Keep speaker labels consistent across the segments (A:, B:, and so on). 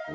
A: It's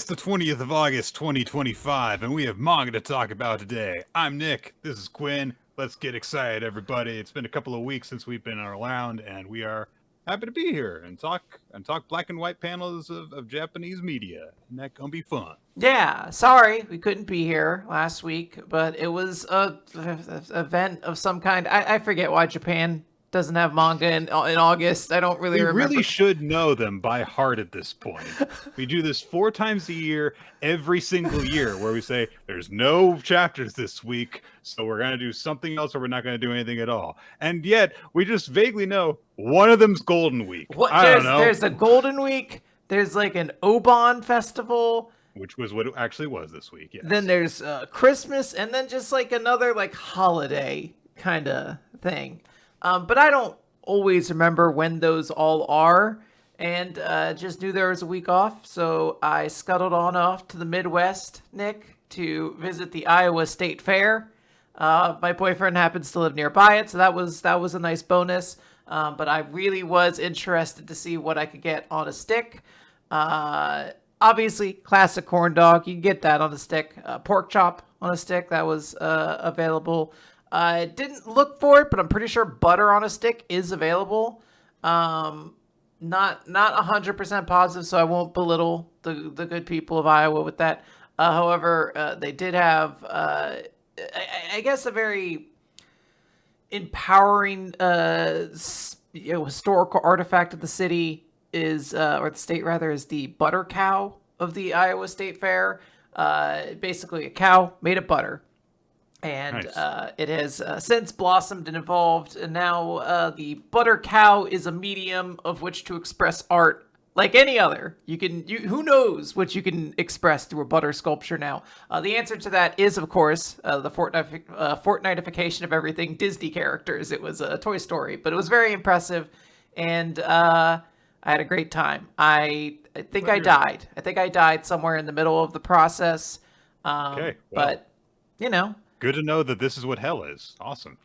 A: the 20th of August, 2025, and we have manga to talk about today. I'm Nick. This is Quinn. Let's get excited, everybody. It's been a couple of weeks since we've been around, and we are happy to be here and talk black and white panels of Japanese media. And that gonna be fun.
B: Yeah, sorry we couldn't be here last week, but it was a event of some kind. I forget why Japan doesn't have manga in August. I don't really remember.
A: We really should know them by heart at this point. We do this 4 times a year, every single year, where we say, there's no chapters this week, so we're going to do something else or we're not going to do anything at all. And yet, we just vaguely know one of them's Golden Week. I don't know.
B: There's a Golden Week, there's like an Oban festival.
A: Which was what it actually was this week, yes.
B: Then there's Christmas, and then just like another like holiday kind of thing. But I don't always remember when those all are, and just knew there was a week off, so I scuttled on off to the Midwest, Nick, to visit the Iowa State Fair. My boyfriend happens to live nearby it, so that was a nice bonus. But I really was interested to see what I could get on a stick. Obviously, classic corn dog, you can get that on a stick. Pork chop on a stick, that was available. I didn't look for it, but I'm pretty sure butter on a stick is available. Not 100% positive, so I won't belittle the good people of Iowa with that. However, they did have, I guess, a very empowering historical artifact of the city is, or the state rather, is the butter cow of the Iowa State Fair. Basically a cow made of butter. And nice. It has since blossomed and evolved, and now the butter cow is a medium of which to express art like any other. Who knows what you can express through a butter sculpture now? The answer to that is, of course, the Fortnitification of everything Disney characters. It was a Toy Story, but it was very impressive, and I had a great time. I think I died. I think I died somewhere in the middle of the process.
A: Okay, well.
B: But you know.
A: Good to know that this is what hell is. Awesome.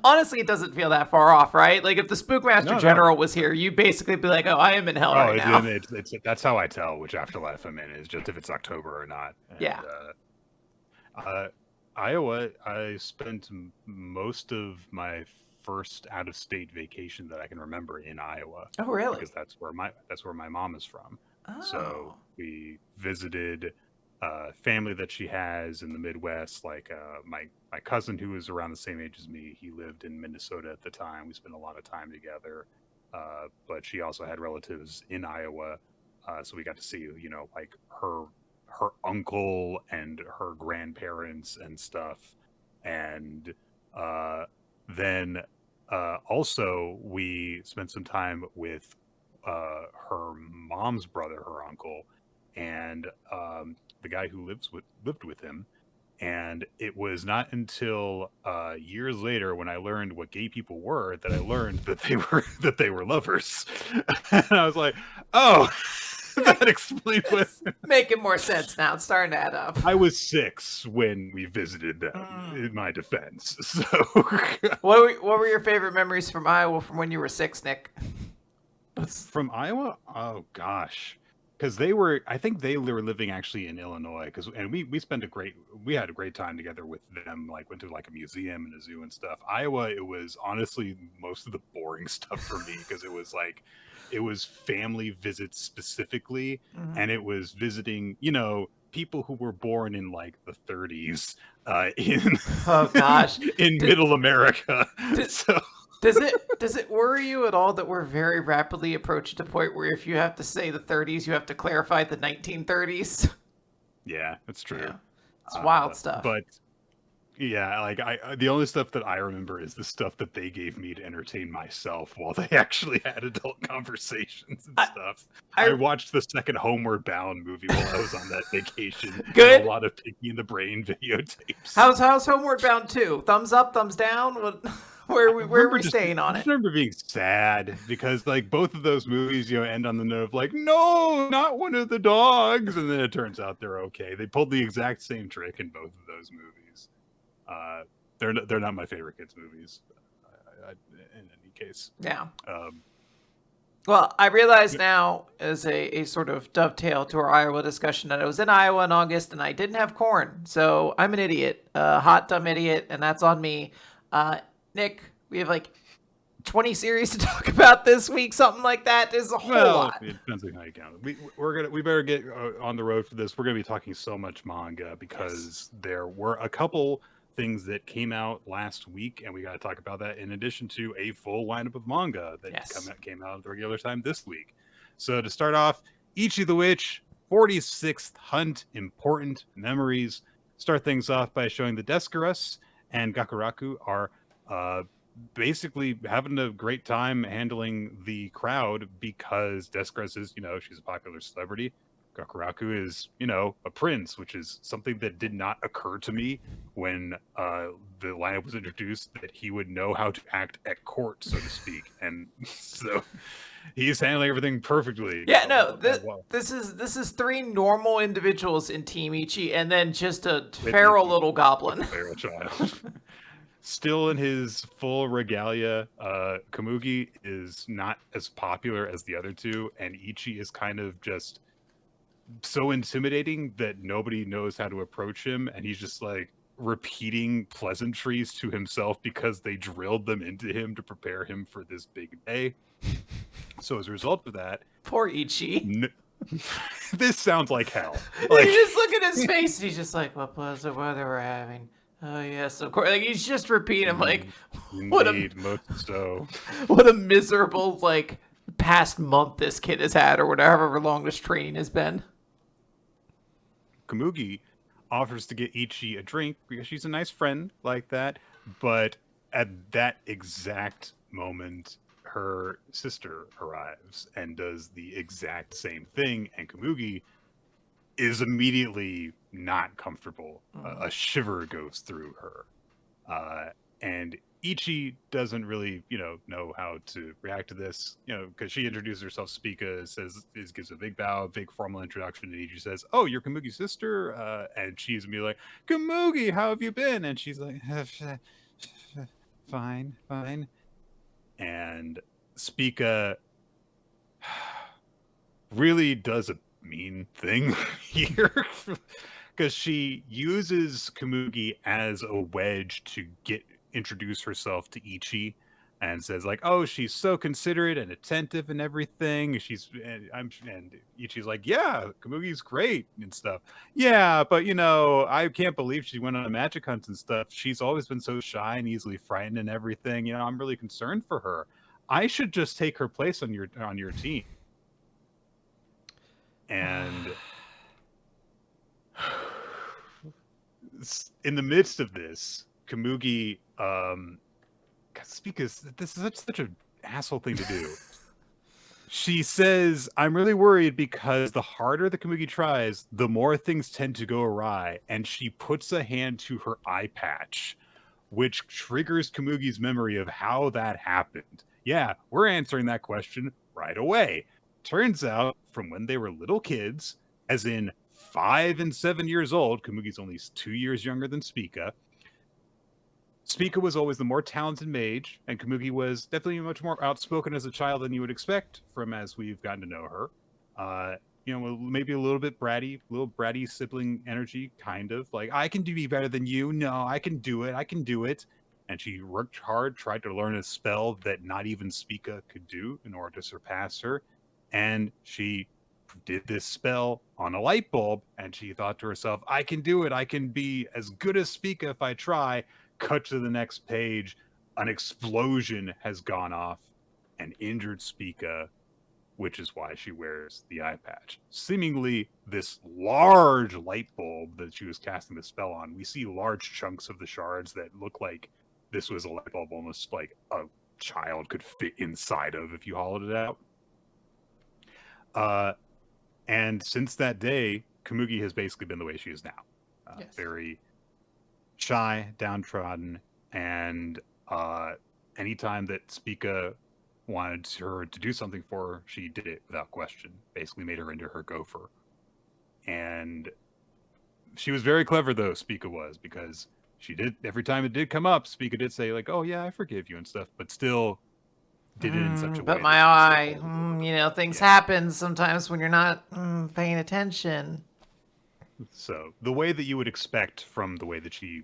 B: Honestly, it doesn't feel that far off, right? Like, if the Spookmaster General was here, you'd basically be like, oh, I am in hell right now.
A: That's how I tell which afterlife I'm in, is just if it's October or not. And,
B: yeah.
A: Iowa, I spent most of my first out-of-state vacation that I can remember in Iowa.
B: Oh, really?
A: Because that's where my mom is from.
B: Oh.
A: So we visited... family that she has in the Midwest, like my cousin who was around the same age as me. He lived in Minnesota at the time. We spent a lot of time together, but she also had relatives in Iowa, so we got to see, like her uncle and her grandparents and stuff. And then also we spent some time with her mom's brother, her uncle, and the guy who lived with him. And it was not until years later, when I learned what gay people were, that I learned that they were lovers. And I was like, oh, that explains what.
B: Making more sense now. It's starting to add up.
A: I was 6 when we visited them, in my defense. So,
B: what were your favorite memories from Iowa from when you were 6, Nick?
A: From Iowa? Oh gosh. Because I think they were living actually in Illinois. And we had a great time together with them. Like, went to like a museum and a zoo and stuff. Iowa, it was honestly most of the boring stuff for me, because it was family visits specifically, and it was visiting, people who were born in like the 30s in Middle America.
B: Does it worry you at all that we're very rapidly approaching the point where if you have to say the 30s, you have to clarify the 1930s?
A: Yeah, that's true. Yeah.
B: It's wild stuff.
A: But Yeah, like the only stuff that I remember is the stuff that they gave me to entertain myself while they actually had adult conversations and
B: I,
A: stuff. I
B: I
A: watched the second Homeward Bound movie while I was on that vacation, and a
B: good.
A: lot of Pinky and the Brain videotapes.
B: How's Homeward Bound 2? Thumbs up, thumbs down? What
A: I
B: where are
A: remember
B: we staying
A: I
B: on
A: just
B: it?
A: remember being sad because like both of those movies, end on the note of like, no, not one of the dogs, and then it turns out they're okay. They pulled the exact same trick in both of those movies. Uh, they're not my favorite kids movies. In any case,
B: Yeah.
A: um,
B: Well, I realize now, as a sort of dovetail to our Iowa discussion, that I was in Iowa in August and I didn't have corn. So I'm an idiot, a hot, dumb idiot, and that's on me. Nick, we have like 20 series to talk about this week, something like that. There's a whole
A: well,
B: lot.
A: it depends on how you count it. We better get on the road for this. We're gonna be talking so much manga
B: Yes.
A: because there were a couple things that came out last week, and we got to talk about that in addition to a full lineup of manga that
B: Yes.
A: came out at the regular time this week. So to start off, Ichi the Witch, 46th Hunt, Important Memories. Start things off by showing the Descarus and Gakuraku are basically having a great time handling the crowd because Descarus is, she's a popular celebrity. Gakuraku is, a prince, which is something that did not occur to me when the lineup was introduced, that he would know how to act at court, so to speak. And so he's handling everything perfectly.
B: Yeah, no, this is three normal individuals in Team Ichi, and then just a feral little goblin.
A: Feral child. Still in his full regalia, Kumugi is not as popular as the other two, and Ichi is kind of just so intimidating that nobody knows how to approach him, and he's just like repeating pleasantries to himself because they drilled them into him to prepare him for this big day. So as a result of that,
B: Poor Ichi.
A: this sounds like hell.
B: Like, you just look at his face. He's just like, "What pleasant weather we're having." Oh yes, of course. Like he's just repeating. I'm like, what
A: Indeed, most so.
B: what a miserable like past month this kid has had, or whatever long this training has been.
A: Kumugi offers to get Ichi a drink because she's a nice friend like that, but at that exact moment, her sister arrives and does the exact same thing, and Kumugi is immediately not comfortable. A shiver goes through her. And Ichi doesn't really, know how to react to this, because she introduces herself. Spica gives a big bow, big formal introduction, and Ichi says, "Oh, you're Kumugi's sister," and she's me like, "Kumugi, how have you been?" And she's like, "Fine, fine." And Spica really does a mean thing here because she uses Kumugi as a wedge to introduce herself to Ichi, and says like, "Oh, she's so considerate and attentive and everything." And Ichi's like, "Yeah, Kumugi's great and stuff. Yeah, but I can't believe she went on a magic hunt and stuff. She's always been so shy and easily frightened and everything. I'm really concerned for her. I should just take her place on your team." And in the midst of this, Kumugi, because this is such an asshole thing to do. She says, "I'm really worried because the harder the Kumugi tries, the more things tend to go awry." And she puts a hand to her eye patch, which triggers Kumugi's memory of how that happened. Yeah, we're answering that question right away. Turns out, from when they were little kids, as in 5 and 7 years old, Kumugi's only 2 years younger than Spica. Spica was always the more talented mage, and Kumugi was definitely much more outspoken as a child than you would expect from as we've gotten to know her. Maybe a little bratty sibling energy, kind of like, "I can be better than you. No, I can do it. And she worked hard, tried to learn a spell that not even Spica could do in order to surpass her. And she did this spell on a light bulb, and she thought to herself, "I can do it. I can be as good as Spica if I try." Cut to the next page, an explosion has gone off and injured Spica, which is why she wears the eye patch. Seemingly, this large light bulb that she was casting the spell on, we see large chunks of the shards that look like this was a light bulb almost like a child could fit inside of if you hollowed it out. And since that day, Kumugi has basically been the way she is now.
B: Yes.
A: Very shy, downtrodden, and anytime that Spica wanted her to do something for her, she did it without question. Basically made her into her gopher. And she was very clever, though, Spica was, because she did, every time it did come up, Spica did say, like, oh, yeah, I forgive you and stuff, but still did it in such a way
B: But
A: that
B: my
A: she
B: eye,
A: still held it
B: you
A: over
B: know,
A: them.
B: things
A: Yeah.
B: happen sometimes when you're not paying attention.
A: So the way that you would expect from the way that she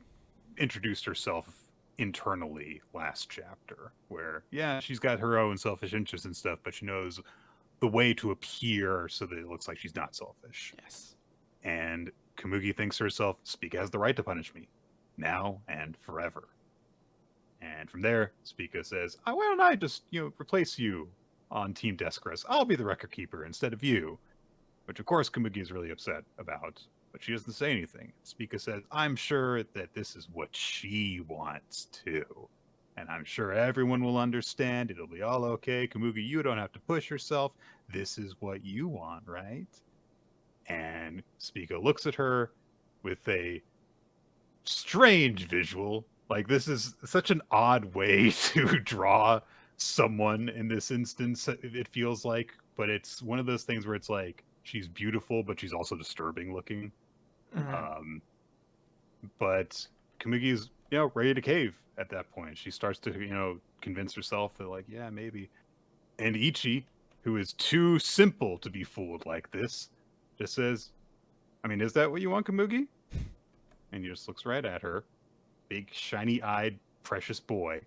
A: introduced herself internally last chapter, where yeah, she's got her own selfish interests and stuff, but she knows the way to appear so that it looks like she's not selfish.
B: Yes.
A: And Kumugi thinks to herself, Spica has the right to punish me, now and forever. And from there, Spica says, oh, why don't I just, replace you on Team Descaris? I'll be the record keeper instead of you. Which, of course, Kumugi is really upset about, but she doesn't say anything. Spica says, I'm sure that this is what she wants too. And I'm sure everyone will understand. It'll be all okay. Kumugi, you don't have to push yourself. This is what you want, right? And Spica looks at her with a strange visual. Like, this is such an odd way to draw someone in this instance, it feels like. But it's one of those things where it's like, she's beautiful, but she's also disturbing looking.
B: Mm-hmm.
A: But Kumugi's, ready to cave at that point. She starts to, convince herself that, like, yeah, maybe. And Ichi, who is too simple to be fooled like this, just says, I mean, is that what you want, Kumugi? And he just looks right at her. Big, shiny-eyed, precious boy.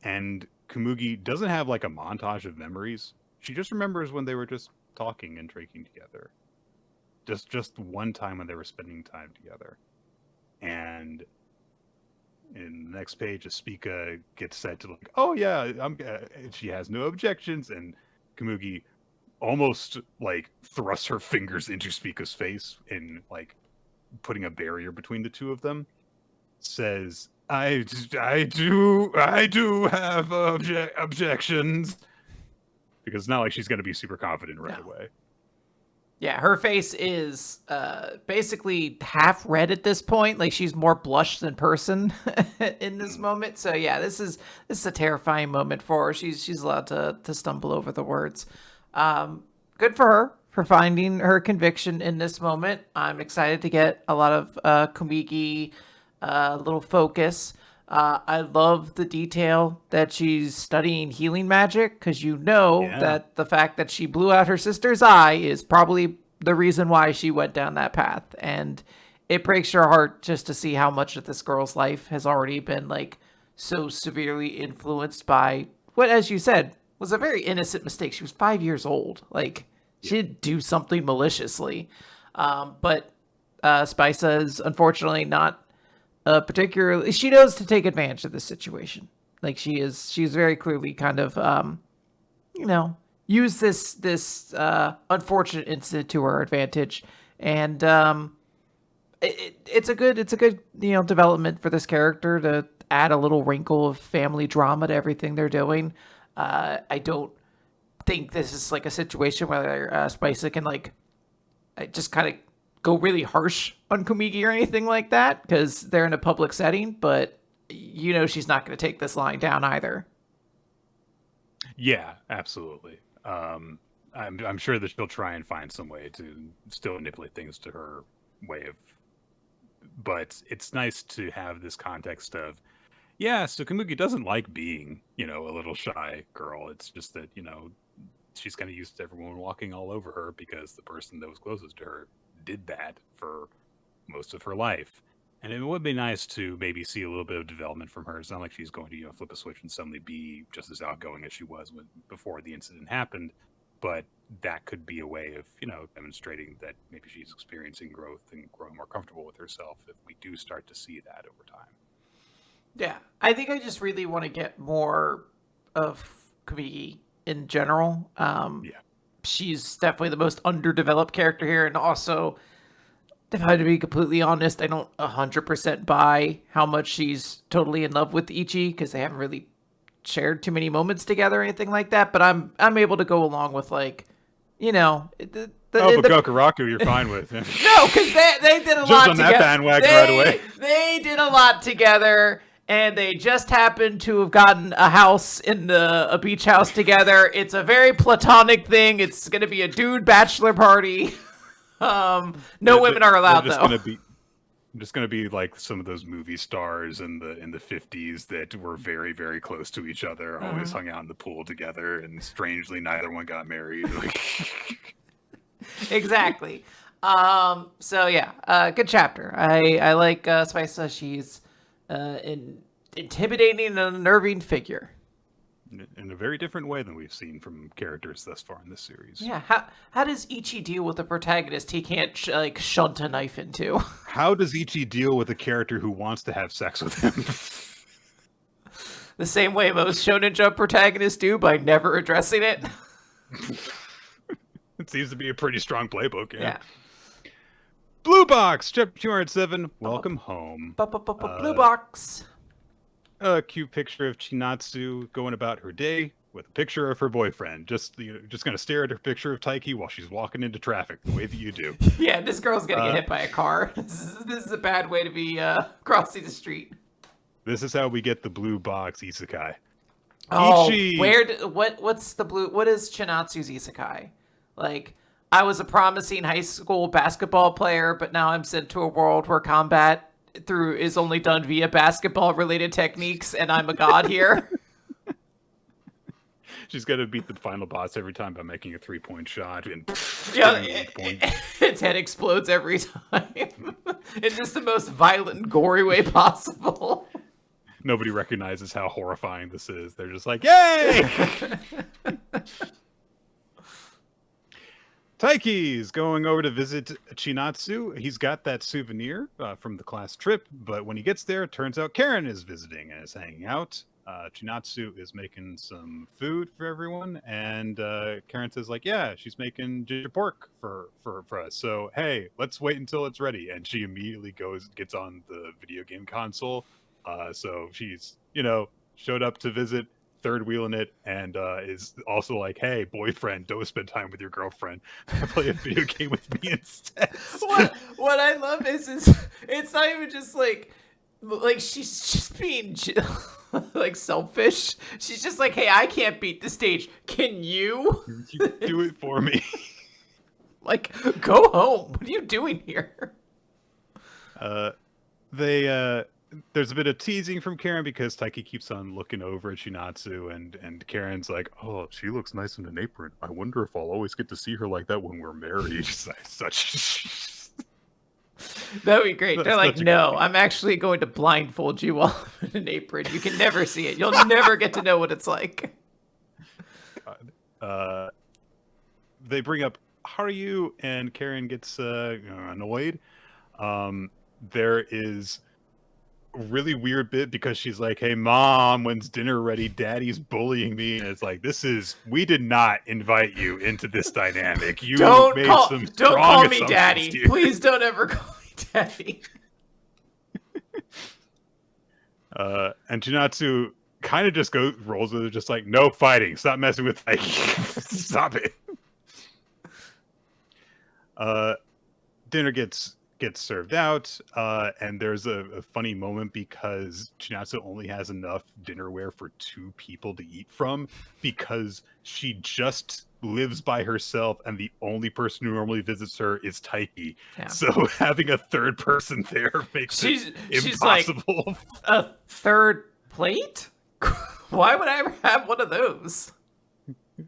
A: And Kumugi doesn't have, like, a montage of memories. She just remembers when they were just talking and drinking together. Just one time when they were spending time together. And in the next page, Spica gets said to like, oh yeah, she has no objections, and Kumugi almost like thrusts her fingers into Spica's face and like putting a barrier between the two of them. Says, I do have objections, because it's not like she's going to be super confident right away.
B: Yeah, her face is basically half red at this point. Like she's more blushed than person in this moment. So yeah, this is a terrifying moment for her. She's allowed to stumble over the words. Good for her for finding her conviction in this moment. I'm excited to get a lot of Kumugi little focus. I love the detail that she's studying healing magic, because that the fact that she blew out her sister's eye is probably the reason why she went down that path. And it breaks your heart just to see how much of this girl's life has already been like so severely influenced by what, as you said, was a very innocent mistake. She was 5 years old. Like, she didn't do something maliciously. But Spica is unfortunately not particularly, she knows to take advantage of this situation. Like she's very clearly kind of use this unfortunate incident to her advantage. And it's a good development for this character to add a little wrinkle of family drama to everything they're doing. I don't think this is like a situation where Spica can like just kind of go really harsh on Kumugi or anything like that, because they're in a public setting, but she's not going to take this line down either.
A: Yeah, absolutely. I'm sure that she'll try and find some way to still manipulate things to her way of, but it's nice to have this context of, yeah, so Kumugi doesn't like being, a little shy girl. It's just that, she's kind of used to everyone walking all over her because the person that was closest to her did that for most of her life. And it would be nice to maybe see a little bit of development from her. It's not like she's going to, flip a switch and suddenly be just as outgoing as she was before the incident happened. But that could be a way of, demonstrating that maybe she's experiencing growth and growing more comfortable with herself if we do start to see that over time.
B: Yeah, I think I just really want to get more of Kumugi in general.
A: Yeah.
B: She's definitely the most underdeveloped character here, and also, if I had to be completely honest, I don't 100% buy how much she's totally in love with Ichi, because they haven't really shared too many moments together or anything like that. But I'm able to go along with, like,
A: But Gokuraku, you're fine with.
B: No, because they did a
A: Jumped
B: lot
A: on
B: together.
A: that bandwagon right away.
B: They did a lot together, and they just happened to have gotten a house in a beach house together. It's a very platonic thing. It's going to be a dude bachelor party. No women are allowed, though.
A: Just gonna be like some of those movie stars in the 50s that were very, very close to each other, always hung out in the pool together, and strangely neither one got married.
B: Exactly. So yeah, good chapter. I like Spice. She's an intimidating and unnerving figure.
A: In a very different way than we've seen from characters thus far in this series.
B: Yeah, how does Ichi deal with a protagonist he can't shunt a knife into?
A: How does Ichi deal with a character who wants to have sex with him?
B: The same way most Shonen Jump protagonists do, by never addressing it.
A: It seems to be a pretty strong playbook.
B: Yeah.
A: Blue Box, chapter 207. Welcome home.
B: Blue Box.
A: A cute picture of Chinatsu going about her day with a picture of her boyfriend. Just gonna stare at her picture of Taiki while she's walking into traffic, the way that you do.
B: Yeah, this girl's gonna get hit by a car. This is a bad way to be crossing the street.
A: This is how we get the Blue Box isekai.
B: Oh,
A: Ichi!
B: What's the blue? What is Chinatsu's isekai? Like, I was a promising high school basketball player, but now I'm sent to a world where combat is only done via basketball related techniques, and I'm a god here.
A: She's got to beat the final boss every time by making a 3-point shot. And
B: its head explodes every time. In just the most violent and gory way possible.
A: Nobody recognizes how horrifying this is. They're just like, yay! Taiki's going over to visit Chinatsu. He's got that souvenir from the class trip, but when he gets there, it turns out Karen is visiting and is hanging out. Chinatsu is making some food for everyone, and Karen says, like, yeah, she's making ginger pork for us. So, hey, let's wait until it's ready. And she immediately gets on the video game console. So she's, showed up to visit, third wheeling it, and is also like, hey, boyfriend, don't spend time with your girlfriend. Play a video game with me instead.
B: What I love is it's not even just like she's just being like selfish. She's just like, hey, I can't beat the stage. Can you?
A: You do it for me.
B: Like, go home. What are you doing here?
A: There's a bit of teasing from Karen because Taiki keeps on looking over at Chinatsu, and Karen's like, oh, she looks nice in an apron. I wonder if I'll always get to see her like that when we're married. Such.
B: That'd be great. They're like, no, I'm actually going to blindfold you while I'm in an apron. You can never see it. You'll never get to know what it's like.
A: They bring up Haruyu, and Karen gets annoyed. There is really weird bit because she's like, hey mom, when's dinner ready? Daddy's bullying me. And it's like, we did not invite you into this dynamic. You
B: don't call me daddy
A: here.
B: Please don't ever call me daddy.
A: And Chinatsu kind of just rolls with it, just like, no fighting, stop messing with stop it. Dinner gets served out, and there's a funny moment because Chinatsu only has enough dinnerware for 2 people to eat from because she just lives by herself, and the only person who normally visits her is Taiki. Yeah. So having a third person there makes it impossible.
B: She's like, a third plate? Why would I ever have one of those?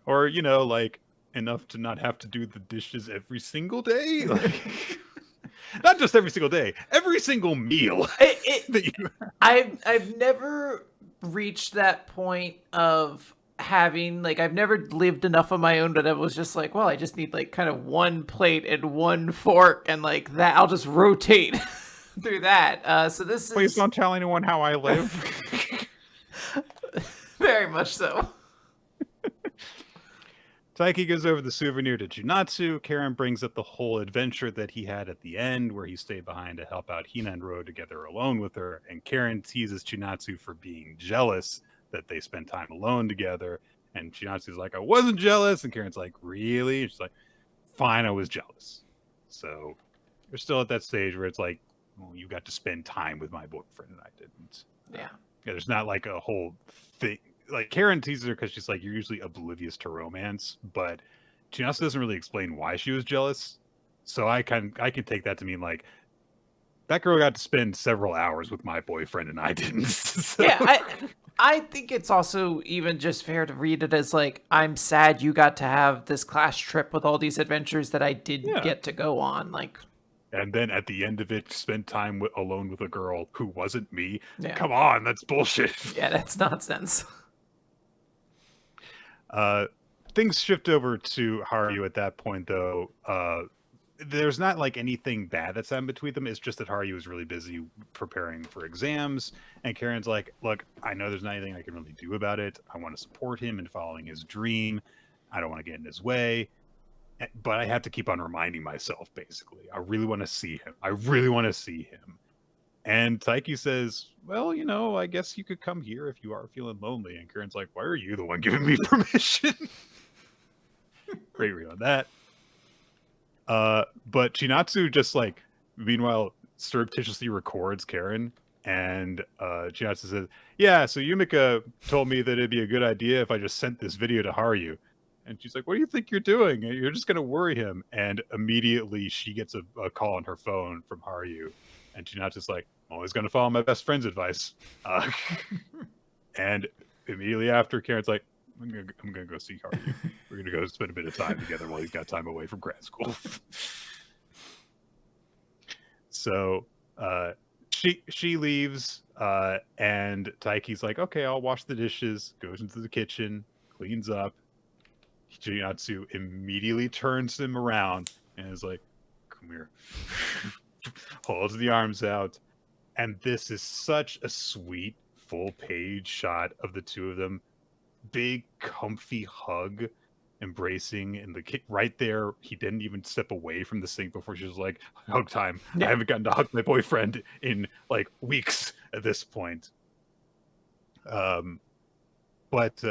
A: Or, like, enough to not have to do the dishes every single day? Not just every single day, every single meal.
B: I've never reached that point of having, like, I've never lived enough of my own that I was just like, well, I just need like kind of one plate and one fork, and like that I'll just rotate through that. So this
A: Please don't tell anyone how I live.
B: Very much so.
A: Taiki goes over the souvenir to Junatsu. Karen brings up the whole adventure that he had at the end, where he stayed behind to help out Hina and Ro together alone with her. And Karen teases Junatsu for being jealous that they spent time alone together. And Junatsu's like, I wasn't jealous. And Karen's like, really? And she's like, fine, I was jealous. So we're still at that stage where it's like, well, you got to spend time with my boyfriend and I didn't.
B: Yeah.
A: There's not like a whole thing. Like Karen teases her because she's like, you're usually oblivious to romance, but she also doesn't really explain why she was jealous. So I can take that to mean like that girl got to spend several hours with my boyfriend and I didn't. So.
B: Yeah, I think it's also even just fair to read it as like, I'm sad you got to have this class trip with all these adventures that I didn't get to go on. Like,
A: and then at the end of it, spend time alone with a girl who wasn't me.
B: Yeah.
A: Come on, that's bullshit.
B: Yeah, that's nonsense.
A: Things shift over to Haru at that point, though. There's not like anything bad that's happened between them. It's just that Haru was really busy preparing for exams, and Karen's like, "Look, I know there's not anything I can really do about it. I want to support him in following his dream. I don't want to get in his way, but I have to keep on reminding myself. Basically, I really want to see him. I really want to see him." And Taiki says, well, you know, I guess you could come here if you are feeling lonely. And Karen's like, why are you the one giving me permission? Great read on that. But Chinatsu just like, meanwhile, surreptitiously records Karen. And Chinatsu says, yeah, so Yumika told me that it'd be a good idea if I just sent this video to Haru. And she's like, what do you think you're doing? You're just going to worry him. And immediately she gets a call on her phone from Haru. And Chinatsu's like, I'm always going to follow my best friend's advice. And immediately after, Karen's like, I'm gonna go see Haru. We're gonna go spend a bit of time together while he's got time away from grad school. So she leaves, and Taiki's like, okay, I'll wash the dishes. Goes into the kitchen, cleans up. Chinatsu immediately turns him around and is like, come here. Holds the arms out. And this is such a sweet full page shot of the two of them. Big, comfy hug, embracing in the right there. He didn't even step away from the sink before she was like, hug time. Yeah. I haven't gotten to hug my boyfriend in like weeks at this point. But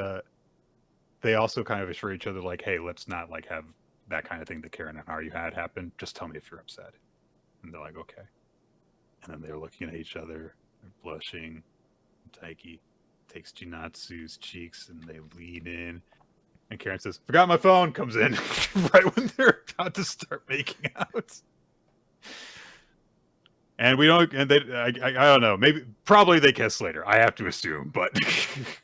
A: they also kind of assure each other like, hey, let's not like have that kind of thing that Karen and Haru had happen. Just tell me if you're upset. And they're like, okay. And then they're looking at each other, they're blushing. Taiki takes Chinatsu's cheeks and they lean in. And Karen says, forgot my phone, comes in right when they're about to start making out. And we don't, and they, I don't know, probably they kiss later, I have to assume, but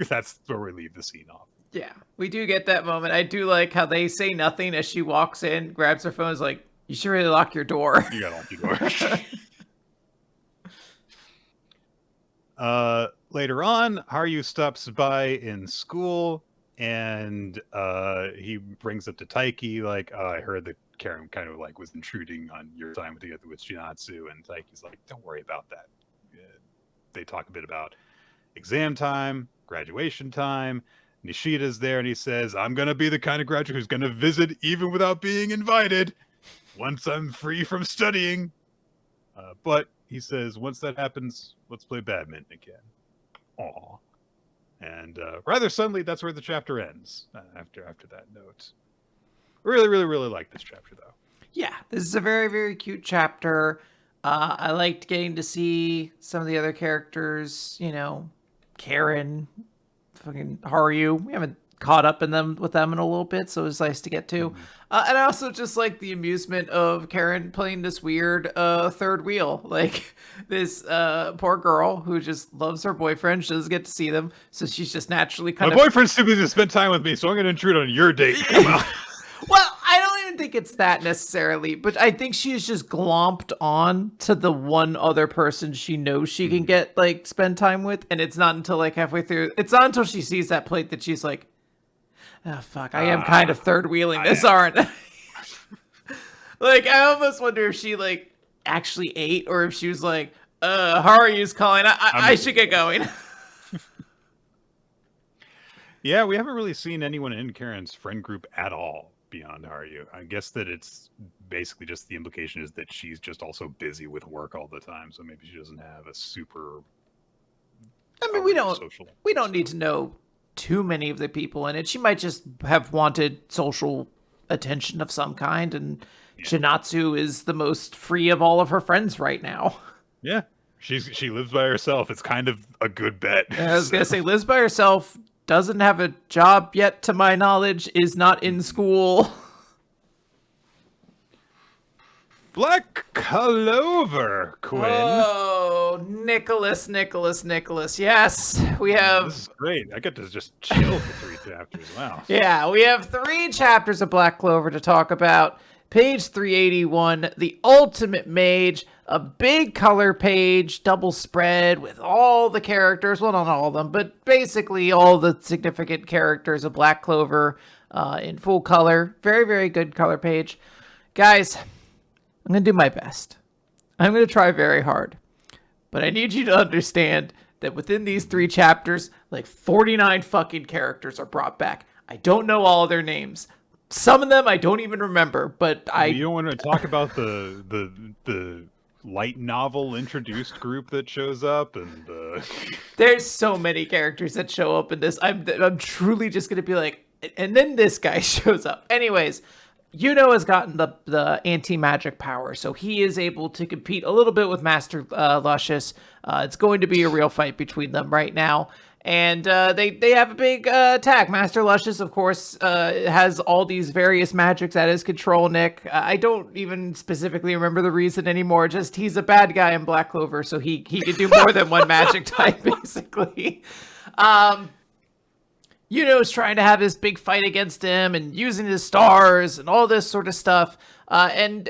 A: that's where we leave the scene off.
B: Yeah, we do get that moment. I do like how they say nothing as she walks in, grabs her phone, is like, you should really lock your door.
A: You gotta lock your door. Later on, Haru stops by in school, and he brings up to Taiki, like, I heard that Karen kind of like was intruding on your time together with Chinatsu, and Taiki's like, don't worry about that. They talk a bit about exam time, graduation time. Nishida's there, and he says, I'm going to be the kind of graduate who's going to visit even without being invited once I'm free from studying. But he says, once that happens, let's play badminton again. Aw. And rather suddenly, that's where the chapter ends, after that note. Really, really, really like this chapter, though.
B: Yeah, this is a very, very cute chapter. I liked getting to see some of the other characters, you know, Karen, fucking Haru. We haven't caught up with them in a little bit, so it was nice to get to. And I also just like the amusement of Karen playing this weird third wheel. Like this poor girl who just loves her boyfriend. She doesn't get to see them, so she's just naturally
A: My boyfriend's too busy to spend time with me, so I'm going to intrude on your date. Come on.
B: Well, I don't even think it's that necessarily, but I think she is just glomped on to the one other person she knows she can get, like, spend time with, and it's not until, like, halfway through, it's not until she sees that plate that she's like, oh, fuck, I am kind of third-wheeling this, aren't I? Like, I almost wonder if she, like, actually ate, or if she was like, Haru's calling, I should get going.
A: Yeah, we haven't really seen anyone in Karen's friend group at all beyond Haru. I guess that it's basically just the implication is that she's just also busy with work all the time, so maybe she doesn't have a super
B: I mean, we
A: social.
B: don't need to know too many of the people in it. She might just have wanted social attention of some kind, and Shinatsu is the most free of all of her friends right now.
A: Yeah, she lives by herself. It's kind of a good bet.
B: I was gonna say, lives by herself, doesn't have a job yet, to my knowledge, is not in school.
A: Black Clover, Quinn.
B: Oh, Nicholas. Yes, we have.
A: This is great. I get to just chill for 3 chapters. Wow.
B: Yeah, we have 3 chapters of Black Clover to talk about. Page 381, The Ultimate Mage, a big color page, double spread with all the characters. Well, not all of them, but basically all the significant characters of Black Clover in full color. Very, very good color page. Guys, I'm going to do my best. I'm going to try very hard. But I need you to understand that within these 3 chapters, like 49 fucking characters are brought back. I don't know all their names. Some of them I don't even remember, but
A: You don't want to talk about the light novel introduced group that shows up, and
B: there's so many characters that show up in this. I'm truly just gonna be like, and then this guy shows up. Anyways, has gotten the anti-magic power, so he is able to compete a little bit with Master Luscious. It's going to be a real fight between them right now. And they have a big attack. Master Luscious, of course, has all these various magics at his control, Nick. I don't even specifically remember the reason anymore. Just he's a bad guy in Black Clover, so he can do more than one magic type, basically. Yuno's trying to have this big fight against him and using his stars and all this sort of stuff. And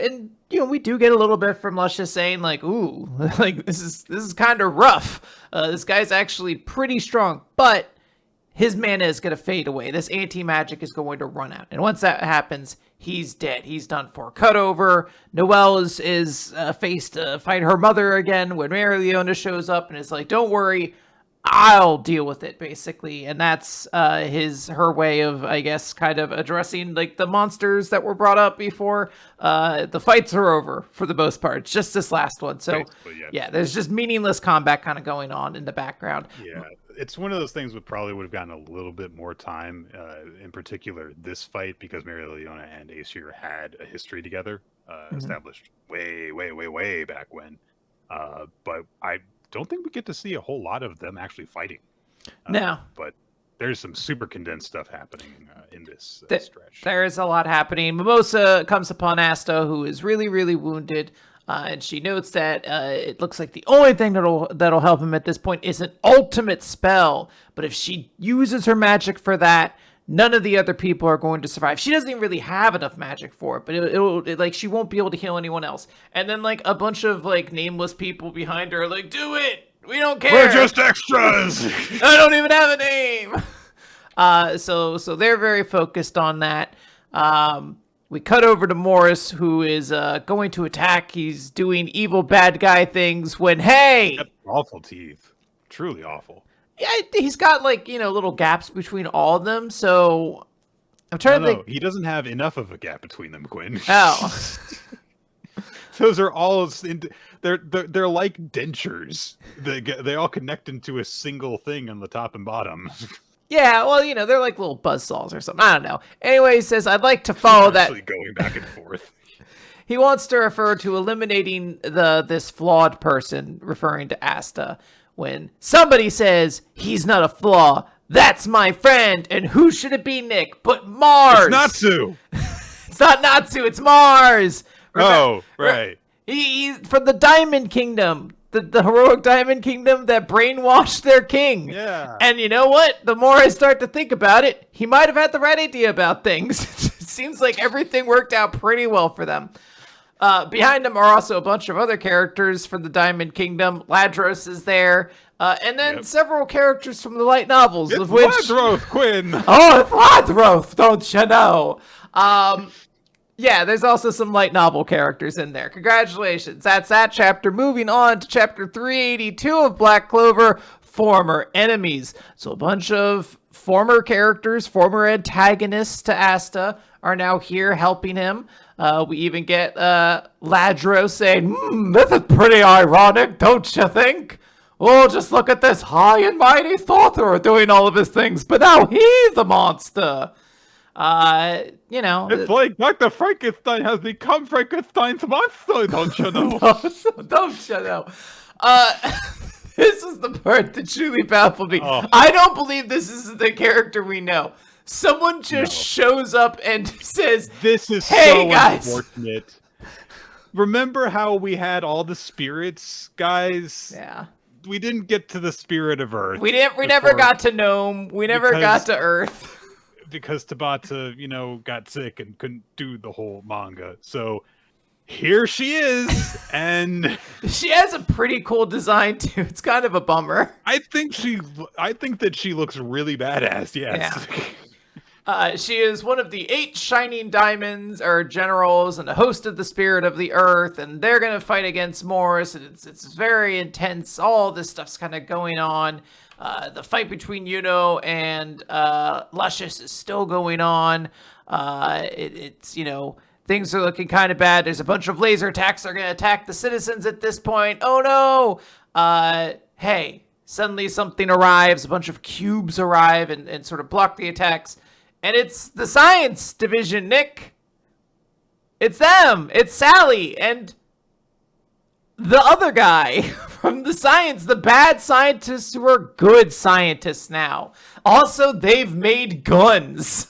B: we do get a little bit from Luscious saying like, ooh, like this is kind of rough. This guy's actually pretty strong, but his mana is going to fade away. This anti-magic is going to run out. And once that happens, he's dead. He's done for. Cut over. Noelle is faced to fight her mother again when Marriagetoxin shows up and is like, don't worry, I'll deal with it, basically. And that's her way of, I guess, kind of addressing like the monsters that were brought up before. The fights are over for the most part. It's just this last one. So yeah, there's just meaningless combat kind of going on in the background.
A: Yeah, it's one of those things that probably would have gotten a little bit more time, in particular this fight, because Marriagetoxin and Aesir had a history together, established way back when. But I don't think we get to see a whole lot of them actually fighting.
B: No.
A: But there's some super condensed stuff happening in this stretch.
B: There is a lot happening. Mimosa comes upon Asta, who is really, really wounded. And she notes that it looks like the only thing that'll help him at this point is an ultimate spell. But if she uses her magic for that, none of the other people are going to survive. She doesn't even really have enough magic for it, but it'll like she won't be able to heal anyone else. And then like a bunch of like nameless people behind her are like, do it! We don't care!
A: We're just extras!
B: I don't even have a name! So they're very focused on that. We cut over to Morris, who is going to attack. He's doing evil bad guy things when, hey!
A: Awful teeth. Truly awful.
B: Yeah, he's got like, little gaps between all of them, so I'm trying to think.
A: He doesn't have enough of a gap between them, Quinn.
B: Oh.
A: Those are all, they're like dentures. They all connect into a single thing on the top and bottom.
B: Yeah, well, they're like little buzzsaws or something. I don't know. Anyway, he says, I'd like to follow that.
A: Going back and forth.
B: He wants to refer to eliminating this flawed person, referring to Asta. When somebody says, he's not a flaw, that's my friend. And who should it be, Nick, but Mars?
A: It's Natsu.
B: It's not Natsu, it's Mars.
A: Oh, right.
B: He's from the Diamond Kingdom. The heroic Diamond Kingdom that brainwashed their king.
A: Yeah.
B: And you know what? The more I start to think about it, he might have had the right idea about things. It seems like everything worked out pretty well for them. Behind them are also a bunch of other characters from the Diamond Kingdom. Ladros is there. And then several characters from the light novels.
A: It's
B: of which
A: Ladros, Quinn!
B: Oh, it's Ladros, don't you know? Yeah, there's also some light novel characters in there. Congratulations. That's that chapter. Moving on to chapter 382 of Black Clover, Former Enemies. So a bunch of former characters, former antagonists to Asta are now here helping him. We even get Ladro saying, this is pretty ironic, don't you think? Oh, just look at this high and mighty Thorthor doing all of his things, but now he's the monster.
A: It's like Dr. Frankenstein has become Frankenstein's monster, don't you know?
B: Don't you know? This is the part that truly baffled me.
A: Oh.
B: I don't believe this is the character we know. Someone just shows up and says,
A: "This is
B: hey,
A: so
B: guys.
A: Unfortunate." Remember how we had all the spirits, guys?
B: Yeah.
A: We didn't get to the spirit of Earth.
B: We never got to Gnome. We never got to Earth.
A: Because Tabata, got sick and couldn't do the whole manga. So here she is, and
B: she has a pretty cool design too. It's kind of a bummer.
A: I think that she looks really badass. Yes.
B: Yeah. She is one of the 8 shining diamonds, or generals, and the host of the spirit of the earth, and they're gonna fight against Morris, and it's very intense. All this stuff's kind of going on. The fight between Yuno and Luscious is still going on. Things are looking kind of bad. There's a bunch of laser attacks that are going to attack the citizens at this point. Oh no! Hey, suddenly something arrives. A bunch of cubes arrive and sort of block the attacks. And it's the science division, Nick. It's them. It's Sally and the other guy from the bad scientists who are good scientists now. Also, they've made guns.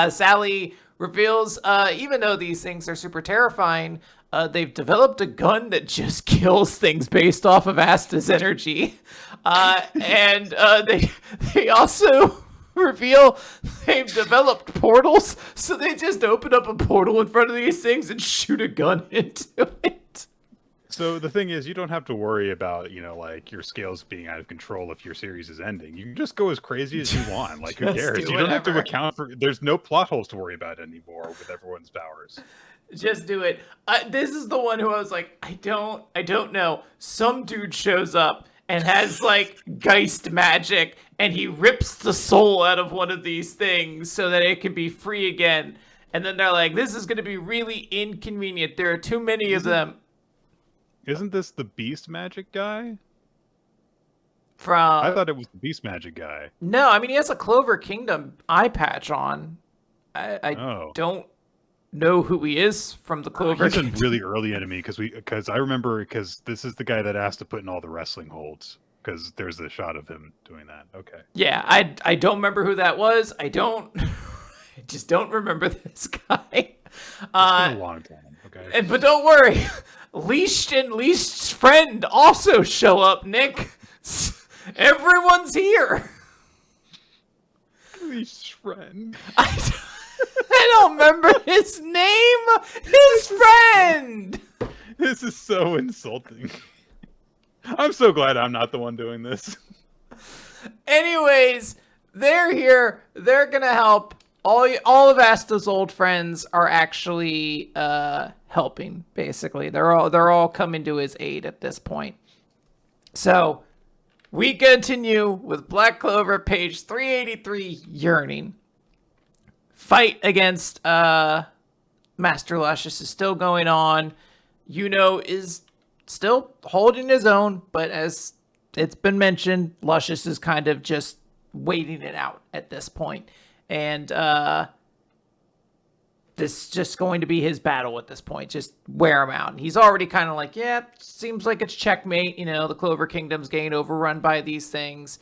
B: Sally reveals, even though these things are super terrifying, they've developed a gun that just kills things based off of Asta's energy. And they also reveal they've developed portals, so they just open up a portal in front of these things and shoot a gun into it.
A: So the thing is, you don't have to worry about, your scales being out of control if your series is ending. You can just go as crazy as you want. Like, who cares? You don't have to account for... There's no plot holes to worry about anymore with everyone's powers.
B: Just do it. This is the one who I was like, I don't know. Some dude shows up and has, Geist magic, and he rips the soul out of one of these things so that it can be free again. And then they're like, this is going to be really inconvenient. There are too many of them.
A: Isn't this the Beast Magic guy?
B: From...
A: I thought it was the Beast Magic guy.
B: No, I mean, he has a Clover Kingdom eye patch on. I don't know who he is from the Clover Kingdom.
A: He's a really early enemy, because I remember, this is the guy that asked to put in all the wrestling holds, because there's a shot of him doing that. Okay.
B: Yeah, I don't remember who that was. I just don't remember this guy.
A: It's been a long time. Okay.
B: But don't worry. Leashed and Leashed's friend also show up, Nick. Everyone's here.
A: Leashed's friend.
B: I don't remember his name. His friend.
A: This is so insulting. I'm so glad I'm not the one doing this.
B: Anyways, they're here. They're gonna help. All of Asta's old friends are actually helping. Basically, they're all coming to his aid at this point. So we continue with Black Clover, page 383, Yearning. Fight against Master Luscious is still going on. Yuno is still holding his own, but as it's been mentioned, Luscious is kind of just waiting it out at this point. And this is just going to be his battle at this point. Just wear him out. And he's already kind of like, yeah, seems like it's checkmate. The Clover Kingdom's getting overrun by these things.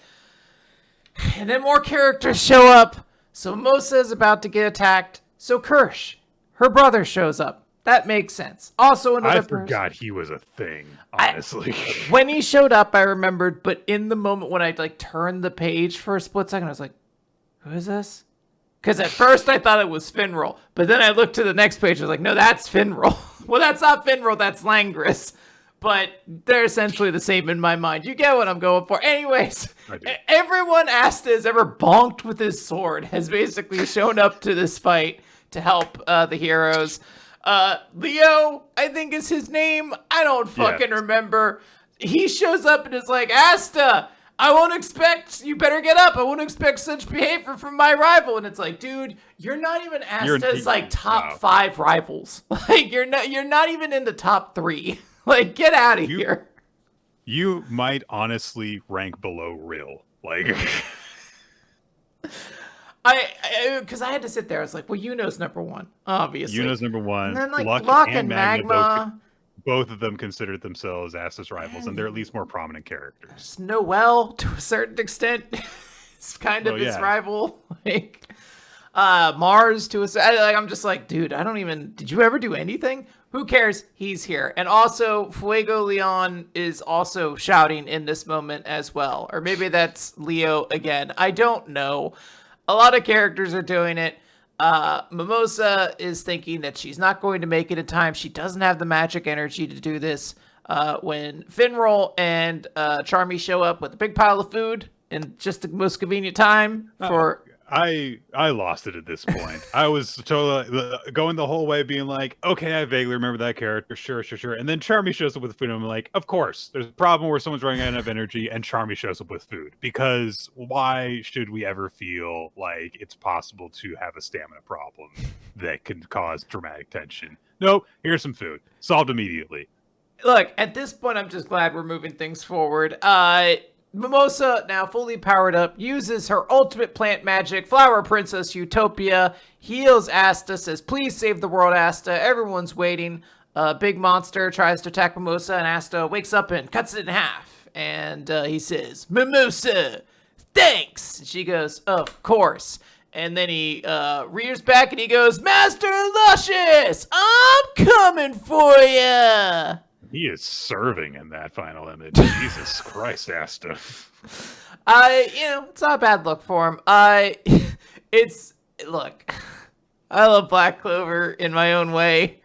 B: And then more characters show up. So Mosa is about to get attacked. So Kirsch, her brother, shows up. That makes sense. Also another person.
A: I forgot he was a thing, honestly.
B: When he showed up, I remembered. But in the moment when I turned the page for a split second, I was like, who is this? Because at first I thought it was Finral, but then I looked to the next page. I was like, no, that's Finral. Well, that's not Finral, that's Langris. But they're essentially the same in my mind. You get what I'm going for. Anyways, everyone Asta has ever bonked with his sword has basically shown up to this fight to help the heroes. Leo, I think is his name. I don't fucking remember. He shows up and is like, Asta, I won't expect, you better get up. I won't expect such behavior from my rival. And it's like, dude, you're not even Asta's like top 5 rivals. Like you're not even in the top 3. Like get out of here.
A: You might honestly rank below Real. Like
B: because I had to sit there. I was like, well, Yuno's number 1, obviously.
A: Yuno's number 1.
B: And then like
A: Luck
B: and Magma.
A: Both of them considered themselves Asta's rivals, and they're at least more prominent characters.
B: Noelle, to a certain extent, is kind of his rival. Like Mars, to a like, I'm just like, dude, I don't even. Did you ever do anything? Who cares? He's here, and also Fuego Leon is also shouting in this moment as well, or maybe that's Leo again. I don't know. A lot of characters are doing it. Mimosa is thinking that she's not going to make it in time. She doesn't have the magic energy to do this. When Finroll and Charmy show up with a big pile of food in just the most convenient time for...
A: I lost it at this point. I was totally going the whole way being like, okay, I vaguely remember that character. Sure. And then Charmy shows up with food, and I'm like, of course, there's a problem where someone's running out of energy, and Charmy shows up with food. Because why should we ever feel like it's possible to have a stamina problem that can cause dramatic tension? No, here's some food. Solved immediately.
B: Look, at this point, I'm just glad we're moving things forward. Mimosa, now fully powered up, uses her ultimate plant magic, Flower Princess Utopia, heals Asta, says, please save the world, Asta. Everyone's waiting. Big monster tries to attack Mimosa, and Asta wakes up and cuts it in half. And he says, Mimosa, thanks! And she goes, of course. And then he rears back and he goes, Master Luscious, I'm coming for ya!
A: He is serving in that final image. Jesus Christ, Asta.
B: It's not a bad look for him. Look, I love Black Clover in my own way.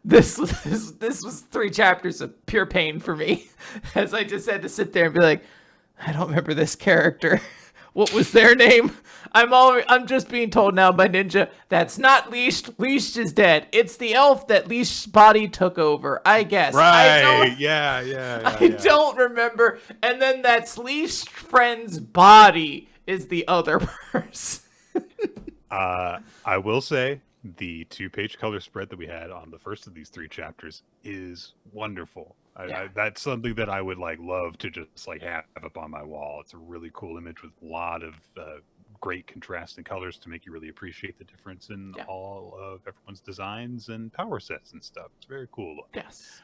B: This was 3 chapters of pure pain for me, as I just had to sit there and be like, I don't remember this character. What was their name? I'm just being told now by Ninja that's not Leashed. Leashed is dead. It's the elf that Leashed's body took over, I guess.
A: Right.
B: I don't remember. And then that's Leashed friend's body is the other person.
A: I will say the 2-page color spread that we had on the first of these 3 chapters is wonderful. That's something that I would love to just have up on my wall. It's a really cool image with a lot of great contrasting colors to make you really appreciate the difference in all of everyone's designs and power sets and stuff. It's very cool look.
B: Yes.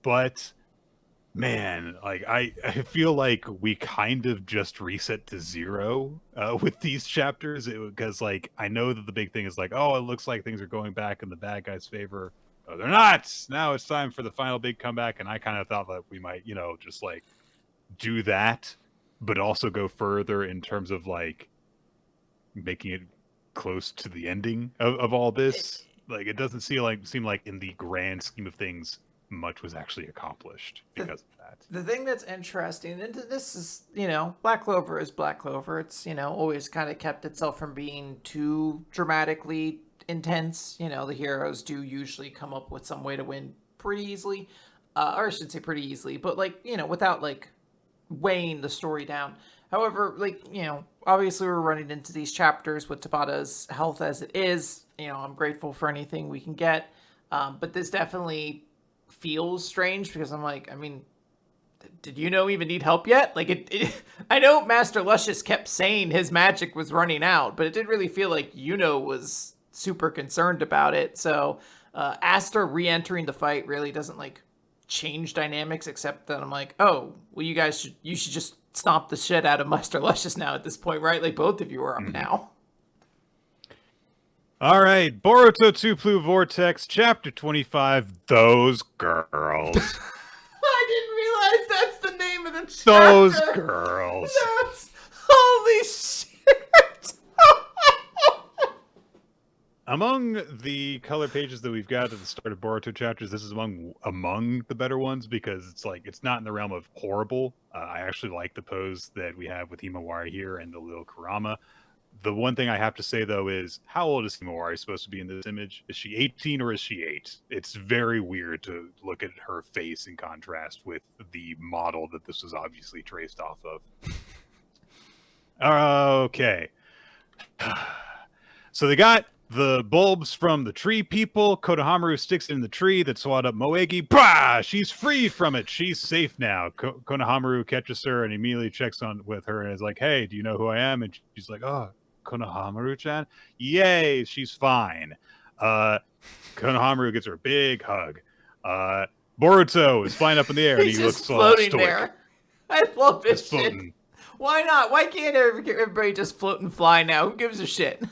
A: But man, I feel like we kind of just reset to 0 with these chapters, because I know that the big thing is it looks like things are going back in the bad guys' favor. Oh, they're not. Now it's time for the final big comeback, and I kind of thought that we might, just do that, but also go further in terms of making it close to the ending of all this. It doesn't seem like in the grand scheme of things much was actually accomplished because of that.
B: The thing that's interesting, and this is, Black Clover is Black Clover. It's, always kind of kept itself from being too dramatically intense. The heroes do usually come up with some way to win pretty easily. Or I should say pretty easily, but without weighing the story down. However, obviously we're running into these chapters with Tabata's health as it is. I'm grateful for anything we can get. But this definitely feels strange because I'm did even need help yet? I know Master Luscious kept saying his magic was running out, but it didn't really feel like was super concerned about it. So Asta re-entering the fight really doesn't change dynamics, except that I'm oh, well, you should just stomp the shit out of Master Luscious now at this point, right? Both of you are up now.
A: All right, Boruto 2 Blue Vortex, Chapter 25, Those Girls.
B: I didn't realize that's the name of the chapter.
A: Those girls.
B: Holy shit.
A: Among the color pages that we've got at the start of Boruto chapters, this is among the better ones because it's not in the realm of horrible. I actually like the pose that we have with Himawari here and the little Kurama. The one thing I have to say, though, is how old is Himawari supposed to be in this image? Is she 18 or is she 8? It's very weird to look at her face in contrast with the model that this was obviously traced off of. Okay. So they got the bulbs from the tree people. Konohamaru sticks it in the tree that swallowed up Moegi. Bah! She's free from it. She's safe now. Konohamaru catches her and immediately checks on with her and is like, hey, do you know who I am? And she's like, oh, Konohamaru-chan? Yay, she's fine. Konohamaru gives her a big hug. Boruto is flying up in the air and he looks
B: floating
A: stoic.
B: there. I love this shit. Why not? Why can't everybody just float and fly now? Who gives a shit?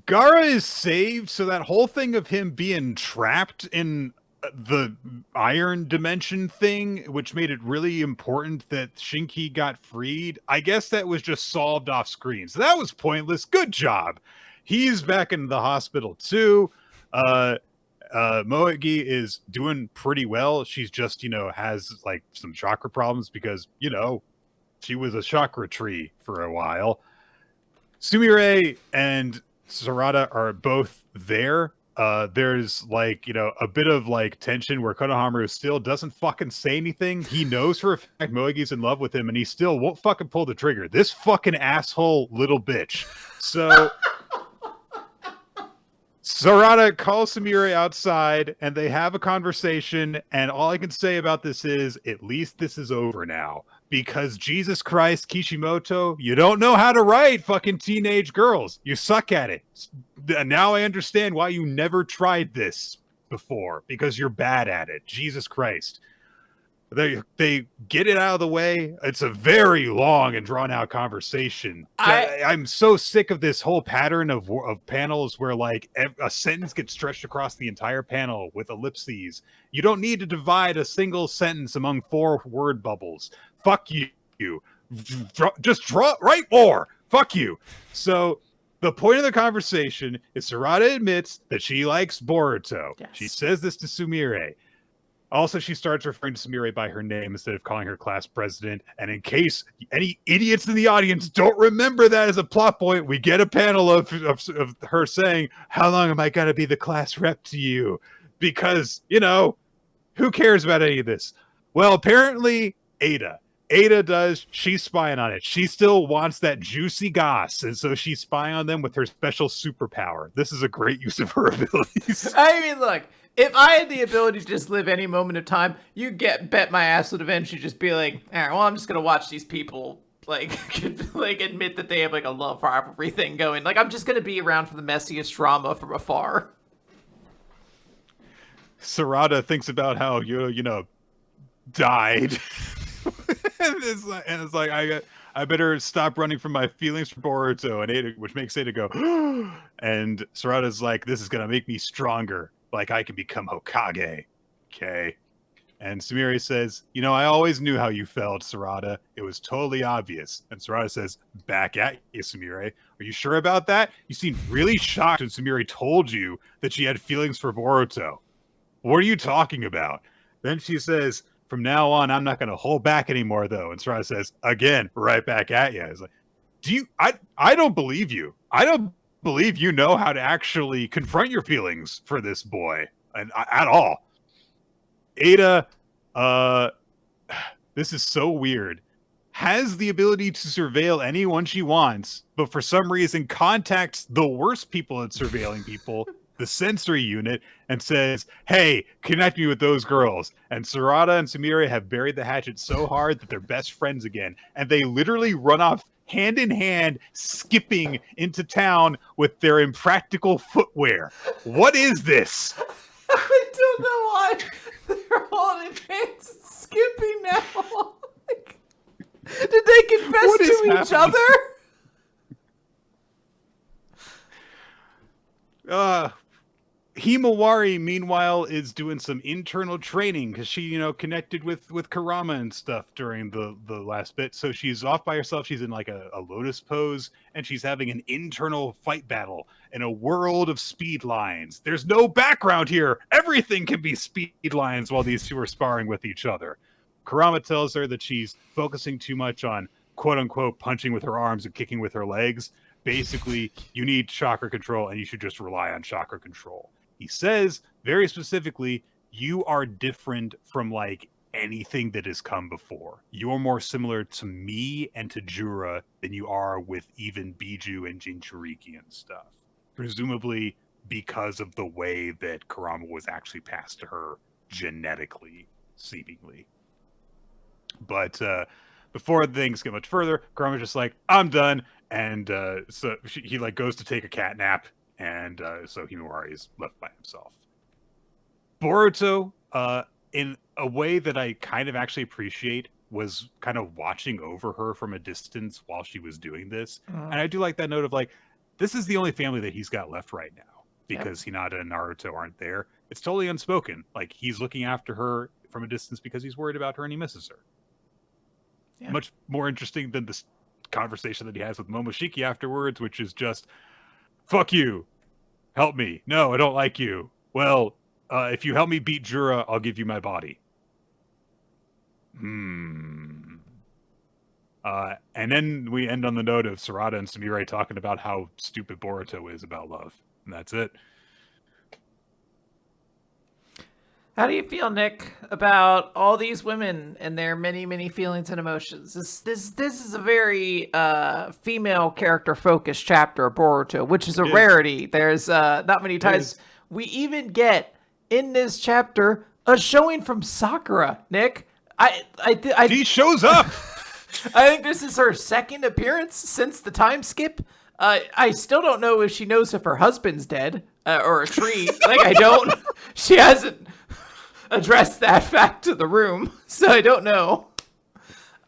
A: Gaara is saved, so that whole thing of him being trapped in the iron dimension thing, which made it really important that Shinki got freed, I guess that was just solved off screen. So that was pointless. Good job. He's back in the hospital too. Moegi is doing pretty well. She's just, has like some chakra problems because, she was a chakra tree for a while. Sumire and Sarada are both there. There's like, a bit of like tension where Konohamaru still doesn't fucking say anything. He knows for a fact Moegi's in love with him and he still won't fucking pull the trigger. This fucking asshole little bitch. So Sarada calls Sumire outside and they have a conversation, and all I can say about this is at least this is over now. Because Jesus Christ, Kishimoto, you don't know how to write fucking teenage girls. You suck at it. Now I understand why you never tried this before, because you're bad at it. Jesus Christ. They get it out of the way. It's a very long and drawn out conversation. I'm so sick of this whole pattern of panels where like a sentence gets stretched across the entire panel with ellipses. You don't need to divide a single sentence among 4 word bubbles. Fuck you. Just write more. Fuck you. So the point of the conversation is Sarada admits that she likes Boruto. Yes. She says this to Sumire. Also, she starts referring to Sumire by her name instead of calling her class president. And in case any idiots in the audience don't remember that as a plot point, we get a panel of her saying, how long am I going to be the class rep to you? Because, who cares about any of this? Well, apparently, Ada does. She's spying on it. She still wants that juicy goss. And so she's spying on them with her special superpower. This is a great use of her abilities.
B: I mean, look. If I had the ability to just live any moment of time, you bet my ass would eventually just be like, all right, well, I'm just going to watch these people, like admit that they have, like, a love rivalry thing going. Like, I'm just going to be around for the messiest drama from afar.
A: Sarada thinks about how, died. and it's like, I better stop running from my feelings for Boruto, and Ada, which makes Ada go, and Sarada's like, this is going to make me stronger. Like I can become Hokage. Okay. And Sumire says, I always knew how you felt, Sarada. It was totally obvious. And Sarada says, back at you, Sumire. Are you sure about that? You seemed really shocked when Sumire told you that she had feelings for Boruto. What are you talking about? Then she says, from now on, I'm not going to hold back anymore, though. And Sarada says, again, right back at you. It's like, I don't believe you. I don't believe you know how to actually confront your feelings for this boy at all. Ada, this is so weird, has the ability to surveil anyone she wants, but for some reason contacts the worst people at surveilling people, the sensory unit, and says, hey, connect me with those girls. And Sarada and Sumire have buried the hatchet so hard that they're best friends again. And they literally run off hand in hand, skipping into town with their impractical footwear. What is this?
B: I don't know why they're all in advance skipping now. Did they confess to each
A: other? Himawari, meanwhile, is doing some internal training because she, connected with Kurama and stuff during the last bit. So she's off by herself. She's in like a lotus pose, and she's having an internal fight battle in a world of speed lines. There's no background here. Everything can be speed lines while these two are sparring with each other. Kurama tells her that she's focusing too much on quote unquote punching with her arms and kicking with her legs. basically you need chakra control and you should just rely on chakra control. He says very specifically, you are different from like anything that has come before. You're more similar to me and to Jura than you are with even Biju and Jinchuriki and stuff. Presumably because of the way that Kurama was actually passed to her genetically, seemingly. But before things get much further, Kurama's just like, I'm done. And so he like goes to take a cat nap. And so Himawari is left by himself. Boruto, in a way that I kind of actually appreciate, was kind of watching over her from a distance while she was doing this. And I do like that note of like, this is the only family that he's got left right now because Hinata and Naruto aren't there. It's totally unspoken. Like, he's looking after her from a distance because he's worried about her and he misses her. Yeah. Much more interesting than this conversation that he has with Momoshiki afterwards, which is just, fuck you. Help me. No, I don't like you. Well, if you help me beat Jura, I'll give you my body. And then we end on the note of Sarada and Sumire talking about how stupid Boruto is about love. And that's it.
B: How do you feel, Nick, about all these women and their many, many feelings and emotions? This is a very female character-focused chapter of Boruto, which is a rarity. There's not many times we even get in this chapter a showing from Sakura, Nick.
A: She shows up!
B: I think this is her second appearance since the time skip. I still don't know if she knows if her husband's dead or a tree. Like, I don't. She hasn't addressed that fact to the room, so I don't know.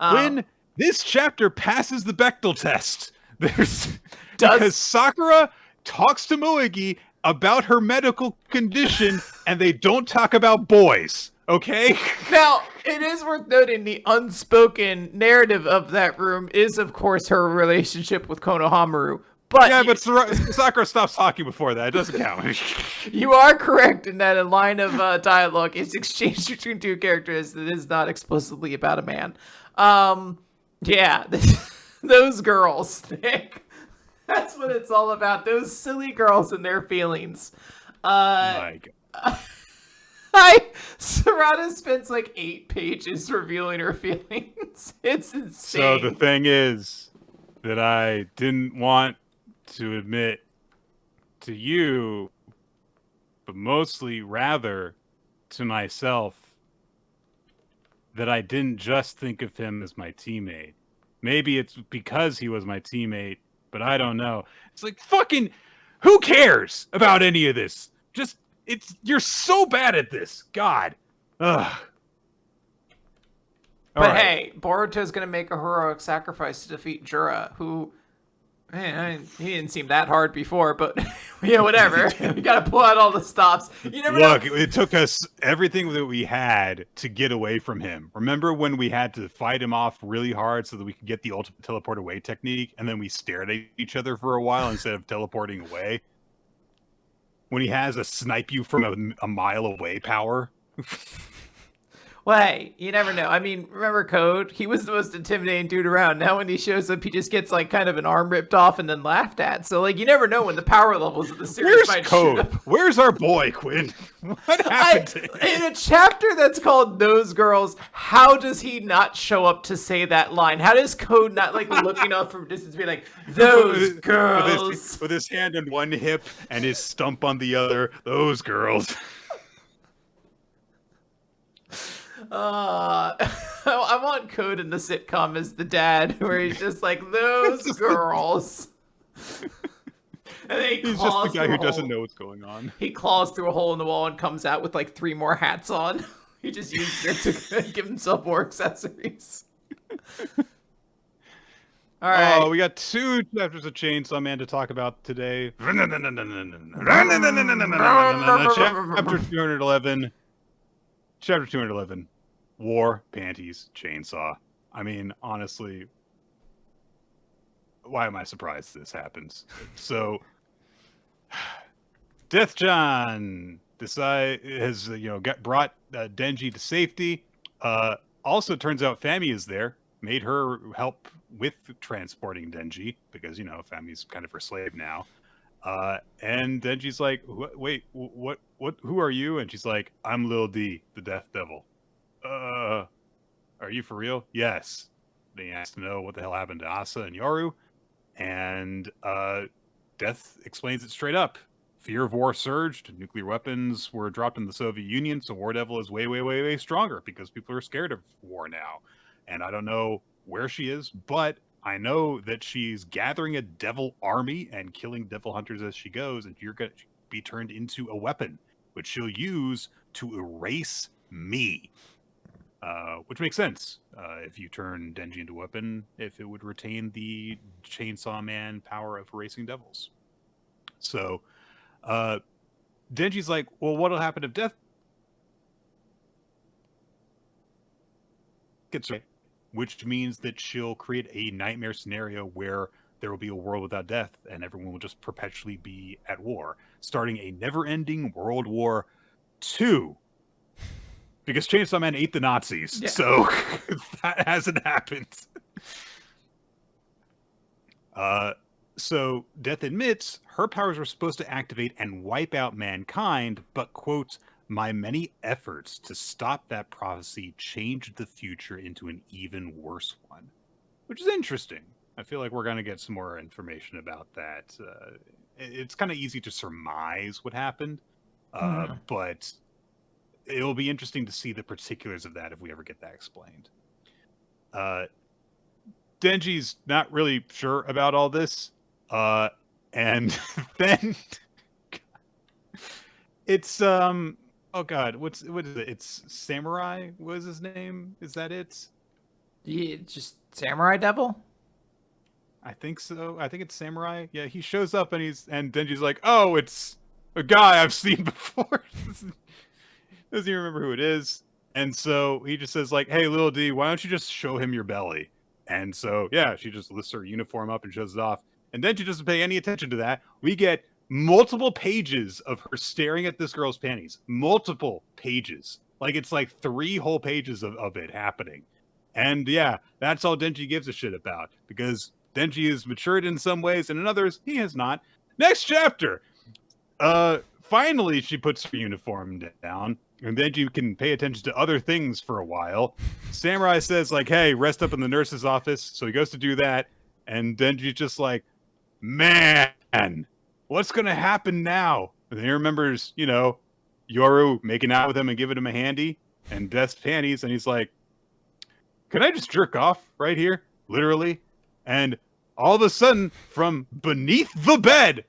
A: When this chapter passes the Bechdel test, because Sakura talks to Muegi about her medical condition, and they don't talk about boys. Okay.
B: Now, it is worth noting the unspoken narrative of that room is, of course, her relationship with Konohamaru. But
A: but Sakura stops talking before that. It doesn't count.
B: You are correct in that a line of dialogue is exchanged between two characters that is not explicitly about a man. Those girls, Nick. That's what it's all about. Those silly girls and their feelings.
A: My God.
B: Sarada spends like 8 pages revealing her feelings. It's insane.
A: So the thing is that I didn't want to admit to you, but mostly rather to myself, that I didn't just think of him as my teammate. Maybe it's because he was my teammate, but I don't know. It's like, fucking, who cares about any of this? Just, you're so bad at this. God. Ugh.
B: But hey, Boruto's gonna make a heroic sacrifice to defeat Jura, who, man, he didn't seem that hard before, but whatever. We gotta pull out all the stops. You never know.
A: It took us everything that we had to get away from him. Remember when we had to fight him off really hard so that we could get the ultimate teleport away technique, and then we stared at each other for a while instead of teleporting away? When he has a snipe you from a mile away power?
B: Well, hey, you never know. I mean, remember Code? He was the most intimidating dude around. Now when he shows up, he just gets like kind of an arm ripped off and then laughed at. So like, you never know when the power levels of the series might shoot up.
A: Where's our boy, Quinn? What happened to him?
B: In a chapter that's called Those Girls, how does he not show up to say that line? How does Code not like looking up from a distance be like, those girls?
A: With his hand on one hip and his stump on the other, those girls.
B: I want Code in the sitcom as the dad, where he's just like, those girls. And
A: he's just the guy who doesn't know what's going on.
B: He claws through a hole in the wall and comes out with like 3 more hats on. He just uses it to give himself more accessories. All right.
A: Oh, we got 2 chapters of Chainsaw Man to talk about today. Chapter 211. Chapter 211. War, Panties, Chainsaw. I mean, honestly, why am I surprised this happens? So, Death John has brought Denji to safety. Also, turns out Fami is there. made her help with transporting Denji because, family's kind of her slave now. And Denji's like, wait, what, who are you? And she's like, I'm Lil D, the Death Devil. Are you for real? Yes. They asked to know what the hell happened to Asa and Yoru. And Death explains it straight up. Fear of war surged. Nuclear weapons were dropped in the Soviet Union, so War Devil is way, way, way, way stronger because people are scared of war now. And I don't know where she is, but I know that she's gathering a devil army and killing devil hunters as she goes, and you're going to be turned into a weapon, which she'll use to erase me. Which makes sense. If you turn Denji into a weapon, if it would retain the Chainsaw Man power of erasing devils. So, Denji's like, well, what'll happen if Death gets right? Which means that she'll create a nightmare scenario where there will be a world without death and everyone will just perpetually be at war, starting a never-ending World War II. Because Chainsaw Man ate the Nazis, so that hasn't happened. So Death admits her powers were supposed to activate and wipe out mankind, but, quote, my many efforts to stop that prophecy changed the future into an even worse one. Which is interesting. I feel like we're going to get some more information about that. It's kind of easy to surmise what happened, but it'll be interesting to see the particulars of that if we ever get that explained. Denji's not really sure about all this. And then it's oh god, what is it? It's Samurai. What is his name? Is that it?
B: Yeah, just Samurai Devil?
A: I think so. I think it's Samurai. Yeah, he shows up and Denji's like, oh, it's a guy I've seen before. Doesn't even remember who it is. And so he just says, like, hey, Lil D, why don't you just show him your belly? And so, yeah, she just lifts her uniform up and shows it off. And then she doesn't pay any attention to that. We get multiple pages of her staring at this girl's panties. Multiple pages. Like, it's like 3 whole pages of it happening. And yeah, that's all Denji gives a shit about. Because Denji is matured in some ways, and in others, he has not. Next chapter! Finally, she puts her uniform down. And then you can pay attention to other things for a while. Samurai says, like, hey, rest up in the nurse's office. So he goes to do that. And Denji's just like, man, what's going to happen now? And then he remembers, Yoru making out with him and giving him a handy and Death's panties. And he's like, can I just jerk off right here? Literally. And all of a sudden, from beneath the bed,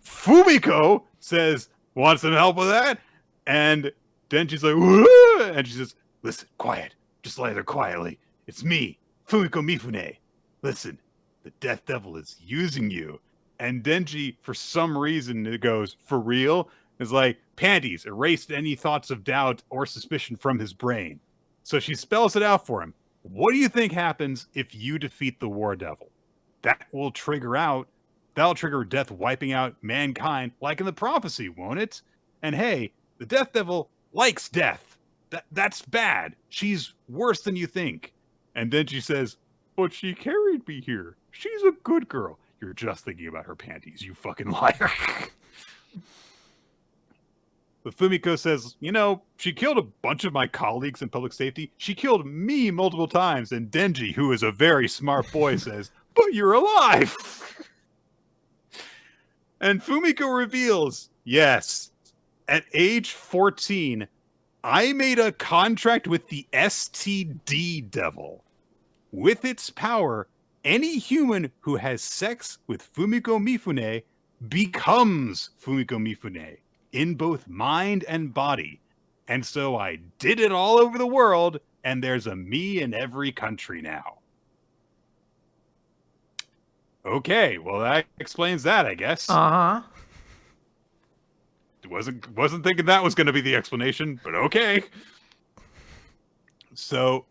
A: Fumiko says, want some help with that? And Denji's like, whoa! And she says, listen, quiet. Just lie there quietly. It's me, Fumiko Mifune. Listen, the Death Devil is using you. And Denji, for some reason, it goes, for real? Is like, panties, erased any thoughts of doubt or suspicion from his brain. So she spells it out for him. What do you think happens if you defeat the War Devil? That'll trigger death wiping out mankind, like in the prophecy, won't it? And hey, the Death Devil likes death. That's bad. She's worse than you think. And then she says, but she carried me here. She's a good girl. You're just thinking about her panties, you fucking liar. But Fumiko says, she killed a bunch of my colleagues in public safety. She killed me multiple times. And Denji, who is a very smart boy, says, but you're alive. And Fumiko reveals, yes, at age 14, I made a contract with the STD Devil. With its power, any human who has sex with Fumiko Mifune becomes Fumiko Mifune in both mind and body. And so I did it all over the world, and there's a me in every country now. Okay, well, that explains that, I guess.
B: Uh-huh.
A: Wasn't thinking that was going to be the explanation, but okay. So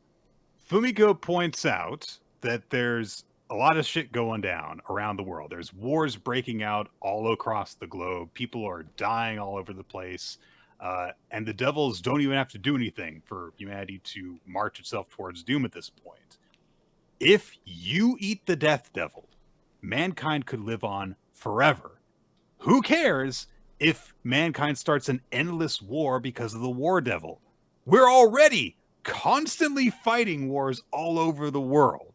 A: Fumiko points out that there's a lot of shit going down around the world. There's wars breaking out all across the globe. People are dying all over the place. And the devils don't even have to do anything for humanity to march itself towards doom at this point. If you eat the Death Devil, mankind could live on forever. Who cares if mankind starts an endless war because of the War Devil? We're already constantly fighting wars all over the world.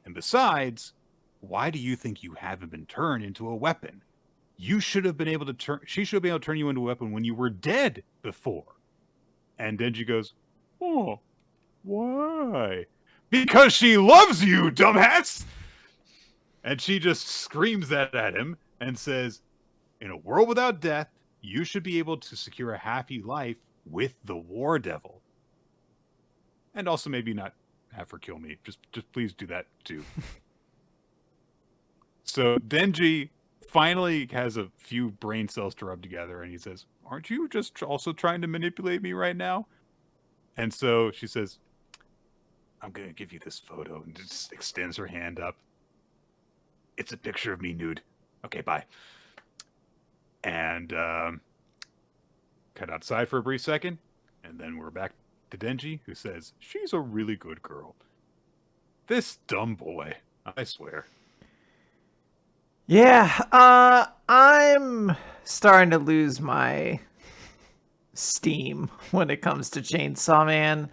A: And besides, why do you think you haven't been turned into a weapon? You should have been able to turn. She should have been able to turn you into a weapon when you were dead before. And Denji goes, "Oh, why? Because she loves you, dumbass!" And she just screams that at him and says, "In a world without death, you should be able to secure a happy life with the War Devil. And also maybe not have her kill me. Just please do that too." So Denji finally has a few brain cells to rub together, and he says, "Aren't you just also trying to manipulate me right now?" And so she says, "I'm going to give you this photo," and just extends her hand up. "It's a picture of me nude. Okay, bye." And cut outside for a brief second, and then we're back to Denji, who says, "She's a really good girl. This dumb boy, I swear."
B: Yeah, I'm starting to lose my steam when it comes to Chainsaw Man.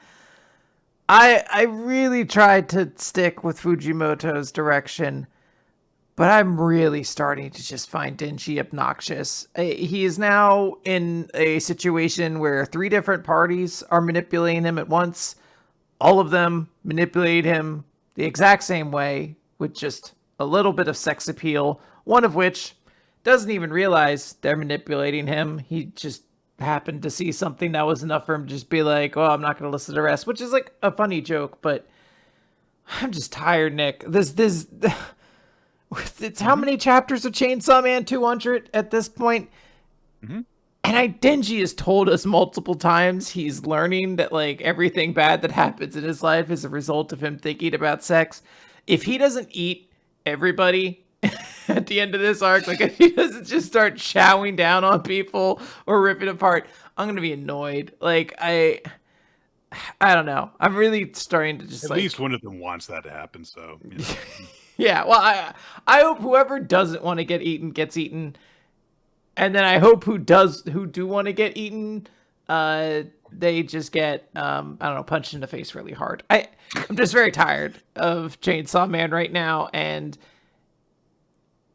B: I really tried to stick with Fujimoto's direction, but I'm really starting to just find Denji obnoxious. He is now in a situation where 3 different parties are manipulating him at once. All of them manipulate him the exact same way, with just a little bit of sex appeal, one of which doesn't even realize they're manipulating him. He just happened to see something that was enough for him to just be like, "Oh, I'm not going to listen to the rest," which is like a funny joke, but I'm just tired, Nick. It's how many chapters of Chainsaw Man? 200 at this point?
A: Mm-hmm.
B: And Denji has told us multiple times he's learning that like everything bad that happens in his life is a result of him thinking about sex. If he doesn't eat everybody at the end of this arc, like if he doesn't just start chowing down on people or ripping apart, I'm gonna be annoyed. Like I don't know. I'm really starting to just
A: at least one of them wants that to happen. So you know.
B: Yeah. Well, I hope whoever doesn't want to get eaten gets eaten, and then I hope who do want to get eaten, they just get I don't know, punched in the face really hard. I'm just very tired of Chainsaw Man right now, and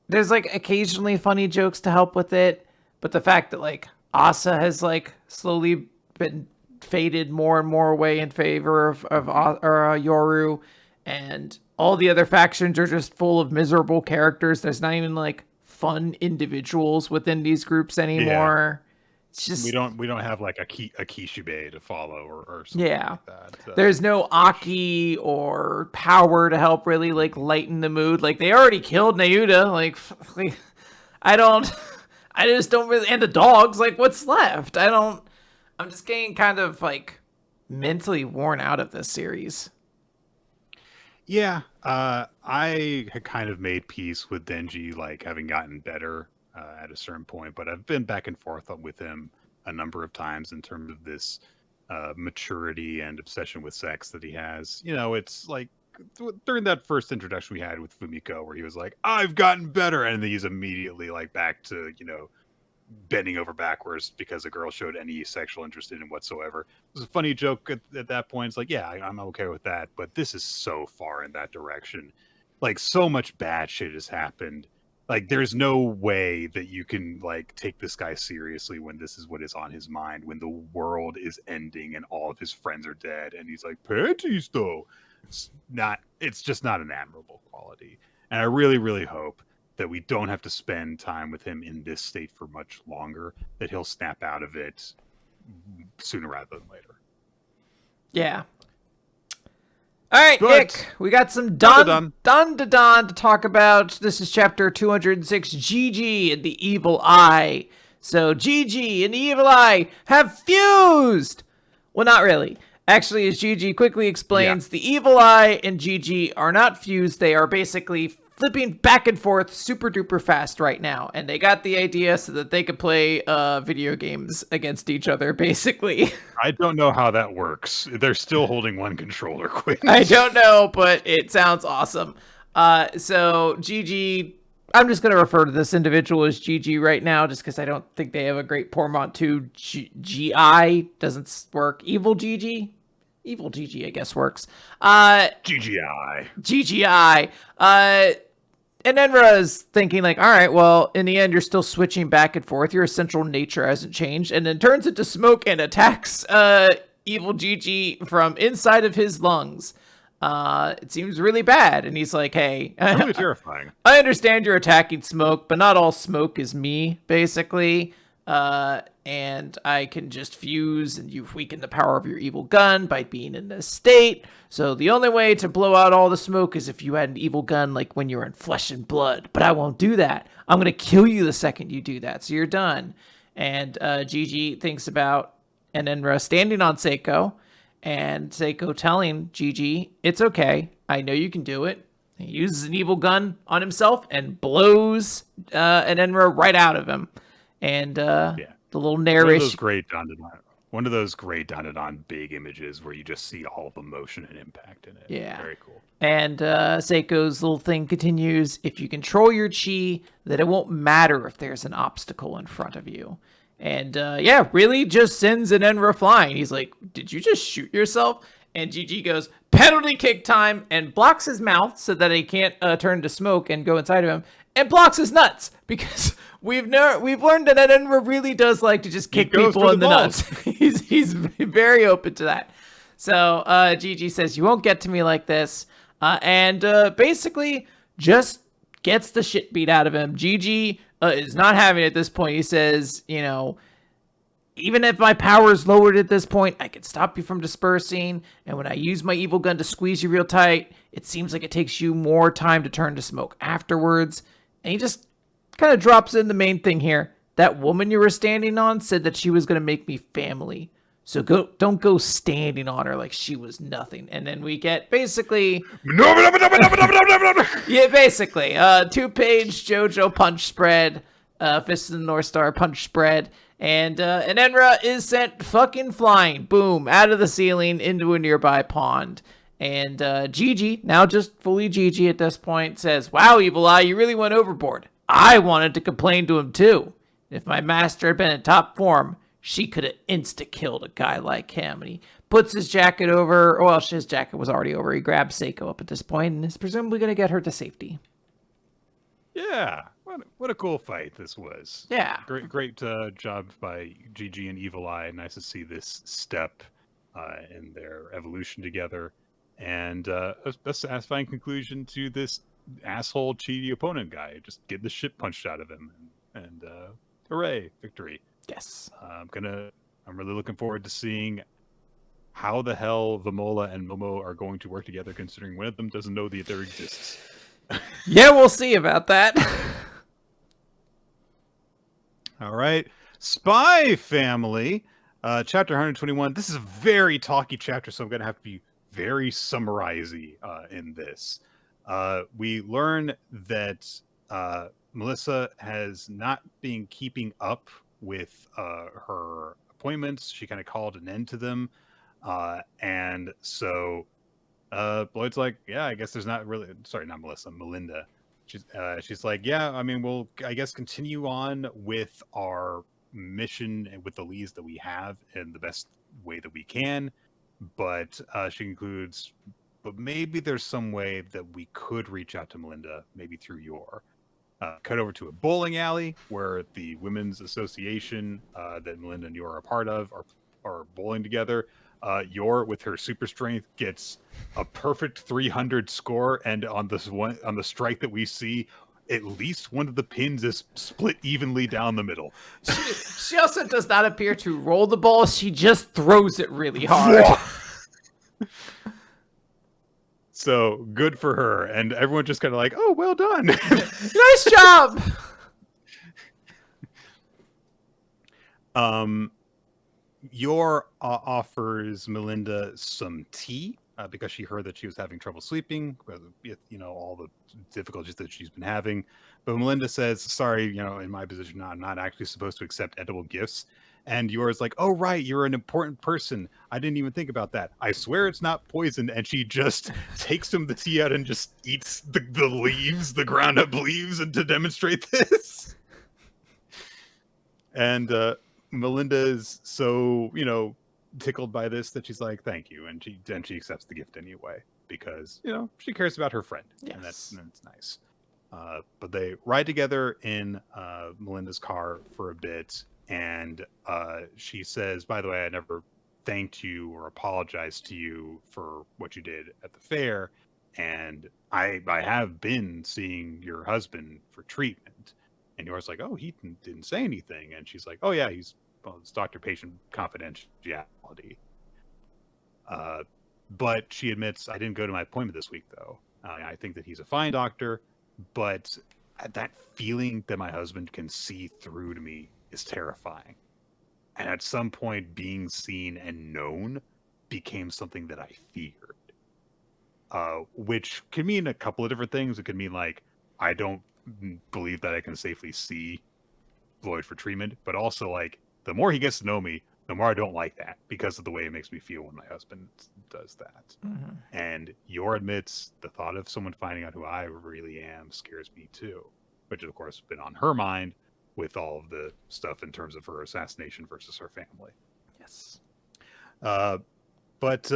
B: there's like occasionally funny jokes to help with it, but the fact that like Asa has like slowly been faded more and more away in favor of Yoru, and all the other factions are just full of miserable characters. There's not even like fun individuals within these groups anymore. Yeah. It's just
A: we don't have like a Kishibe to follow or something like that. So.
B: There's no Aki or power to help really like lighten the mood. Like they already killed Nayuta. Like I just don't really, and the dogs, like what's left? I'm just getting kind of like mentally worn out of this series.
A: Yeah, I had kind of made peace with Denji, like having gotten better at a certain point, but I've been back and forth with him a number of times in terms of this maturity and obsession with sex that he has. You know, it's like during that first introduction we had with Fumiko, where he was like, "I've gotten better," and then he's immediately like back to, you know, bending over backwards because a girl showed any sexual interest in him whatsoever. It was a funny joke at that point. It's like, yeah, I'm okay with that, but this is so far in that direction. Like, so much bad shit has happened. Like, there's no way that you can like take this guy seriously when this is what is on his mind, when the world is ending and all of his friends are dead, and he's like, "Panties though." It's just not an admirable quality. And I really, really hope that we don't have to spend time with him in this state for much longer, that he'll snap out of it sooner rather than later.
B: Yeah. All right, but Nick, we got some Dandadan to talk about. This is chapter 206, Gigi and the Evil Eye. So Gigi and the Evil Eye have fused. Well, not really. Actually, as Gigi quickly explains, the Evil Eye and Gigi are not fused. They are basically flipping back and forth super duper fast right now. And they got the idea so that they could play video games against each other, basically.
A: I don't know how that works. They're still holding one controller, Quinn.
B: I don't know, but it sounds awesome. So Gigi, I'm just going to refer to this individual as Gigi right now, just because I don't think they have a great portmanteau. GI doesn't work. Evil Gigi, I guess works.
A: GGI.
B: GGI. And Enra is thinking like, all right, well, in the end, you're still switching back and forth. Your essential nature hasn't changed, and then turns into smoke and attacks Evil Gigi from inside of his lungs. It seems really bad, and he's like, hey,
A: really terrifying.
B: I understand you're attacking smoke, but not all smoke is me, basically. And I can just fuse, and you've weakened the power of your evil gun by being in this state. So the only way to blow out all the smoke is if you had an evil gun, like when you're in flesh and blood. But I won't do that. I'm going to kill you the second you do that, so you're done. And Gigi thinks about Enra standing on Seiko, and Seiko telling Gigi, it's okay. I know you can do it. He uses an evil gun on himself and blows Enra right out of him. And the little narration.
A: One of those great Dandadan big images where you just see all the motion and impact in it.
B: Yeah.
A: Very cool.
B: And Seiko's little thing continues. If you control your chi, then it won't matter if there's an obstacle in front of you. And really just sends an Enra flying. He's like, did you just shoot yourself? And Gigi goes, penalty kick time, and blocks his mouth so that he can't turn to smoke and go inside of him, and blocks his nuts, because we've learned that Enra really does like to just kick people in the nuts. He's very open to that. So Gigi says, you won't get to me like this, and basically just gets the shit beat out of him. Gigi is not having it at this point. He says, even if my power is lowered at this point, I can stop you from dispersing. And when I use my evil gun to squeeze you real tight, it seems like it takes you more time to turn to smoke afterwards. And he just kind of drops in the main thing here. That woman you were standing on said that she was going to make me family. So don't go standing on her like she was nothing. And then we get basically... basically. 2-page JoJo punch spread. Fist of the North Star punch spread. And Enra is sent fucking flying, boom, out of the ceiling into a nearby pond. And Gigi, now just fully Gigi at this point, says, wow, Evil Eye, you really went overboard. I wanted to complain to him too. If my master had been in top form, she could have insta-killed a guy like him. And he puts his jacket over, well, his jacket was already over. He grabs Seiko up at this point and is presumably going to get her to safety.
A: Yeah. What a cool fight this was.
B: Yeah.
A: Great job by Gigi and Evil Eye. Nice to see this step in their evolution together. And a satisfying conclusion to this asshole cheaty opponent guy. Just get the shit punched out of him. And hooray, victory.
B: Yes.
A: I'm really looking forward to seeing how the hell Vamola and Momo are going to work together, considering one of them doesn't know that there exists.
B: Yeah, we'll see about that.
A: All right. Spy Family, chapter 121. This is a very talky chapter, so I'm going to have to be very summarizing in this. We learn that Melissa has not been keeping up with her appointments. She kind of called an end to them. And so Lloyd's like, yeah, I guess there's not really... Sorry, not Melissa, Melinda. She's like, yeah, I mean, we'll, I guess, continue on with our mission and with the leads that we have in the best way that we can. But she concludes, but maybe there's some way that we could reach out to Melinda, maybe through your... cut over to a bowling alley where the women's association that Melinda and Yor are a part of are bowling together. Yor, with her super strength, gets a perfect 300 score, and on the strike that we see, at least one of the pins is split evenly down the middle.
B: She also does not appear to roll the ball; she just throws it really hard.
A: So good for her, and everyone just kind of like, "Oh, well done,
B: nice job."
A: Yor offers Melinda some tea because she heard that she was having trouble sleeping with, all the difficulties that she's been having. But Melinda says, "Sorry, in my position, I'm not actually supposed to accept edible gifts." And Yor's like, "Oh, right, you're an important person. I didn't even think about that. I swear it's not poison." And she just takes some of the tea out and just eats the leaves, the ground up leaves, and to demonstrate this. And Melinda is so, tickled by this that she's like, "Thank you," and she accepts the gift anyway because she cares about her friend, and that's nice. But they ride together in Melinda's car for a bit, and she says, "By the way, I never thanked you or apologized to you for what you did at the fair, and I have been seeing your husband for treatment." And Yora's like, "Oh, he didn't say anything," and she's like, "Oh yeah, it's doctor-patient confidentiality." But she admits, "I didn't go to my appointment this week, though. I think that he's a fine doctor, but that feeling that my husband can see through to me is terrifying. And at some point, being seen and known became something that I feared." Which can mean a couple of different things. It could mean like, I don't believe that I can safely see Lloyd for treatment, but also like, the more he gets to know me, the more I don't like that because of the way it makes me feel when my husband does that.
B: Mm-hmm.
A: And Yor admits the thought of someone finding out who I really am scares me too, which of course has been on her mind with all of the stuff in terms of her assassination versus her family.
B: Yes.
A: But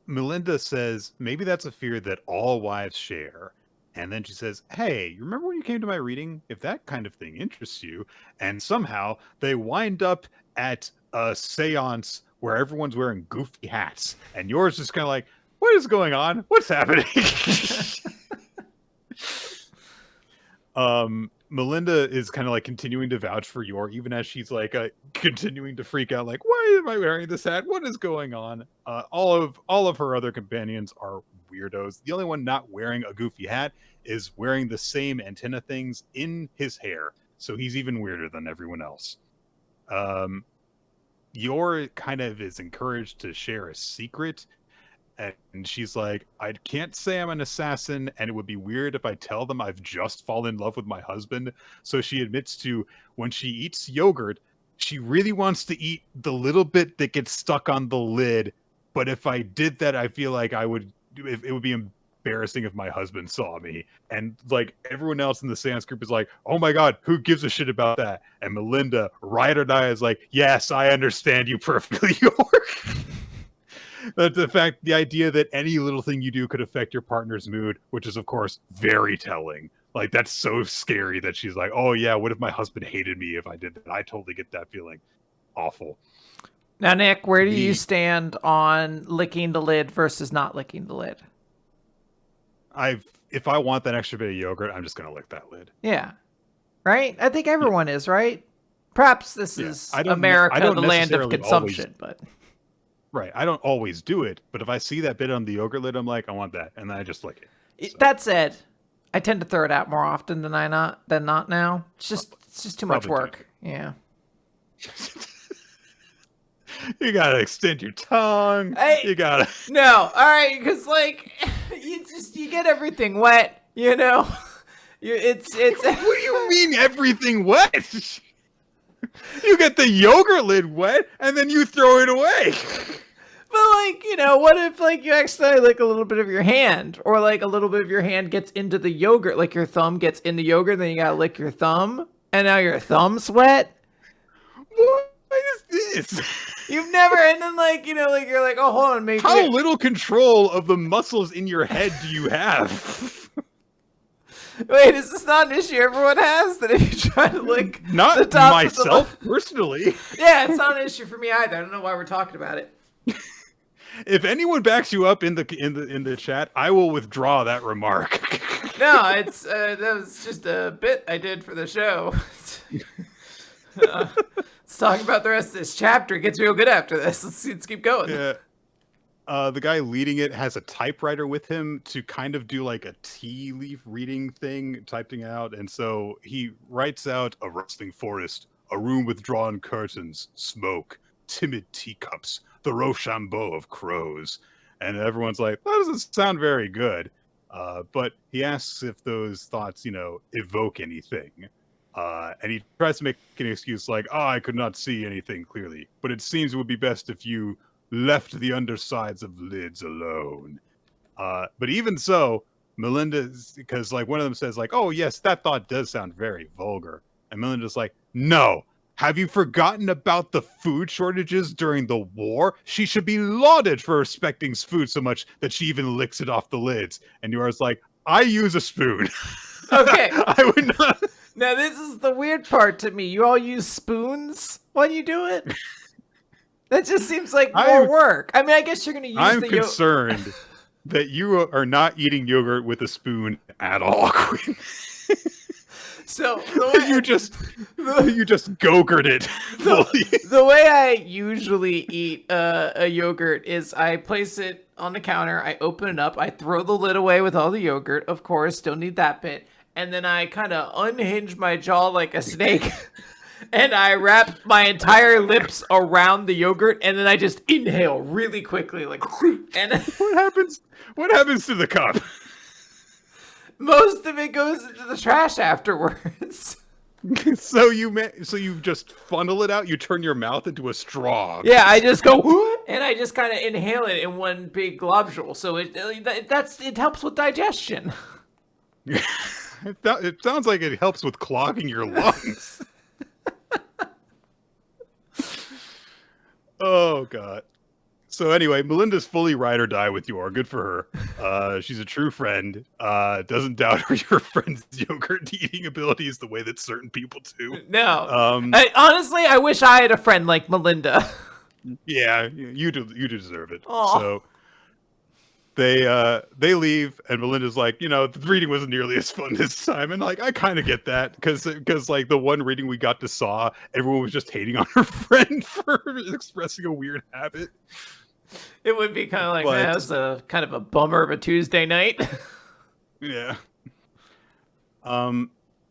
A: Melinda says maybe that's a fear that all wives share. And then she says, "Hey, you remember when you came to my reading? If that kind of thing interests you." And somehow they wind up at a seance where everyone's wearing goofy hats. And Yor's just kind of like, "What is going on? What's happening?" Melinda is kind of like continuing to vouch for Yor, even as she's like continuing to freak out, like, "Why am I wearing this hat? What is going on?" All of her other companions are weirdos. The only one not wearing a goofy hat is wearing the same antenna things in his hair, so he's even weirder than everyone else. Yor kind of is encouraged to share a secret. And she's like, "I can't say I'm an assassin, and it would be weird if I tell them I've just fallen in love with my husband." So she admits to, when she eats yogurt, she really wants to eat the little bit that gets stuck on the lid. But if I did that, I feel like it would be embarrassing if my husband saw me. And like everyone else in the seance group is like, "Oh my God, who gives a shit about that?" And Melinda, ride or die, is like, "Yes, I understand you perfectly, York." But the idea that any little thing you do could affect your partner's mood, which is of course very telling. Like, that's so scary that she's like, "Oh yeah, what if my husband hated me if I did that?" I totally get that feeling. Awful.
B: Now, Nick, where do you stand on licking the lid versus not licking the lid?
A: If I want that extra bit of yogurt, I'm just gonna lick that lid.
B: Yeah. Right? I think everyone is, right? Perhaps this is America, the land of consumption, but
A: right. I don't always do it, but if I see that bit on the yogurt lid, I'm like, I want that, and then I just lick it. So.
B: That said, I tend to throw it out more often than not now. It's just too much work. Yeah.
A: You gotta extend your tongue. You gotta
B: all right, because like you get everything wet, It's
A: What do you mean everything wet? You get the yogurt lid wet and then you throw it away.
B: But like, what if like you accidentally lick a little bit of your hand, or like a little bit of your hand gets into the yogurt, like your thumb gets in the yogurt, then you gotta lick your thumb, and now your thumb's wet?
A: What is this?
B: You've never, and then like, like you're like, "Oh, hold on, maybe."
A: How little control of the muscles in your head do you have?
B: Wait, is this not an issue everyone has? That if you try to lick
A: not
B: the top
A: myself
B: of the...
A: personally.
B: Yeah, it's not an issue for me either. I don't know why we're talking about it.
A: If anyone backs you up in the chat, I will withdraw that remark.
B: No, it's that was just a bit I did for the show. Let's talk about the rest of this chapter. It gets real good after this. Let's keep going.
A: Yeah. The guy leading it has a typewriter with him to kind of do like a tea leaf reading thing, typing out. And so he writes out: "A rustling forest, a room with drawn curtains, smoke, timid teacups, the Rochambeau of crows. And everyone's like, that doesn't sound very good. But he asks if those thoughts, evoke anything. And he tries to make an excuse like, I could not see anything clearly, but it seems it would be best if you left the undersides of lids alone. But even so, Melinda, because like one of them says like, oh yes, that thought does sound very vulgar. And Melinda's like, no, have you forgotten about the food shortages during the war? She should be lauded for respecting food so much that she even licks it off the lids. And Yora's like, I use a spoon.
B: Okay.
A: I would not.
B: Now this is the weird part to me. You all use spoons when you do it? That just seems like more work. I mean, I guess you're going to use
A: I'm concerned that you are not eating yogurt with a spoon at all, Quinn.
B: So
A: you just go-gurt it fully.
B: The way I usually eat a yogurt is I place it on the counter, I open it up, I throw the lid away with all the yogurt, of course, don't need that bit, and then I kind of unhinge my jaw like a snake, and I wrap my entire lips around the yogurt, and then I just inhale really quickly, like, and
A: What happens to the cup?
B: Most of it goes into the trash afterwards.
A: So you just funnel it out. You turn your mouth into a straw.
B: Yeah, I just go and I just kind of inhale it in one big globule. So it helps with digestion.
A: It sounds like it helps with clogging your lungs. Oh God. So anyway, Melinda's fully ride or die with Yor. Good for her. She's a true friend. Doesn't doubt your friend's yogurt eating abilities the way that certain people do.
B: No. Honestly, I wish I had a friend like Melinda.
A: Yeah, you deserve it.
B: Aww.
A: So they leave, and Melinda's like, the reading wasn't nearly as fun this time, and like I kind of get that because like the one reading we got to saw, everyone was just hating on her friend for expressing a weird habit.
B: It would be kind of like, man, that's a kind of a bummer of a Tuesday night.
A: Yeah.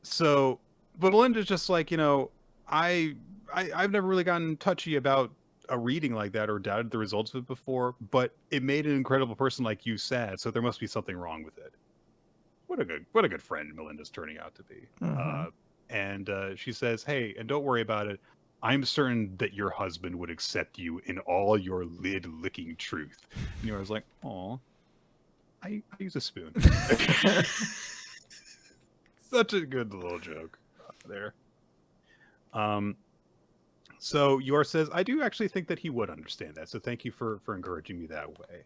A: So, but Melinda's just like, I've never really gotten touchy about a reading like that or doubted the results of it before, but it made an incredible person like you sad, so there must be something wrong with it. What a good friend Melinda's turning out to be. Mm-hmm. And she says, hey, and don't worry about it. I'm certain that your husband would accept you in all your lid-licking truth. And Yora's like, aw, I use a spoon. Such a good little joke there. So Yor says, I do actually think that he would understand that. So thank you for encouraging me that way.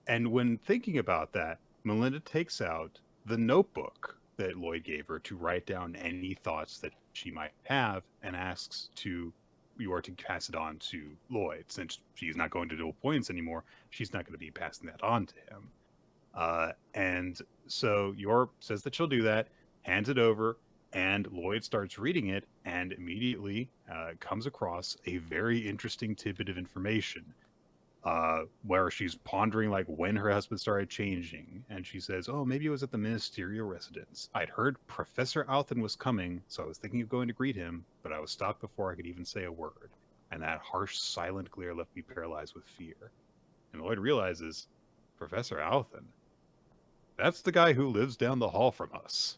A: And when thinking about that, Melinda takes out the notebook that Lloyd gave her to write down any thoughts that she might have and asks Yor to pass it on to Lloyd. Since she's not going to dual points anymore, she's not going to be passing that on to him. And so Yor says that she'll do that, hands it over, and Lloyd starts reading it and immediately comes across a very interesting tidbit of information where she's pondering like when her husband started changing. And she says, oh, maybe it was at the ministerial residence. I'd heard Professor Althen was coming, so I was thinking of going to greet him, but I was stopped before I could even say a word. And that harsh, silent glare left me paralyzed with fear. And Lloyd realizes, Professor Althen, that's the guy who lives down the hall from us.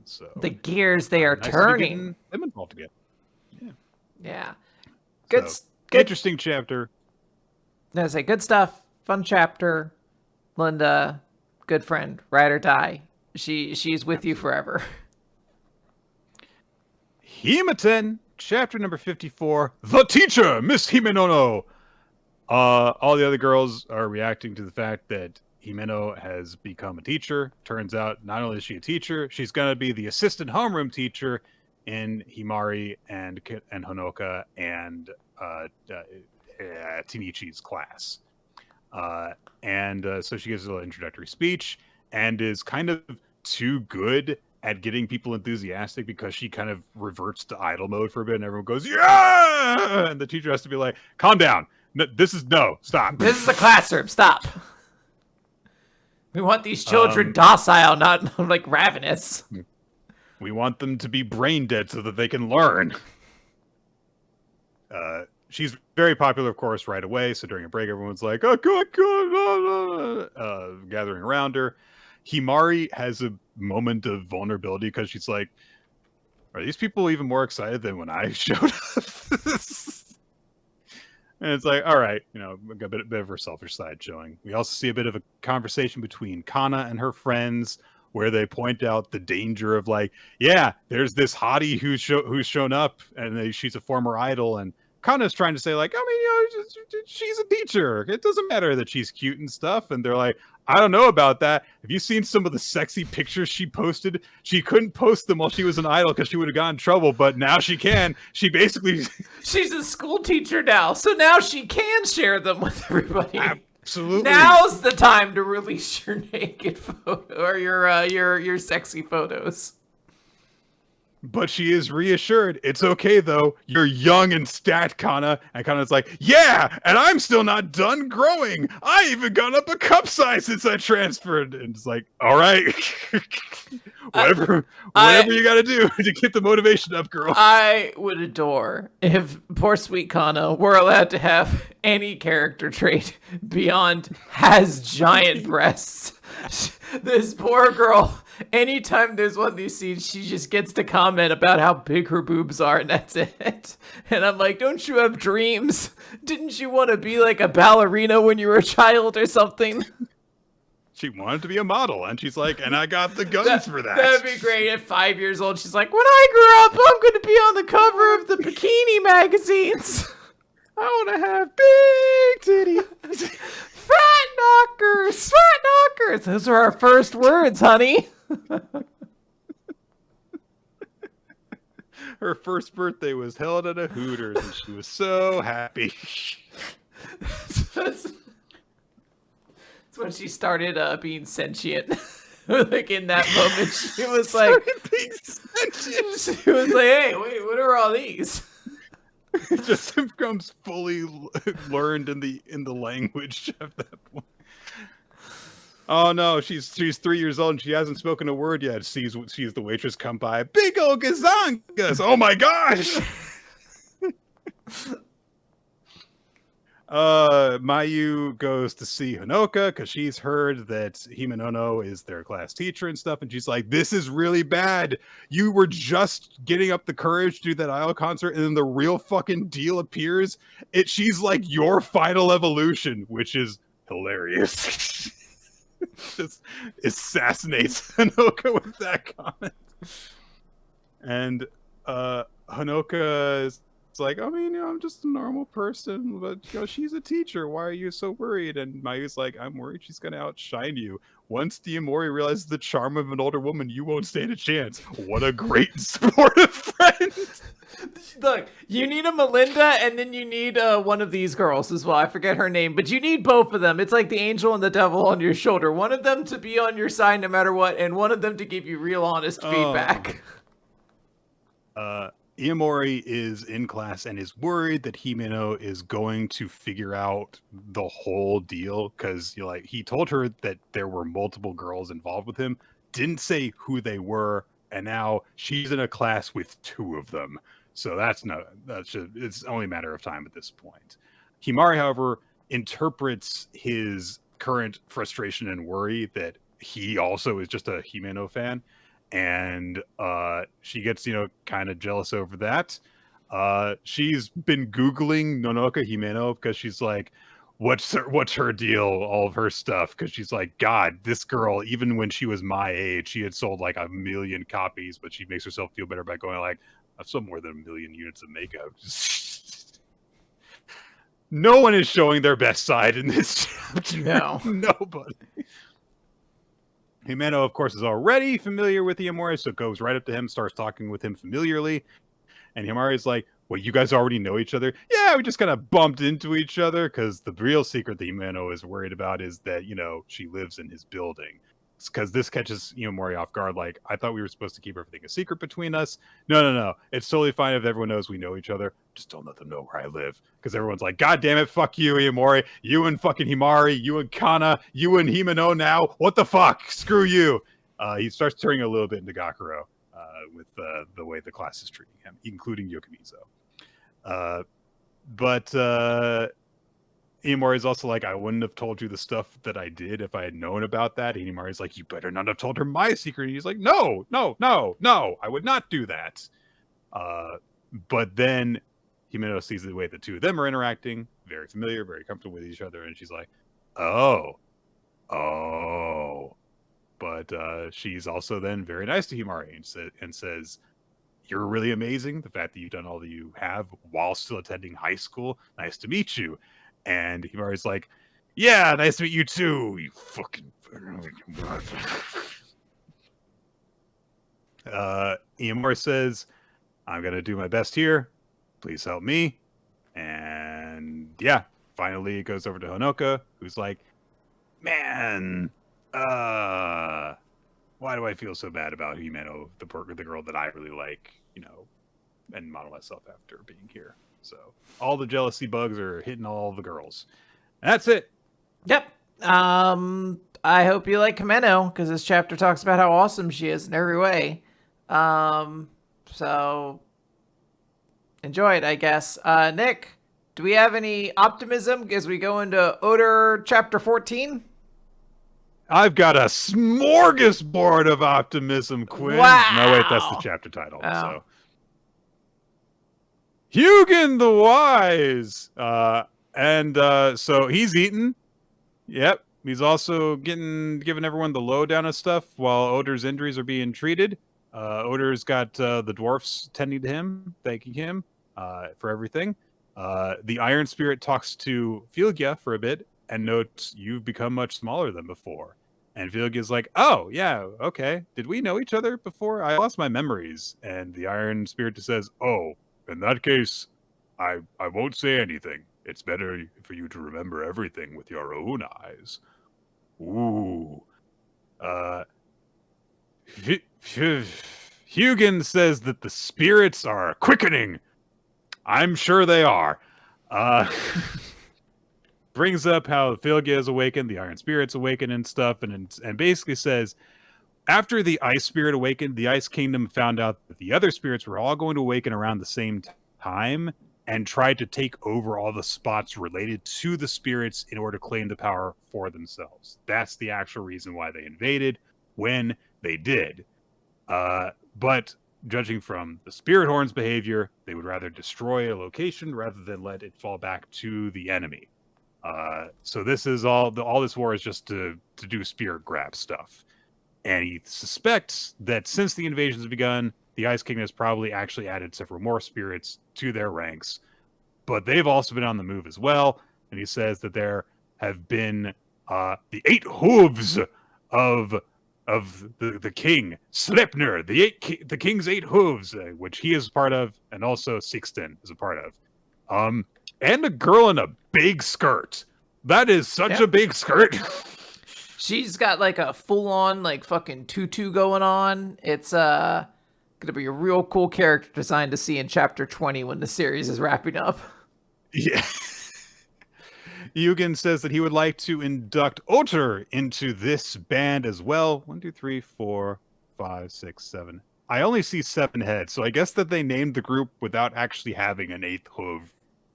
A: So
B: the gears they are turning.
A: Them involved again.
B: Yeah. Good.
A: Interesting chapter.
B: I say good stuff. Fun chapter. Linda, good friend. Ride or die. She's with you forever.
A: Hima-Ten, chapter number 54. The teacher, Miss Himenono. All the other girls are reacting to the fact that Himeno has become a teacher. Turns out, not only is she a teacher, she's going to be the assistant homeroom teacher in Himari and Honoka and Tinichi's class. So she gives a little introductory speech and is kind of too good at getting people enthusiastic because she kind of reverts to idle mode for a bit and everyone goes, yeah! And the teacher has to be like, calm down. No, stop.
B: This is a classroom. Stop. We want these children docile, not like ravenous.
A: We want them to be brain dead so that they can learn. She's very popular, of course, right away. So during a break, everyone's like, oh, God, gathering around her. Himari has a moment of vulnerability because she's like, are these people even more excited than when I showed up? And it's like, all right, a bit of her selfish side showing. We also see a bit of a conversation between Kana and her friends where they point out the danger of like, yeah, there's this hottie who's shown up and she's a former idol, and Kana's trying to say like, I mean, she's a teacher. It doesn't matter that she's cute and stuff. And they're like, I don't know about that. Have you seen some of the sexy pictures she posted? She couldn't post them while she was an idol because she would have gotten in trouble, but now she can. She basically...
B: She's a school teacher now, so now she can share them with everybody.
A: Absolutely.
B: Now's the time to release your naked photo or your sexy photos.
A: But she is reassured. It's okay, though. You're young and stat, Kana. And Kana's like, yeah, and I'm still not done growing. I even gone up a cup size since I transferred. And it's like, all right. whatever you got to do to get the motivation up, girl.
B: I would adore if poor sweet Kana were allowed to have any character trait beyond has giant breasts. This poor girl, anytime there's one of these scenes, she just gets to comment about how big her boobs are, and that's it. And I'm like, don't you have dreams? Didn't you want to be like a ballerina when you were a child or something?
A: She wanted to be a model, and she's like, and I got the guns for that.
B: That'd be great. At 5 years old, she's like, when I grow up, I'm going to be on the cover of the bikini magazines.
A: I want to have big titties.
B: Fat knockers! Those are our first words, honey.
A: Her first birthday was held at a Hooters, and she was so happy.
B: That's when she started being sentient. Like in that moment, she was like, she was like, hey, wait, what are all these?
A: It just becomes fully learned in the language at that point. Oh no, she's 3 years old and she hasn't spoken a word yet. Sees the waitress come by. Big ol' gazangas! Oh my gosh! Mayu goes to see Honoka because she's heard that Himanono is their class teacher and stuff, and she's like, this is really bad. You were just getting up the courage to do that idol concert, and then the real fucking deal appears. She's like your final evolution, which is hilarious. Just assassinates Honoka with that comment. And Honoka is like, I mean, I'm just a normal person, but she's a teacher. Why are you so worried? And Mayu's like, I'm worried she's gonna outshine you. Once Diamori realizes the charm of an older woman, you won't stand a chance. What a great supportive friend.
B: Look, you need a Melinda, and then you need one of these girls as well. I forget her name, but you need both of them. It's like the angel and the devil on your shoulder. One of them to be on your side no matter what, and one of them to give you real honest feedback.
A: Iamori is in class and is worried that Himeno is going to figure out the whole deal because he told her that there were multiple girls involved with him, didn't say who they were, and now she's in a class with 2 of them. So it's only a matter of time at this point. Himari, however, interprets his current frustration and worry that he also is just a Himeno fan. And she gets, kind of jealous over that. She's been Googling Nonoka Himeno because she's like, what's her deal, all of her stuff? Because she's like, God, this girl, even when she was my age, she had sold like 1 million copies, but she makes herself feel better by going like, I've sold more than 1 million units of makeup. No one is showing their best side in this chapter.
B: No.
A: Nobody. Himeno, of course, is already familiar with Iamori, so goes right up to him, starts talking with him familiarly. And Himari's like, well, you guys already know each other? Yeah, we just kind of bumped into each other, because the real secret that Himeno is worried about is that, she lives in his building. Because this catches Iamori off guard, like, I thought we were supposed to keep everything a secret between us. No. It's totally fine if everyone knows we know each other. Just don't let them know where I live. Because everyone's like, God damn it, fuck you, Iamori. You and fucking Himari, you and Kana, you and Himeno now. What the fuck? Screw you. He starts turning a little bit into Gakuro. with the way the class is treating him, including Yokomizo. But Inamori is also like, I wouldn't have told you the stuff that I did if I had known about that. Inamori is like, you better not have told her my secret. And he's like, no, I would not do that. But then Himeno sees the way the two of them are interacting, very familiar, very comfortable with each other, and she's like, oh. But she's also then very nice to Himari and says, you're really amazing. The fact that you've done all that you have while still attending high school. Nice to meet you. And Himari's like, yeah, nice to meet you too, you fucking... Himari says, I'm going to do my best here. Please help me. And yeah, finally it goes over to Honoka, who's like, man, why do I feel so bad about Himeno, the girl that I really like, and model myself after being here. So all the jealousy bugs are hitting all the girls. And that's it.
B: Yep. I hope you like Himeno, because this chapter talks about how awesome she is in every way. So enjoy it, I guess. Nick, do we have any optimism as we go into Oder chapter 14?
A: I've got a smorgasbord of optimism, Quinn.
B: Wow.
A: No, wait, that's the chapter title.
B: Oh.
A: So, Hugin the Wise. So he's eaten. Yep. He's also giving everyone the lowdown of stuff while Oder's injuries are being treated. Oder's got the dwarfs tending to him, thanking him for everything. The Iron Spirit talks to Filgia for a bit and notes, you've become much smaller than before. And Filgia's like, oh, yeah, okay. Did we know each other before? I lost my memories. And the Iron Spirit just says, oh, in that case, I won't say anything. It's better for you to remember everything with your own eyes. Ooh. Hugin says that the spirits are quickening. I'm sure they are. Brings up how Filgia is awakened, the Iron Spirit's awakened and stuff, and basically says, after the Ice Spirit awakened, the Ice Kingdom found out that the other spirits were all going to awaken around the same time and tried to take over all the spots related to the spirits in order to claim the power for themselves. That's the actual reason why they invaded when they did. But judging from the Spirit Horn's behavior, they would rather destroy a location rather than let it fall back to the enemy. So this is all this war is just to do spirit grab stuff. And he suspects that since the invasion has begun, the Ice Kingdom has probably actually added several more spirits to their ranks. But they've also been on the move as well. And he says that there have been the 8 hooves of the king, Sleipnir, the king's 8 hooves, which he is part of, and also Sixten is a part of. And a girl in a big skirt. That is such a big skirt.
B: She's got like a full-on like fucking tutu going on. It's gonna be a real cool character design to see in chapter 20 when the series is wrapping up.
A: Yeah. Hugin says that he would like to induct Otter into this band as well. 1, 2, 3, 4, 5, 6, 7. I only see 7 heads, so I guess that they named the group without actually having an 8th hoof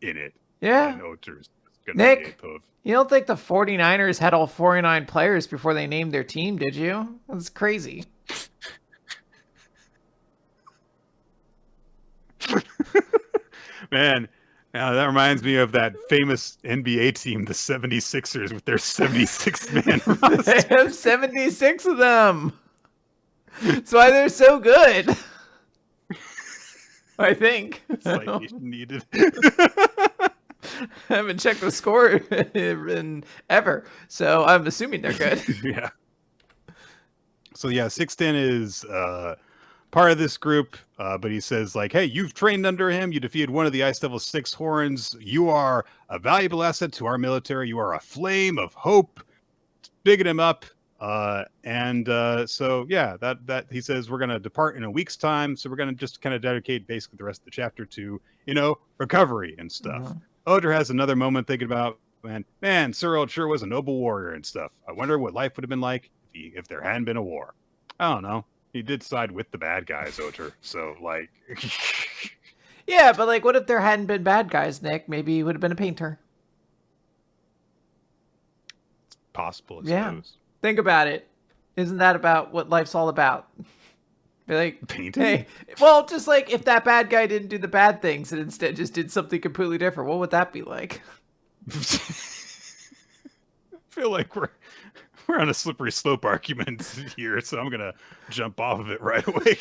A: in it.
B: Yeah.
A: And Otter's gonna
B: Nick,
A: be 8th hoof.
B: You don't think the 49ers had all 49 players before they named their team, did you? That's crazy.
A: Man, now that reminds me of that famous NBA team, the 76ers, with their 76-man roster.
B: They have 76 of them. That's why they're so good. I think.
A: It's like you needed.
B: I haven't checked the score in ever, so I'm assuming they're good.
A: Yeah. So yeah, Sixten is part of this group, but he says like, hey, you've trained under him. You defeated one of the Ice Devil 6 horns. You are a valuable asset to our military. You are a flame of hope. Bigging him up. So yeah, that he says we're going to depart in a week's time. So we're going to just kind of dedicate basically the rest of the chapter to, recovery and stuff. Mm-hmm. Oder has another moment thinking about, man, Cyril sure was a noble warrior and stuff. I wonder what life would have been like if there hadn't been a war. I don't know. He did side with the bad guys, Oter. So, like...
B: Yeah, but, like, what if there hadn't been bad guys, Nick? Maybe he would have been a painter.
A: It's possible, I
B: Yeah.
A: suppose.
B: Think about it. Isn't that about what life's all about? Be like,
A: Painting?
B: hey, well, just like if that bad guy didn't do the bad things and instead just did something completely different, what would that be like?
A: I feel like we're on a slippery slope argument here, so I'm gonna jump off of it right away.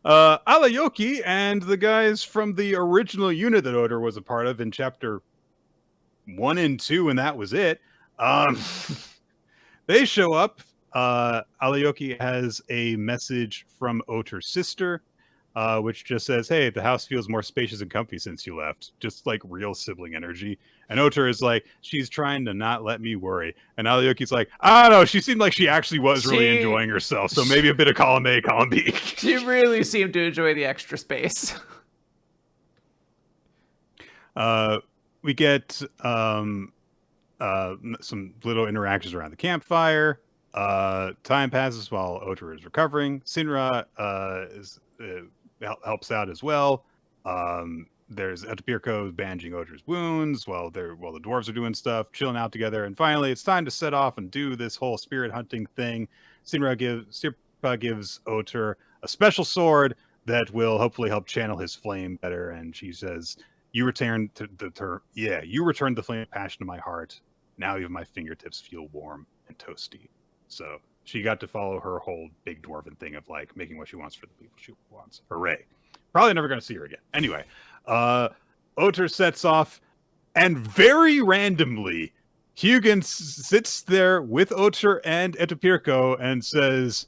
A: Alayoki and the guys from the original unit that Oda was a part of in chapter 1 and 2, and that was it. They show up. Alayoki has a message from Oter's sister, which just says, "Hey, the house feels more spacious and comfy since you left." Just like real sibling energy. And Oter is like, "She's trying to not let me worry." And Alayoki's like, "I don't know. She seemed like she actually was really enjoying herself. So maybe a bit of column A, column B."
B: She really seemed to enjoy the extra space.
A: We get some little interactions around the campfire. Time passes while Oter is recovering. Sinra helps out as well. There's Etopirko bandaging Oter's wounds while the dwarves are doing stuff, chilling out together. And finally, it's time to set off and do this whole spirit hunting thing. Sirpa gives Oter a special sword that will hopefully help channel his flame better. And she says, you returned the flame of passion to my heart. Now even my fingertips feel warm and toasty. So she got to follow her whole big dwarven thing of like making what she wants for the people she wants. Hooray. Probably never going to see her again. Anyway, Oter sets off, and very randomly, Hugin sits there with Oter and Etopirko and says,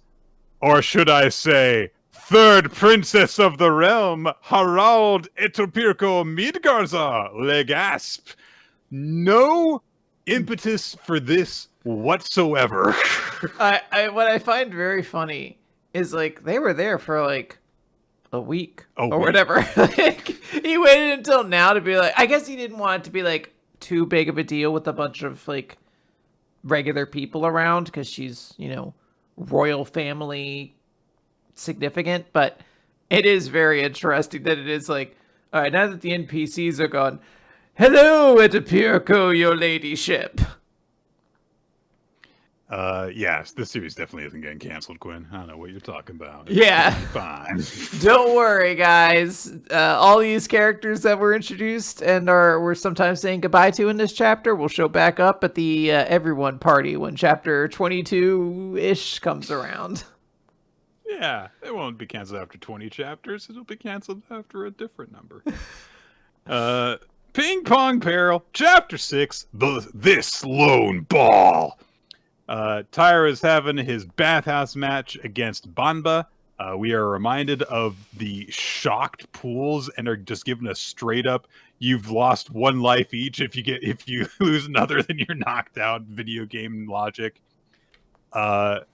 A: or should I say, third princess of the realm, Harald Etopirko Midgarza Legasp. No impetus for this whatsoever.
B: What I find very funny is like they were there for like a week or whatever. Like, he waited until now to be like, I guess he didn't want it to be like too big of a deal with a bunch of like regular people around because she's, you know, royal family significant, but it is very interesting that it is like, all right, now that the NPCs are gone, hello, Etopirko, your ladyship.
A: Yes, this series definitely isn't getting canceled, Quinn. I don't know what you're talking about.
B: Yeah.
A: Fine.
B: Don't worry, guys. All these characters that were introduced and we're sometimes saying goodbye to in this chapter will show back up at the everyone party when chapter 22-ish comes around.
A: Yeah, it won't be canceled after 20 chapters. It'll be canceled after a different number. Ping-Pong Peril, Chapter 6, This Lone Ball. Tyra is having his bathhouse match against Banba. We are reminded of the shocked pools and are just given a straight up, you've lost one life each if you lose another, then you're knocked out video game logic. Tyra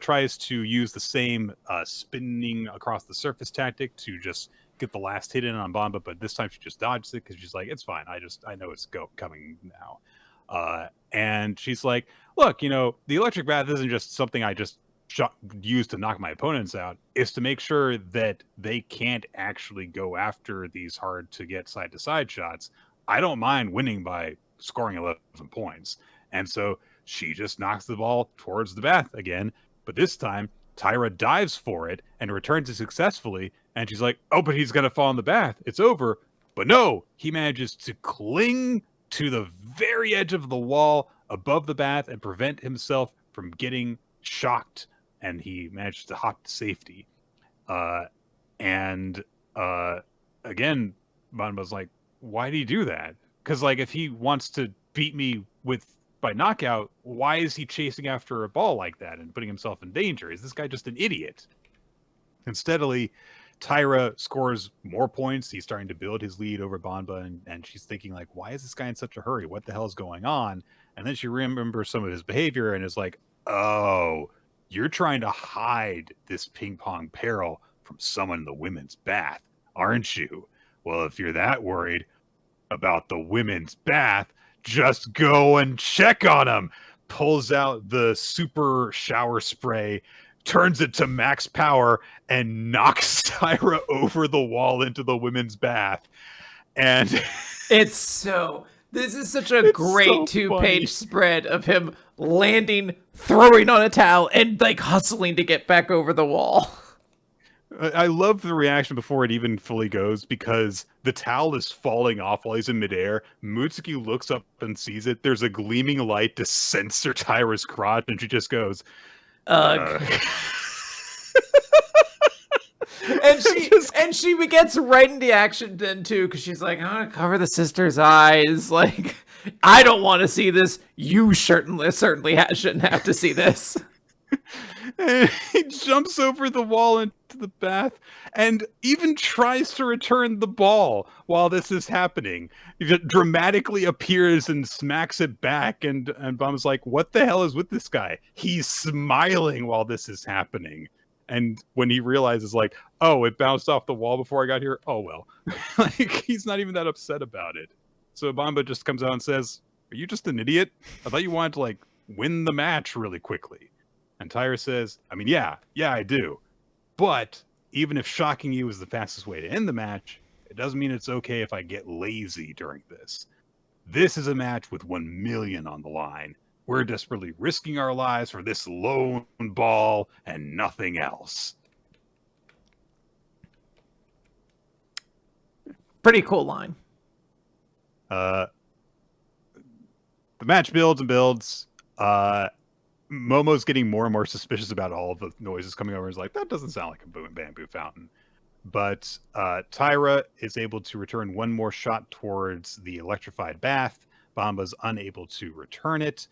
A: tries to use the same spinning across the surface tactic to just get the last hit in on Banba, but this time she just dodges it because she's like, it's fine. I know it's coming now. And she's like, look, you know, the electric bath isn't just something I just use to knock my opponents out. It's to make sure that they can't actually go after these hard to get side to side shots. I don't mind winning by scoring 11 points. And so she just knocks the ball towards the bath again. But this time, Tyra dives for it and returns it successfully. And she's like, oh, but he's going to fall in the bath. It's over. But no, he manages to cling to the very edge of the wall above the bath and prevent himself from getting shocked. And he managed to hop to safety. Again, Banba's like, why did he do that? Because like, if he wants to beat me by knockout, why is he chasing after a ball like that and putting himself in danger? Is this guy just an idiot? And steadily, Tyra scores more points. He's starting to build his lead over Banba, and she's thinking like, why is this guy in such a hurry? What the hell is going on? And then she remembers some of his behavior and is like, oh, you're trying to hide this Ping-Pong Peril from someone in the women's bath, aren't you? Well, if you're that worried about the women's bath, just go and check on him. pulls out the super shower spray, turns it to max power, and knocks Tyra over the wall into the women's bath. And
B: this is such a great
A: so
B: 2-page spread of him landing, throwing on a towel, and like hustling to get back over the wall.
A: I love the reaction before it even fully goes, because the towel is falling off while he's in midair. Mutsuki looks up and sees it. There's a gleaming light to censor Tyra's crotch, and she just goes,
B: Ugh. And she gets right into action then too, because she's like, I'm gonna cover the sister's eyes. Like, I don't want to see this. You certainly shouldn't have to see this.
A: And he jumps over the wall into the bath and even tries to return the ball while this is happening. He just dramatically appears and smacks it back, and Bam's like, what the hell is with this guy? He's smiling while this is happening. And when he realizes, like, oh, it bounced off the wall before I got here, oh well. Like, he's not even that upset about it. So Bamba just comes out and says, are you just an idiot? I thought you wanted to, like, win the match really quickly. And Tyra says, I mean, yeah, I do. But even if shocking you is the fastest way to end the match, it doesn't mean it's okay if I get lazy during this. This is a match with 1 million on the line. We're desperately risking our lives for this lone ball and nothing else.
B: Pretty cool line.
A: The match builds and builds. Momo's getting more and more suspicious about all of the noises coming over. He's like, that doesn't sound like a bamboo fountain. But Tyra is able to return one more shot towards the electrified bath. Bamba's unable to return it.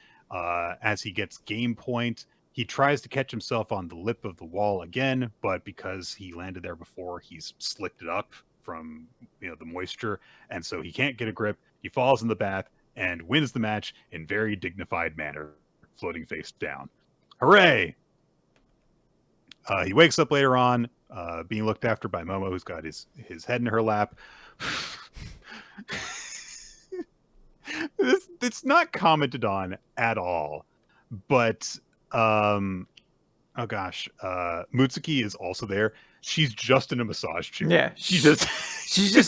A: As he gets game point, he tries to catch himself on the lip of the wall again, but because he landed there before, he's slicked it up from the moisture, and so he can't get a grip. He falls in the bath and wins the match in very dignified manner, floating face down. Hooray! He wakes up later on, being looked after by Momo, who's got his head in her lap. It's not commented on at all, but Mutsuki is also there. She's just in a massage chair.
B: Yeah,
A: she's just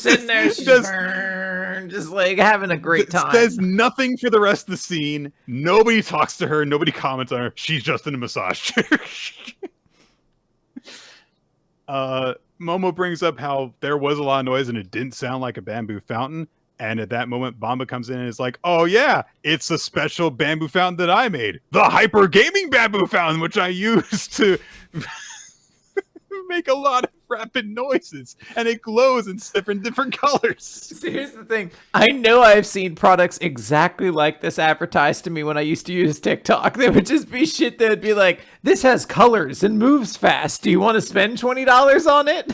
B: sitting there. She's just like having a great time.
A: Says nothing for the rest of the scene. Nobody talks to her. Nobody comments on her. She's just in a massage chair. Momo brings up how there was a lot of noise and it didn't sound like a bamboo fountain. And at that moment, Bamba comes in and is like, oh yeah, it's a special bamboo fountain that I made. The Hyper Gaming Bamboo Fountain, which I used to make a lot of rapid noises. And it glows in different colors.
B: So here's the thing. I know I've seen products exactly like this advertised to me when I used to use TikTok. There would just be shit that would be like, this has colors and moves fast. Do you want to spend $20 on it?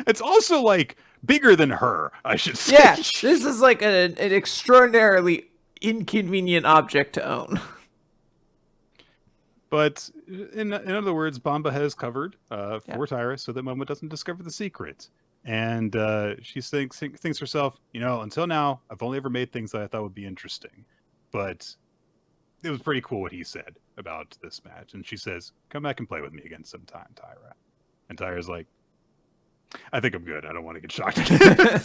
A: It's also like bigger than her, I should say.
B: Yeah, this is like an extraordinarily inconvenient object to own.
A: But in other words, Bamba has covered for Tyra so that Momo doesn't discover the secret. And she thinks herself, until now, I've only ever made things that I thought would be interesting. But it was pretty cool what he said about this match. And she says, come back and play with me again sometime, Tyra. And Tyra's like, I think I'm good. I don't want to get shocked again.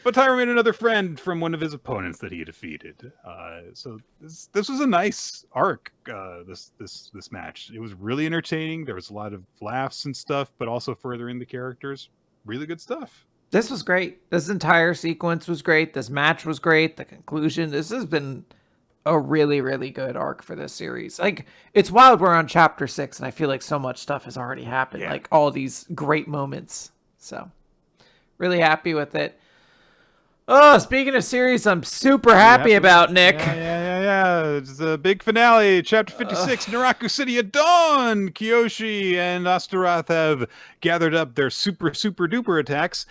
A: But Tyra made another friend from one of his opponents that he defeated. So this was a nice arc. This match. It was really entertaining. There was a lot of laughs and stuff, but also furthering the characters. Really good stuff.
B: This was great. This entire sequence was great. This match was great. The conclusion. This has been a really, really good arc for this series. Like, it's wild we're on chapter 6 and I feel like so much stuff has already happened. Yeah. Like all these great moments. So really happy with it. Oh, speaking of series I'm super happy about, Nick.
A: Yeah. It's the big finale, chapter 56, Naraku City at dawn. Kiyoshi and Astaroth have gathered up their super duper attacks.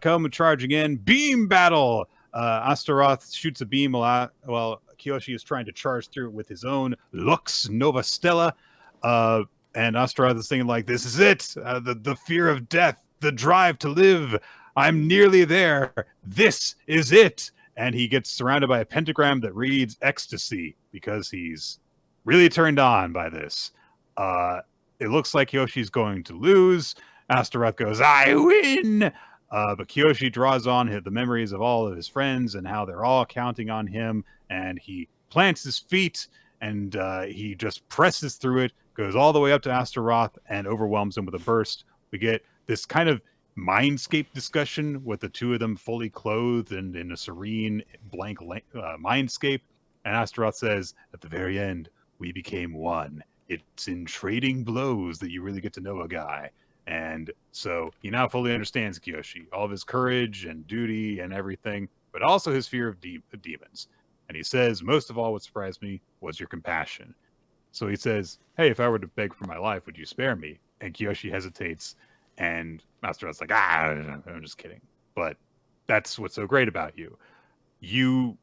A: Come charging in. Beam battle. Astaroth shoots a beam while Kiyoshi is trying to charge through with his own Lux Nova Stella. And Astaroth is thinking like, this is it. The fear of death, the drive to live. I'm nearly there. This is it. and he gets surrounded by a pentagram that reads ecstasy because he's really turned on by this. It looks like Kyoshi's going to lose. Astaroth goes, I win! But Kiyoshi draws on the memories of all of his friends and how they're all counting on him, and he plants his feet, and he just presses through it, goes all the way up to Astaroth, and overwhelms him with a burst. We get this kind of mindscape discussion with the two of them fully clothed and in a serene, blank mindscape. And Astaroth says, at the very end, we became one. It's in trading blows that you really get to know a guy. And so he now fully understands Kiyoshi, all of his courage and duty and everything, but also his fear of demons. And he says, most of all, what surprised me was your compassion. So he says, hey, if I were to beg for my life, would you spare me? And Kiyoshi hesitates, and Astaroth's like, I'm just kidding. But that's what's so great about you. You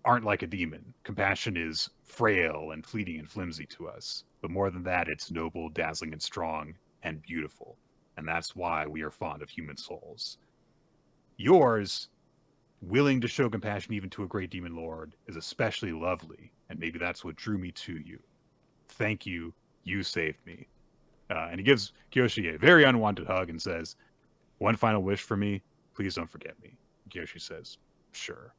A: aren't like a demon. Compassion is frail and fleeting and flimsy to us. But more than that, it's noble, dazzling, and strong, and beautiful. And that's why we are fond of human souls. Yours, willing to show compassion even to a great demon lord, is especially lovely. And maybe that's what drew me to you. Thank you. You saved me. And he gives Kiyoshi a very unwanted hug and says, one final wish for me. Please don't forget me. Kiyoshi says, sure.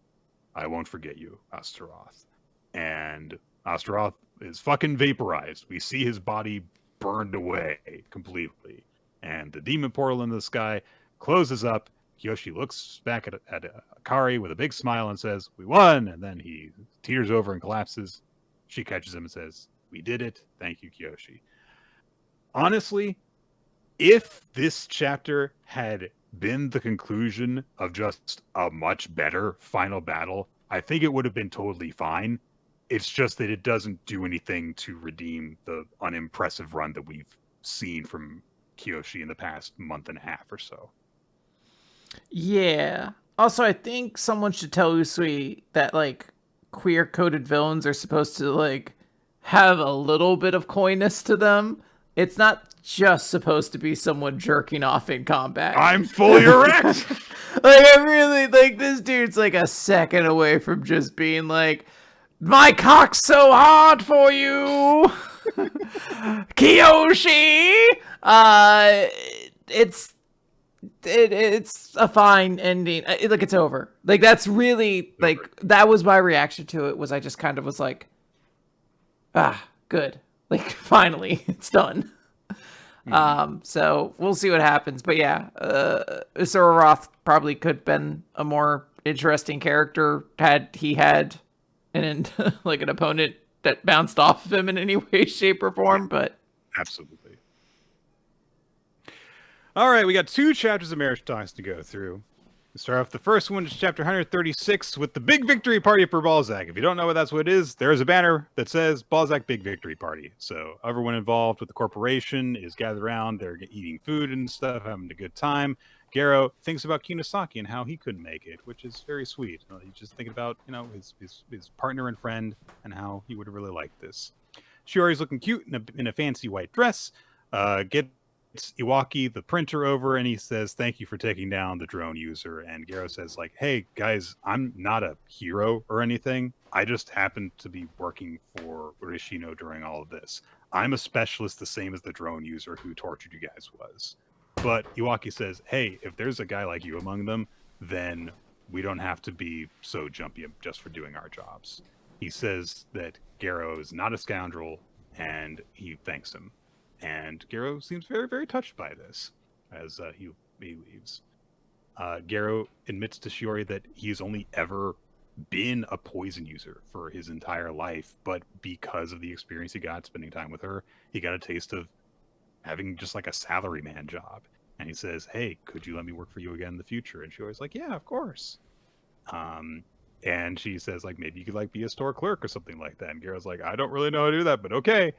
A: I won't forget you, Astaroth. And Astaroth is fucking vaporized. We see his body burned away completely. And the demon portal in the sky closes up. Kiyoshi looks back at Akari with a big smile and says, we won! And then he teeters over and collapses. She catches him and says, we did it. Thank you, Kiyoshi. Honestly, if this chapter had been the conclusion of just a much better final battle, I think it would have been totally fine. It's just that it doesn't do anything to redeem the unimpressive run that we've seen from Kiyoshi in the past month and a half or so.
B: Yeah. Also, I think someone should tell Usui that, like, queer-coded villains are supposed to, like, have a little bit of coyness to them. It's not just supposed to be someone jerking off in combat.
A: I'm fully erect!
B: Like, I really, like, this dude's, like, a second away from just being, like, my cock's so hard for you! Kiyoshi! It's a fine ending. Like, it's over. Like, that's really, like, that was my reaction to it, was I just kind of was like, good. Like, finally, it's done. So we'll see what happens. But yeah, Roth probably could have been a more interesting character had he had an opponent that bounced off of him in any way, shape, or form. But
A: absolutely. All right, we got 2 chapters of Marriagetoxin to go through. We start off the first one, is chapter 136, with the big victory party for Balzac. If you don't know what it is, there's a banner that says Balzac Big Victory Party. So everyone involved with the corporation is gathered around. They're eating food and stuff, having a good time. Garo thinks about Kunisaki and how he couldn't make it, which is very sweet. He's just thinking about, his partner and friend and how he would really like this. Shiori's looking cute in a fancy white dress. Gets Iwaki, the printer, over, and he says, thank you for taking down the drone user. And Garo says, like, hey, guys, I'm not a hero or anything. I just happened to be working for Urishino during all of this. I'm a specialist the same as the drone user who tortured you guys was. But Iwaki says, hey, if there's a guy like you among them, then we don't have to be so jumpy just for doing our jobs. He says that Garo is not a scoundrel, and he thanks him. And Garo seems very, very touched by this as he leaves. Garo admits to Shiori that he's only ever been a poison user for his entire life, but because of the experience he got spending time with her, he got a taste of having just like a salaryman job. And he says, hey, could you let me work for you again in the future? And Shiori's like, yeah, of course. And she says, like, maybe you could like be a store clerk or something like that. And Garo's like, I don't really know how to do that, but okay.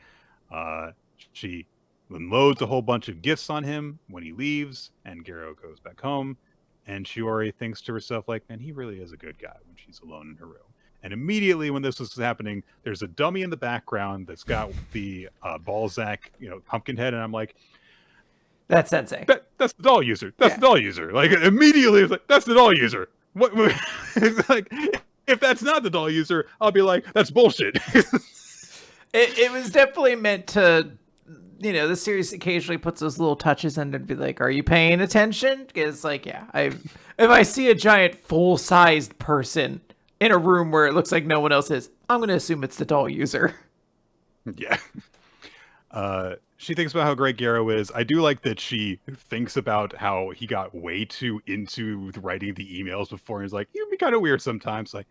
A: She loads a whole bunch of gifts on him when he leaves, and Garo goes back home. And Shiori thinks to herself, like, man, he really is a good guy when she's alone in her room. And immediately when this was happening, there's a dummy in the background that's got the Balzac, pumpkin head, and I'm like,
B: that's Sensei.
A: That's the doll user. That's the doll user. Like, immediately, it's like, that's the doll user. What? It's like, if that's not the doll user, I'll be like, that's bullshit.
B: It was definitely meant to, the series occasionally puts those little touches in to be like, are you paying attention? Because, like, yeah, if I see a giant full-sized person in a room where it looks like no one else is, I'm going to assume it's the doll user.
A: Yeah. She thinks about how great Garo is. I do like that she thinks about how he got way too into writing the emails before. He's like, you'd be kind of weird sometimes. Like,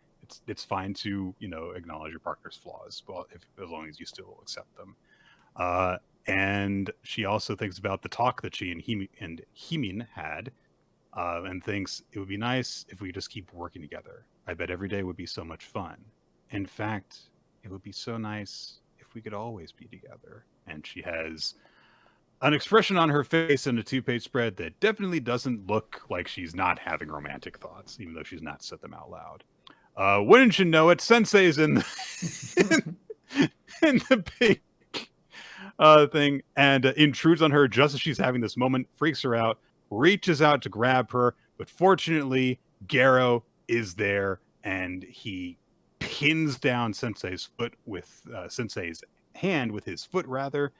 A: it's fine to, acknowledge your partner's flaws, well, as long as you still accept them. And she also thinks about the talk that she and Himin had, and thinks it would be nice if we just keep working together. I bet every day would be so much fun. In fact, it would be so nice if we could always be together. And she has an expression on her face in a 2-page spread that definitely doesn't look like she's not having romantic thoughts, even though she's not said them out loud. Wouldn't you know it, Sensei's in the big thing, and intrudes on her just as she's having this moment, freaks her out, reaches out to grab her, but fortunately, Garo is there, and he pins down Sensei's foot with Sensei's hand with his foot, rather,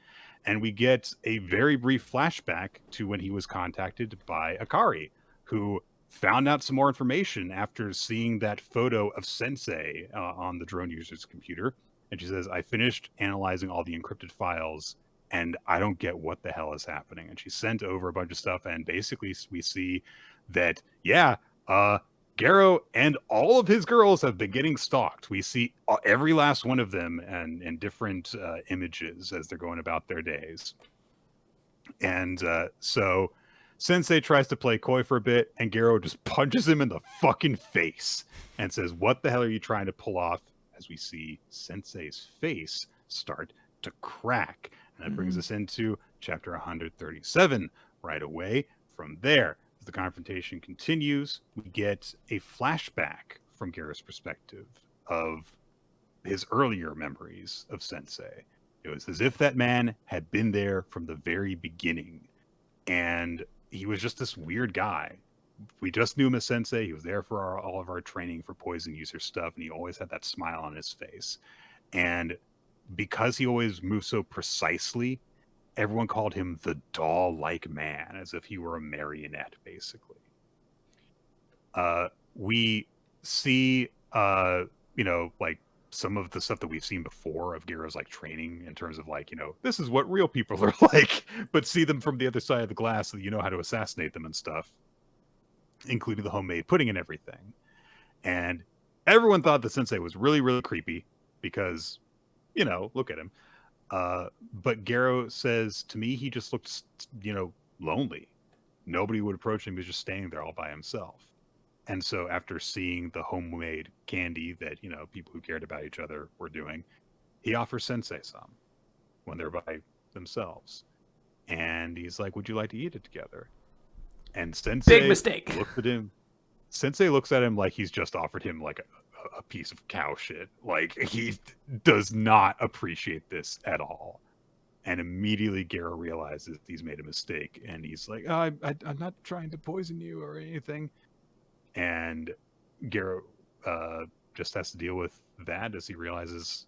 A: and we get a very brief flashback to when he was contacted by Akari, who found out some more information after seeing that photo of Sensei on the drone user's computer. And she says, I finished analyzing all the encrypted files, and I don't get what the hell is happening. And she sent over a bunch of stuff, and basically we see that, Garo and all of his girls have been getting stalked. We see every last one of them and in different images as they're going about their days. And so Sensei tries to play coy for a bit, and Garo just punches him in the fucking face and says, what the hell are you trying to pull off? As we see Sensei's face start to crack. And that brings us into chapter 137 right away. From there, as the confrontation continues, we get a flashback from Garo's perspective of his earlier memories of Sensei. It was as if that man had been there from the very beginning, and he was just this weird guy. We just knew him as Sensei. He was there for all of our training for poison user stuff, and he always had that smile on his face. And because he always moved so precisely, everyone called him the doll-like man, as if he were a marionette, basically. We see, like some of the stuff that we've seen before of Garo's like training in terms of like, this is what real people are like, but see them from the other side of the glass so that you know how to assassinate them and stuff, including the homemade pudding and everything. And everyone thought the Sensei was really, really creepy because, look at him. But Garo says, to me, he just looked, lonely. Nobody would approach him. He was just standing there all by himself. And so after seeing the homemade candy that, people who cared about each other were doing, he offers Sensei some when they're by themselves. And he's like, would you like to eat it together? And Sensei
B: Big mistake.
A: Looked at him. Sensei looks at him like he's just offered him like a piece of cow shit. Like, he does not appreciate this at all. And immediately Garo realizes he's made a mistake. And he's like, oh, I'm not trying to poison you or anything. And Garo just has to deal with that as he realizes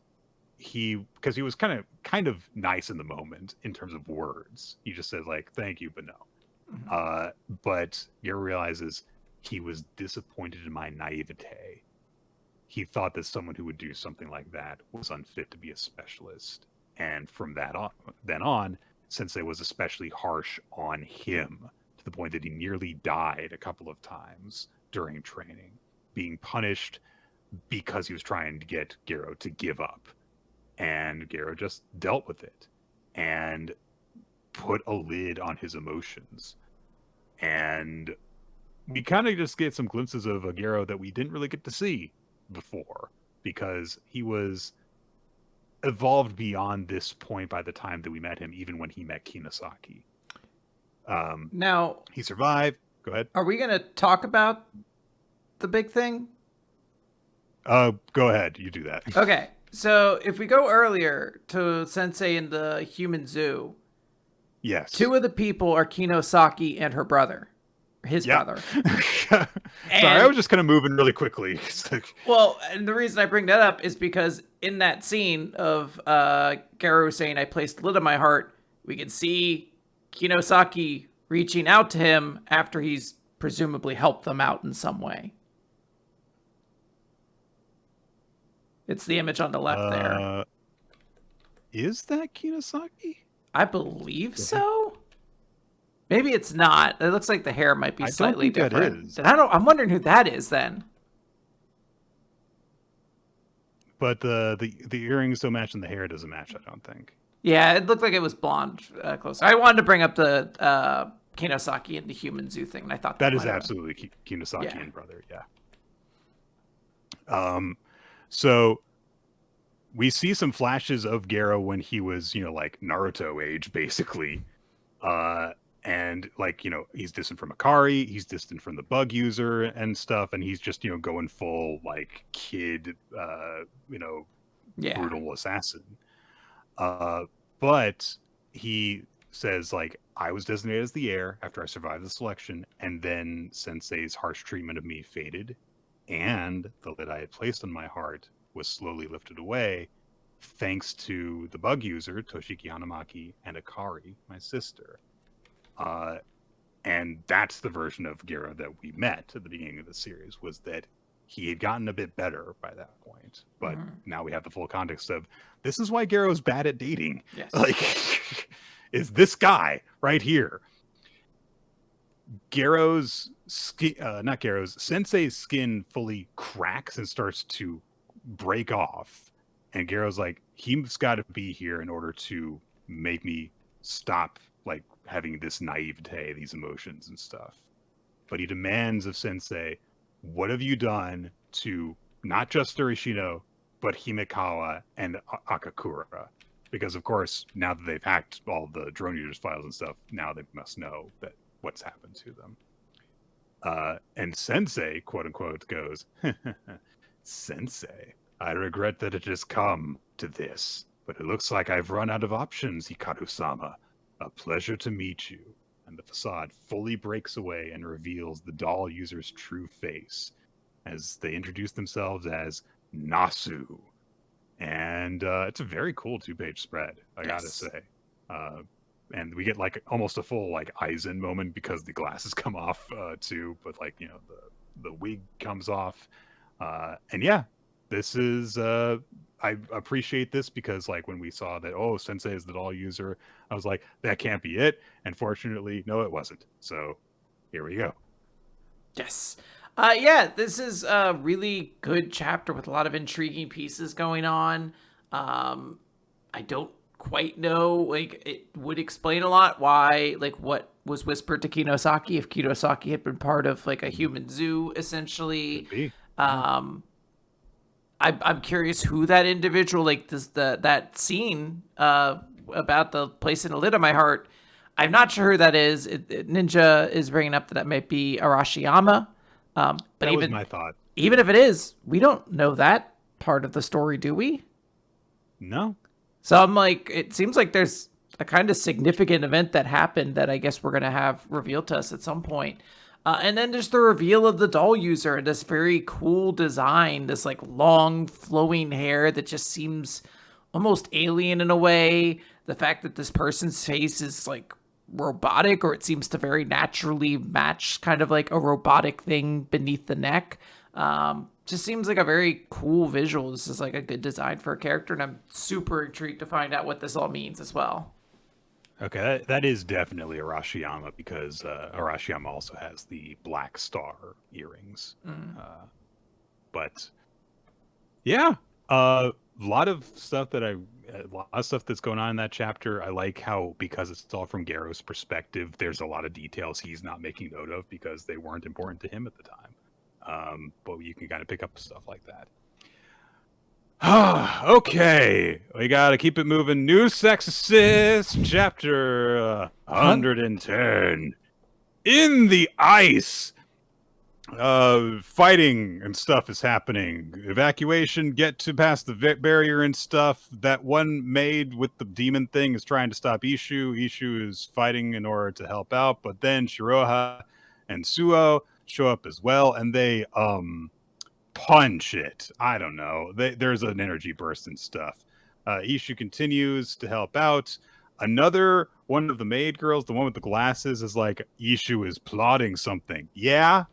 A: because he was kind of nice in the moment in terms of words. He just said like, thank you, but no. But Garo realizes he was disappointed in my naivete. He thought that someone who would do something like that was unfit to be a specialist. And from then on, Sensei was especially harsh on him to the point that he nearly died a couple of times during training, being punished because he was trying to get Garo to give up. And Garo just dealt with it and put a lid on his emotions. And we kind of just get some glimpses of a Garo that we didn't really get to see before, because he was evolved beyond this point by the time that we met him, even when he met Kinosaki.
B: Now,
A: he survived. Go ahead.
B: Are we going to talk about the big thing?
A: Go ahead. You do that.
B: Okay. So if we go earlier to Sensei in the human zoo,
A: yes,
B: 2 of the people are Kinosaki and her brother. his brother.
A: Sorry, I was just kind of moving really quickly.
B: Well, and the reason I bring that up is because in that scene of Garou saying, I placed the lid on my heart, we can see Kinosaki reaching out to him after he's presumably helped them out in some way. It's the image on the left there.
A: Is that Kinosaki?
B: I believe so. Maybe it's not. It looks like the hair might be slightly different. I'm wondering who that is then.
A: But the earrings don't match and the hair doesn't match, I don't think.
B: Yeah, it looked like it was blonde closer. I wanted to bring up the Kinosaki and the human zoo thing, and I thought
A: that is absolutely Kinosaki and brother, yeah. So we see some flashes of Gero when he was, like Naruto age, basically. And like, he's distant from Akari, he's distant from the bug user and stuff, and he's just, going full like kid, brutal assassin. But he says, like, I was designated as the heir after I survived the selection, and then Sensei's harsh treatment of me faded, and the lid I had placed on my heart was slowly lifted away, thanks to the bug user, Toshiki Hanamaki, and Akari, my sister. And that's the version of Gero that we met at the beginning of the series, was that he had gotten a bit better by that point. But now we have the full context of, this is why Gero's bad at dating.
B: Yes.
A: Like, is this guy right here. Sensei's skin fully cracks and starts to break off. And Gero's like, he's got to be here in order to make me stop, like, having this naivete, these emotions and stuff. But he demands of Sensei, what have you done to not just Urishino, but Himekawa and Akakura? Because, of course, now that they've hacked all the drone users' files and stuff, now they must know that what's happened to them. And Sensei, quote unquote, goes, Sensei, I regret that it has come to this, but it looks like I've run out of options, Hikaru-sama. A pleasure to meet you. And the facade fully breaks away and reveals the doll user's true face as they introduce themselves as Nasu. And it's a very cool 2-page spread, I gotta say. And we get like almost a full like Aizen moment because the glasses come off too, but like, the wig comes off. And yeah, this is I appreciate this because like when we saw that, Sensei is the doll user, I was like, that can't be it. And fortunately, no, it wasn't. So here we go.
B: Yes. Yeah, this is a really good chapter with a lot of intriguing pieces going on. I don't quite know, like, it would explain a lot why, like, what was whispered to Kinosaki if Kinosaki had been part of like a human zoo, essentially. I'm curious who that individual, like that scene about the placing a lid on my heart. I'm not sure who that is. Ninja is bringing up that might be Arashiyama. But
A: that was my thought.
B: Even if it is, we don't know that part of the story, do we?
A: No.
B: So I'm like, it seems like there's a kind of significant event that happened that I guess we're going to have revealed to us at some point. And then there's the reveal of the doll user and this very cool design, this like long flowing hair that just seems almost alien in a way. The fact that this person's face is like robotic, or it seems to very naturally match kind of like a robotic thing beneath the neck. Just seems like a very cool visual. This is like a good design for a character, and I'm super intrigued to find out what this all means as well.
A: Okay, that is definitely Arashiyama because Arashiyama also has the black star earrings. But yeah, a lot of stuff that's going on in that chapter. I like how, because it's all from Gero's perspective, there's a lot of details he's not making note of because they weren't important to him at the time. But you can kind of pick up stuff like that. Okay, we gotta keep it moving. New Exorcist, chapter 110. In the ice, fighting and stuff is happening. Evacuation, get to past the barrier and stuff. That one maid with the demon thing is trying to stop Ishu. Ishu is fighting in order to help out, but then Shiroha and Suo show up as well, and they punch it. I don't know. There's an energy burst and stuff. Ishu continues to help out. Another one of the maid girls, the one with the glasses, is like, Ishu is plotting something. Yeah?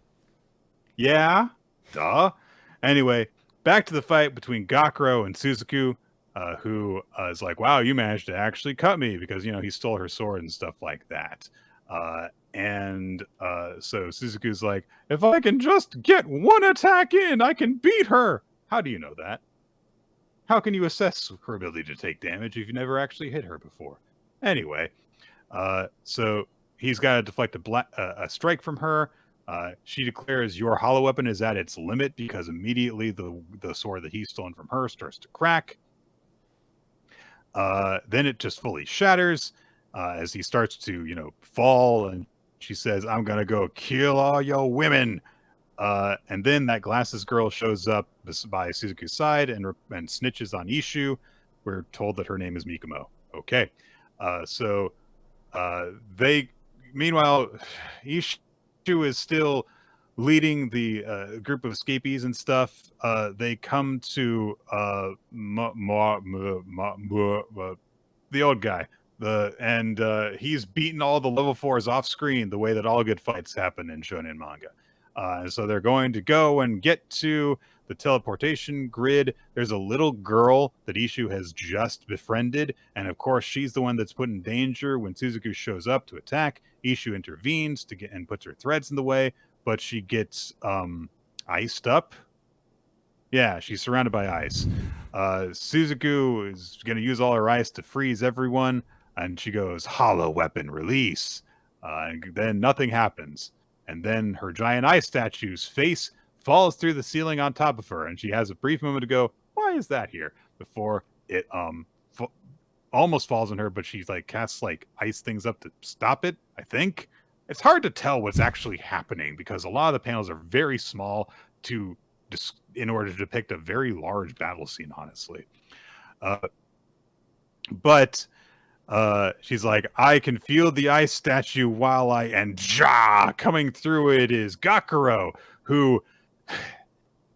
A: Duh. Anyway, back to the fight between Gakuro and Suzuku, who is like, wow, you managed to actually cut me because, he stole her sword and stuff like that. So Suzuku's like, if I can just get one attack in, I can beat her. How do you know that? How can you assess her ability to take damage if you never actually hit her before? Anyway, so he's got to deflect a strike from her. She declares your hollow weapon is at its limit because immediately the sword that he's stolen from her starts to crack. Then it just fully shatters as he starts to, fall, and she says, I'm going to go kill all your women. And then that glasses girl shows up by Suzuku's side and snitches on Ishu. We're told that her name is Mikumo. Okay. Meanwhile, Ishu is still leading the group of escapees and stuff. They come to the old guy. He's beaten all the level 4s off screen the way that all good fights happen in shonen manga. So they're going to go and get to the teleportation grid. There's a little girl that Ishu has just befriended, and of course she's the one that's put in danger when Suzuku shows up to attack. Ishu intervenes and puts her threads in the way, but she gets iced up. Yeah, she's surrounded by ice. Suzuku is going to use all her ice to freeze everyone, and she goes, hollow weapon release. And then nothing happens. And then her giant ice statue's face falls through the ceiling on top of her, and she has a brief moment to go, why is that here? Before it almost falls on her, but she's like casts like ice things up to stop it, I think. It's hard to tell what's actually happening because a lot of the panels are very small in order to depict a very large battle scene, honestly. But she's like, I can feel the ice statue coming through it is Gakuro, who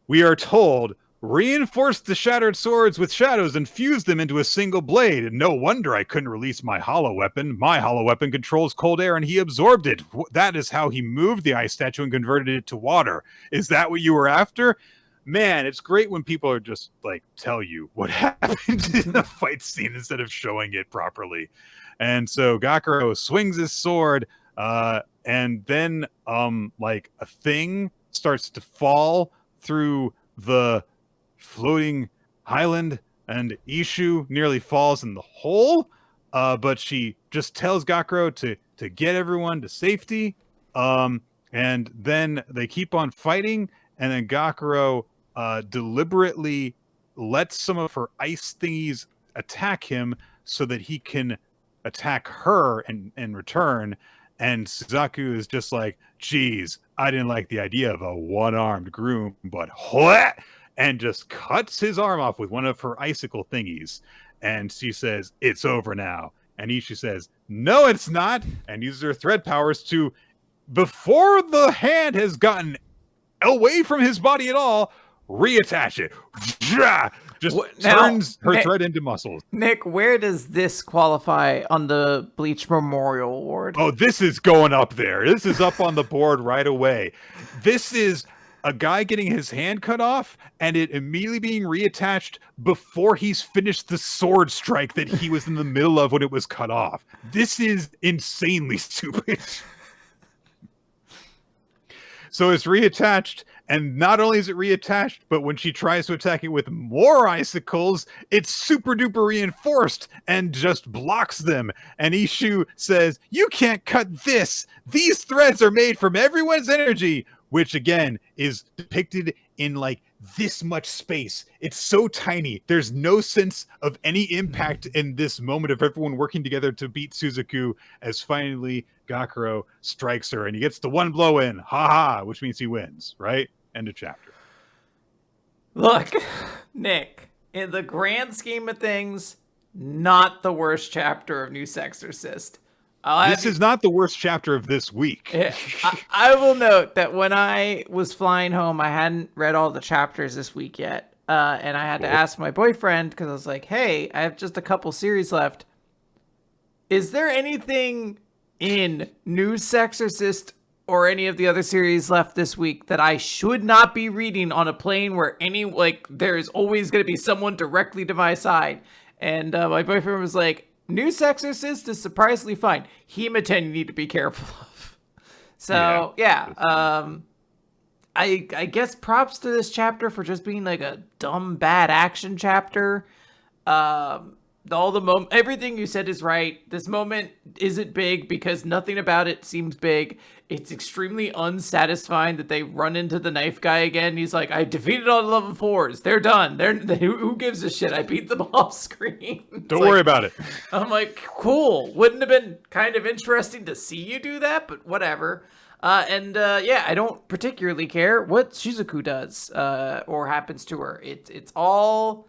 A: we are told reinforced the shattered swords with shadows and fused them into a single blade. And no wonder I couldn't release my hollow weapon. My hollow weapon controls cold air and he absorbed it. That is how he moved the ice statue and converted it to water. Is that what you were after? Man, it's great when people are just like tell you what happened in the fight scene instead of showing it properly. And so Gakuro swings his sword, and then like a thing starts to fall through the floating highland, and Ishu nearly falls in the hole. But she just tells Gakuro to get everyone to safety. And then they keep on fighting, and then Gakuro deliberately lets some of her ice thingies attack him so that he can attack her in return. And Suzaku is just like, geez, I didn't like the idea of a one-armed groom, but what? And just cuts his arm off with one of her icicle thingies. And she says, it's over now. And Ishu says, no, it's not. And uses her thread powers to, before the hand has gotten away from his body at all, reattach it. Just turns her thread into muscles.
B: Nick, where does this qualify on the Bleach Memorial Award?
A: Oh, this is going up there. This is up on the board right away. This is a guy getting his hand cut off and it immediately being reattached before he's finished the sword strike that he was in the middle of when it was cut off. This is insanely stupid. So it's reattached, and not only is it reattached, but when she tries to attack it with more icicles, it's super duper reinforced and just blocks them. And Ishu says, you can't cut this. These threads are made from everyone's energy, which again is depicted in like this much space. It's so tiny. There's no sense of any impact in this moment of everyone working together to beat Suzuku, as finally Gakuro strikes her and he gets the one blow in. Ha, which means he wins, right? End of chapter.
B: Look, Nick, in the grand scheme of things, not the worst chapter of New Exorcist.
A: This is not the worst chapter of this week.
B: Yeah, I will note that when I was flying home, I hadn't read all the chapters this week yet. And I had to ask my boyfriend, because I was like, hey, I have just a couple series left. Is there anything in New Exorcist or any of the other series left this week that I should not be reading on a plane where there is always going to be someone directly to my side? And my boyfriend was like, New Exorcist is surprisingly fine. Hima-Ten you need to be careful of. So, I guess props to this chapter for just being like a dumb, bad action chapter. Everything you said is right. This moment isn't big because nothing about it seems big. It's extremely unsatisfying that they run into the knife guy again. He's like, I defeated all the level 4s. They're done. Who gives a shit? I beat them off screen.
A: Don't worry about it.
B: I'm like, cool. Wouldn't have been kind of interesting to see you do that, but whatever. I don't particularly care what Shizuku does or happens to her. It's all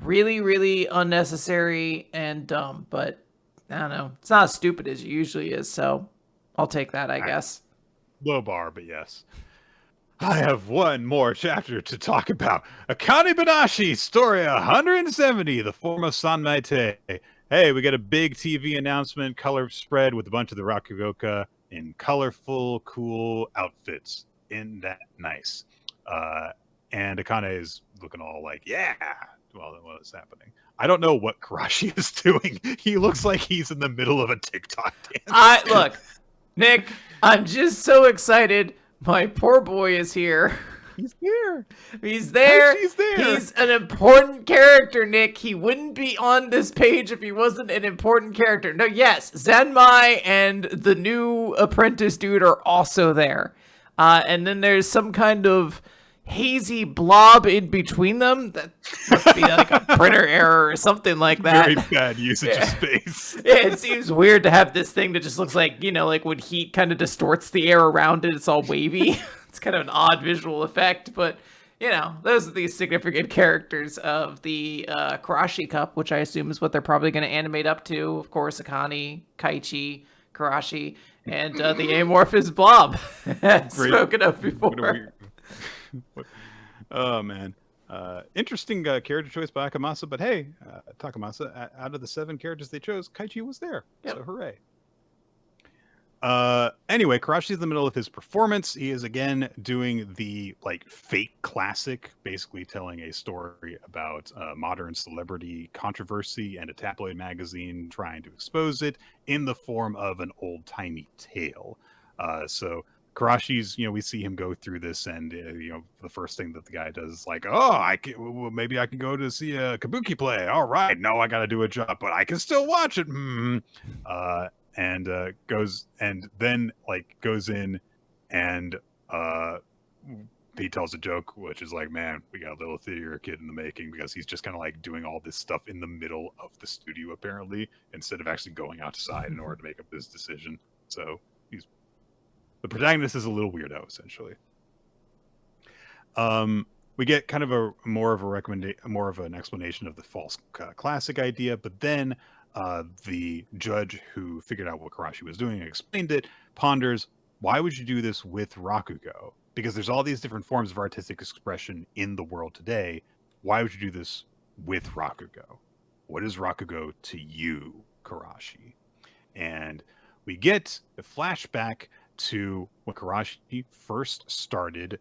B: really, really unnecessary and dumb, but I don't know. It's not as stupid as it usually is, so I'll take that, I guess.
A: Low bar, but yes. I have one more chapter to talk about. Akane-banashi, story 170, the form of Sanmei-te. Hey, we got a big TV announcement, color spread with a bunch of the Rakugoka in colorful, cool outfits. Isn't that nice? And Akane is looking all like, yeah, well, what is happening? I don't know what Karashi is doing. He looks like he's in the middle of a TikTok dance.
B: Look, Nick, I'm just so excited. My poor boy is here.
A: He's here.
B: He's there.
A: He's there.
B: He's an important character, Nick. He wouldn't be on this page if he wasn't an important character. No, yes, Zenmai and the new apprentice dude are also there. And then there's some kind of hazy blob in between them. That must be like a printer error or something like that.
A: Very bad usage of space.
B: Yeah, it seems weird to have this thing that just looks like, like when heat kind of distorts the air around it, it's all wavy. It's kind of an odd visual effect, but those are the significant characters of the Karashi Cup, which I assume is what they're probably going to animate up to. Of course, Akane, Kaichi, Karashi, and the amorphous blob, spoken of before.
A: Oh man, interesting character choice by Akamasa, but hey, Takamasa, out of the 7 characters they chose, Kaichi was there. Yep. So hooray. Anyway, Karashi's in the middle of his performance. He is again doing the fake classic, basically telling a story about modern celebrity controversy and a tabloid magazine trying to expose it in the form of an old-timey tale. So Karashi's, we see him go through this, and the first thing that the guy does is like, maybe I can go to see a kabuki play. All right, no, I got to do a job, but I can still watch it. And goes in, and he tells a joke, which is like, man, we got a little theater kid in the making, because he's just kind of doing all this stuff in the middle of the studio apparently, instead of actually going outside in order to make up this decision. So the protagonist is a little weirdo, essentially. We get kind of more of an explanation of the false classic idea, but then the judge who figured out what Karashi was doing and explained it ponders, why would you do this with Rakugo? Because there's all these different forms of artistic expression in the world today. Why would you do this with Rakugo? What is Rakugo to you, Karashi? And we get a flashback to when Karashi first started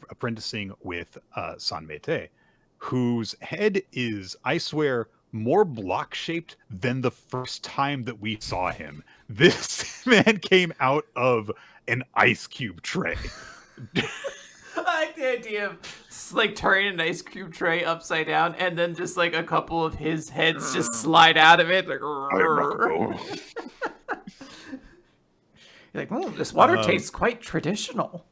A: apprenticing with Sanmei-te, whose head is, I swear, more block-shaped than the first time that we saw him. This man came out of an ice cube tray.
B: I like the idea of turning an ice cube tray upside down, and then just a couple of his heads just slide out of it. You're like, this water tastes quite traditional.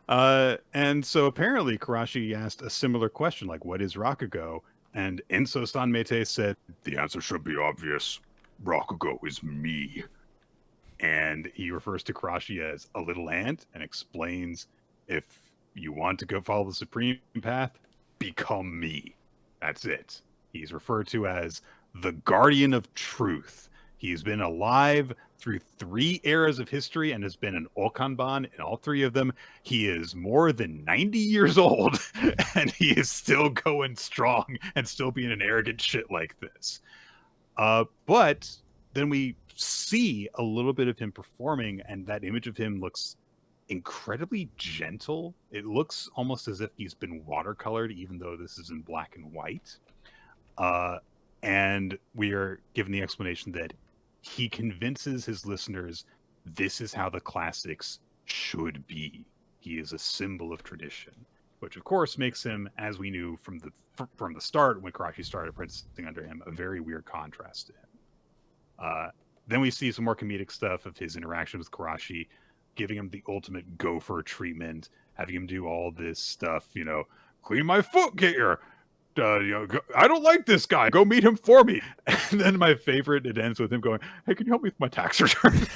A: And so apparently Karashi asked a similar question, what is Rakugo? And Enso Sanmei-te said, the answer should be obvious. Rakugo is me. And he refers to Karashi as a little ant and explains, if you want to go follow the supreme path, become me. That's it. He's referred to as the guardian of truth. He's been alive through 3 eras of history and has been an Okanban in all 3 of them. He is more than 90 years old, and he is still going strong and still being an arrogant shit like this. But then we see a little bit of him performing, and that image of him looks incredibly gentle. It looks almost as if he's been watercolored, even though this is in black and white. And we are given the explanation that he convinces his listeners this is how the classics should be. He is a symbol of tradition, which of course makes him, as we knew from the start when Karashi started apprenticing under him, a very weird contrast to him. Then we see some more comedic stuff of his interaction with Karashi, giving him the ultimate gopher treatment, having him do all this stuff, clean my foot gear. I don't like this guy. Go meet him for me. And then my favorite, it ends with him going, hey, can you help me with my tax return?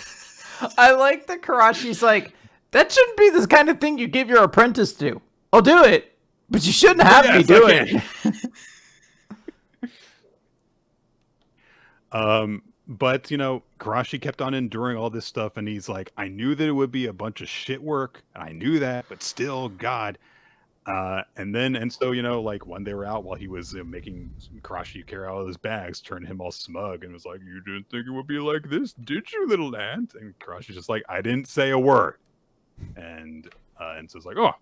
B: I like that Karashi's like, that shouldn't be the kind of thing you give your apprentice to. I'll do it, but you shouldn't have me do it.
A: But, Karashi kept on enduring all this stuff, and he's like, I knew that it would be a bunch of shit work, and I knew that, but still, God. And so, when they were out, while he was making Karashi carry out his bags, turned him all smug and was like, you didn't think it would be like this, did you, little ant? And Karashi's just like, I didn't say a word. And so it's like, oh,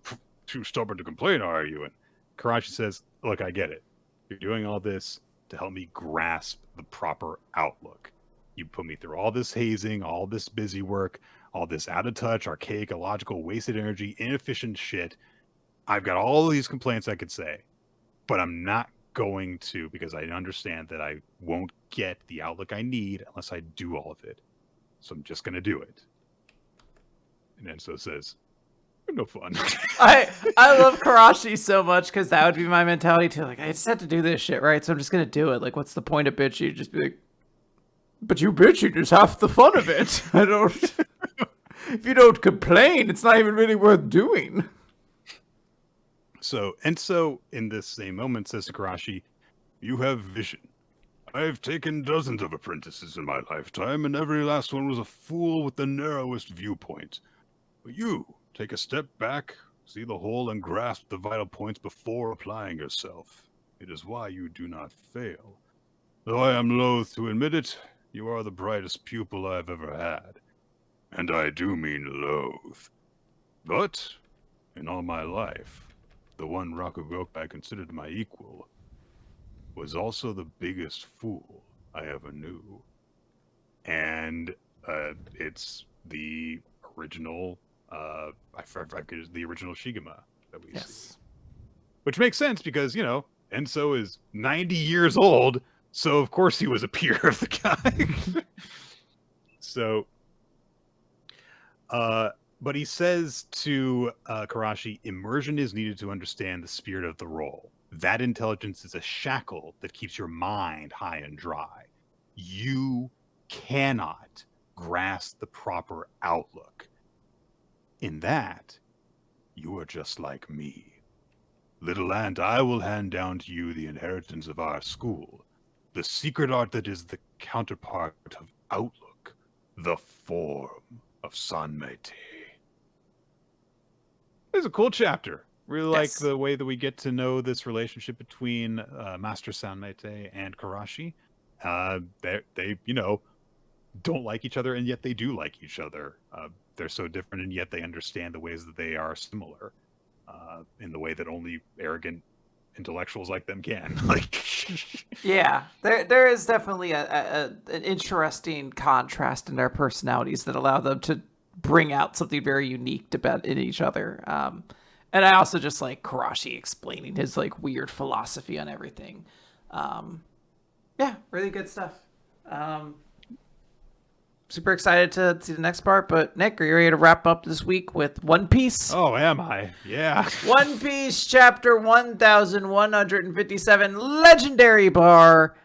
A: too stubborn to complain, are you? And Karashi says, look, I get it. You're doing all this to help me grasp the proper outlook. You put me through all this hazing, all this busy work, all this out of touch, archaic, illogical, wasted energy, inefficient shit. I've got all of these complaints I could say, but I'm not going to, because I understand that I won't get the outlook I need unless I do all of it. So I'm just going to do it. And Enso says, no fun.
B: I love Karashi so much because that would be my mentality too. Like, I just had to do this shit, right? So I'm just going to do it. Like, what's the point of bitching? Just be like, but you bitching is half the fun of it. If you don't complain, it's not even really worth doing.
A: So Enso, in this same moment, says to Karashi, you have vision. I've taken dozens of apprentices in my lifetime, and every last one was a fool with the narrowest viewpoint. But you, take a step back, see the whole, and grasp the vital points before applying yourself. It is why you do not fail. Though I am loath to admit it, you are the brightest pupil I've ever had. And I do mean loath. But, in all my life, the one Rakugoku I considered my equal was also the biggest fool I ever knew. And it's the original, the original Shigema that we see. Which makes sense because, Enso is 90 years old, so of course he was a peer of the guy. So, but he says to Karashi, immersion is needed to understand the spirit of the role. That intelligence is a shackle that keeps your mind high and dry. You cannot grasp the proper outlook. In that, you are just like me. Little ant, I will hand down to you the inheritance of our school, the secret art that is the counterpart of outlook, the form of Sanmei-te. It's a cool chapter. Really like the way that we get to know this relationship between Master Sanmei-te and Karashi. They don't like each other, and yet they do like each other. They're so different, and yet they understand the ways that they are similar in the way that only arrogant intellectuals like them can.
B: Yeah, there is definitely an interesting contrast in their personalities that allow them to bring out something very unique in each other. And I also just like Karashi explaining his weird philosophy on everything. Yeah, really good stuff. Super excited to see the next part, but Nick, are you ready to wrap up this week with One Piece?
A: Oh, am I? Yeah.
B: One Piece chapter 1157, Legendary Bar.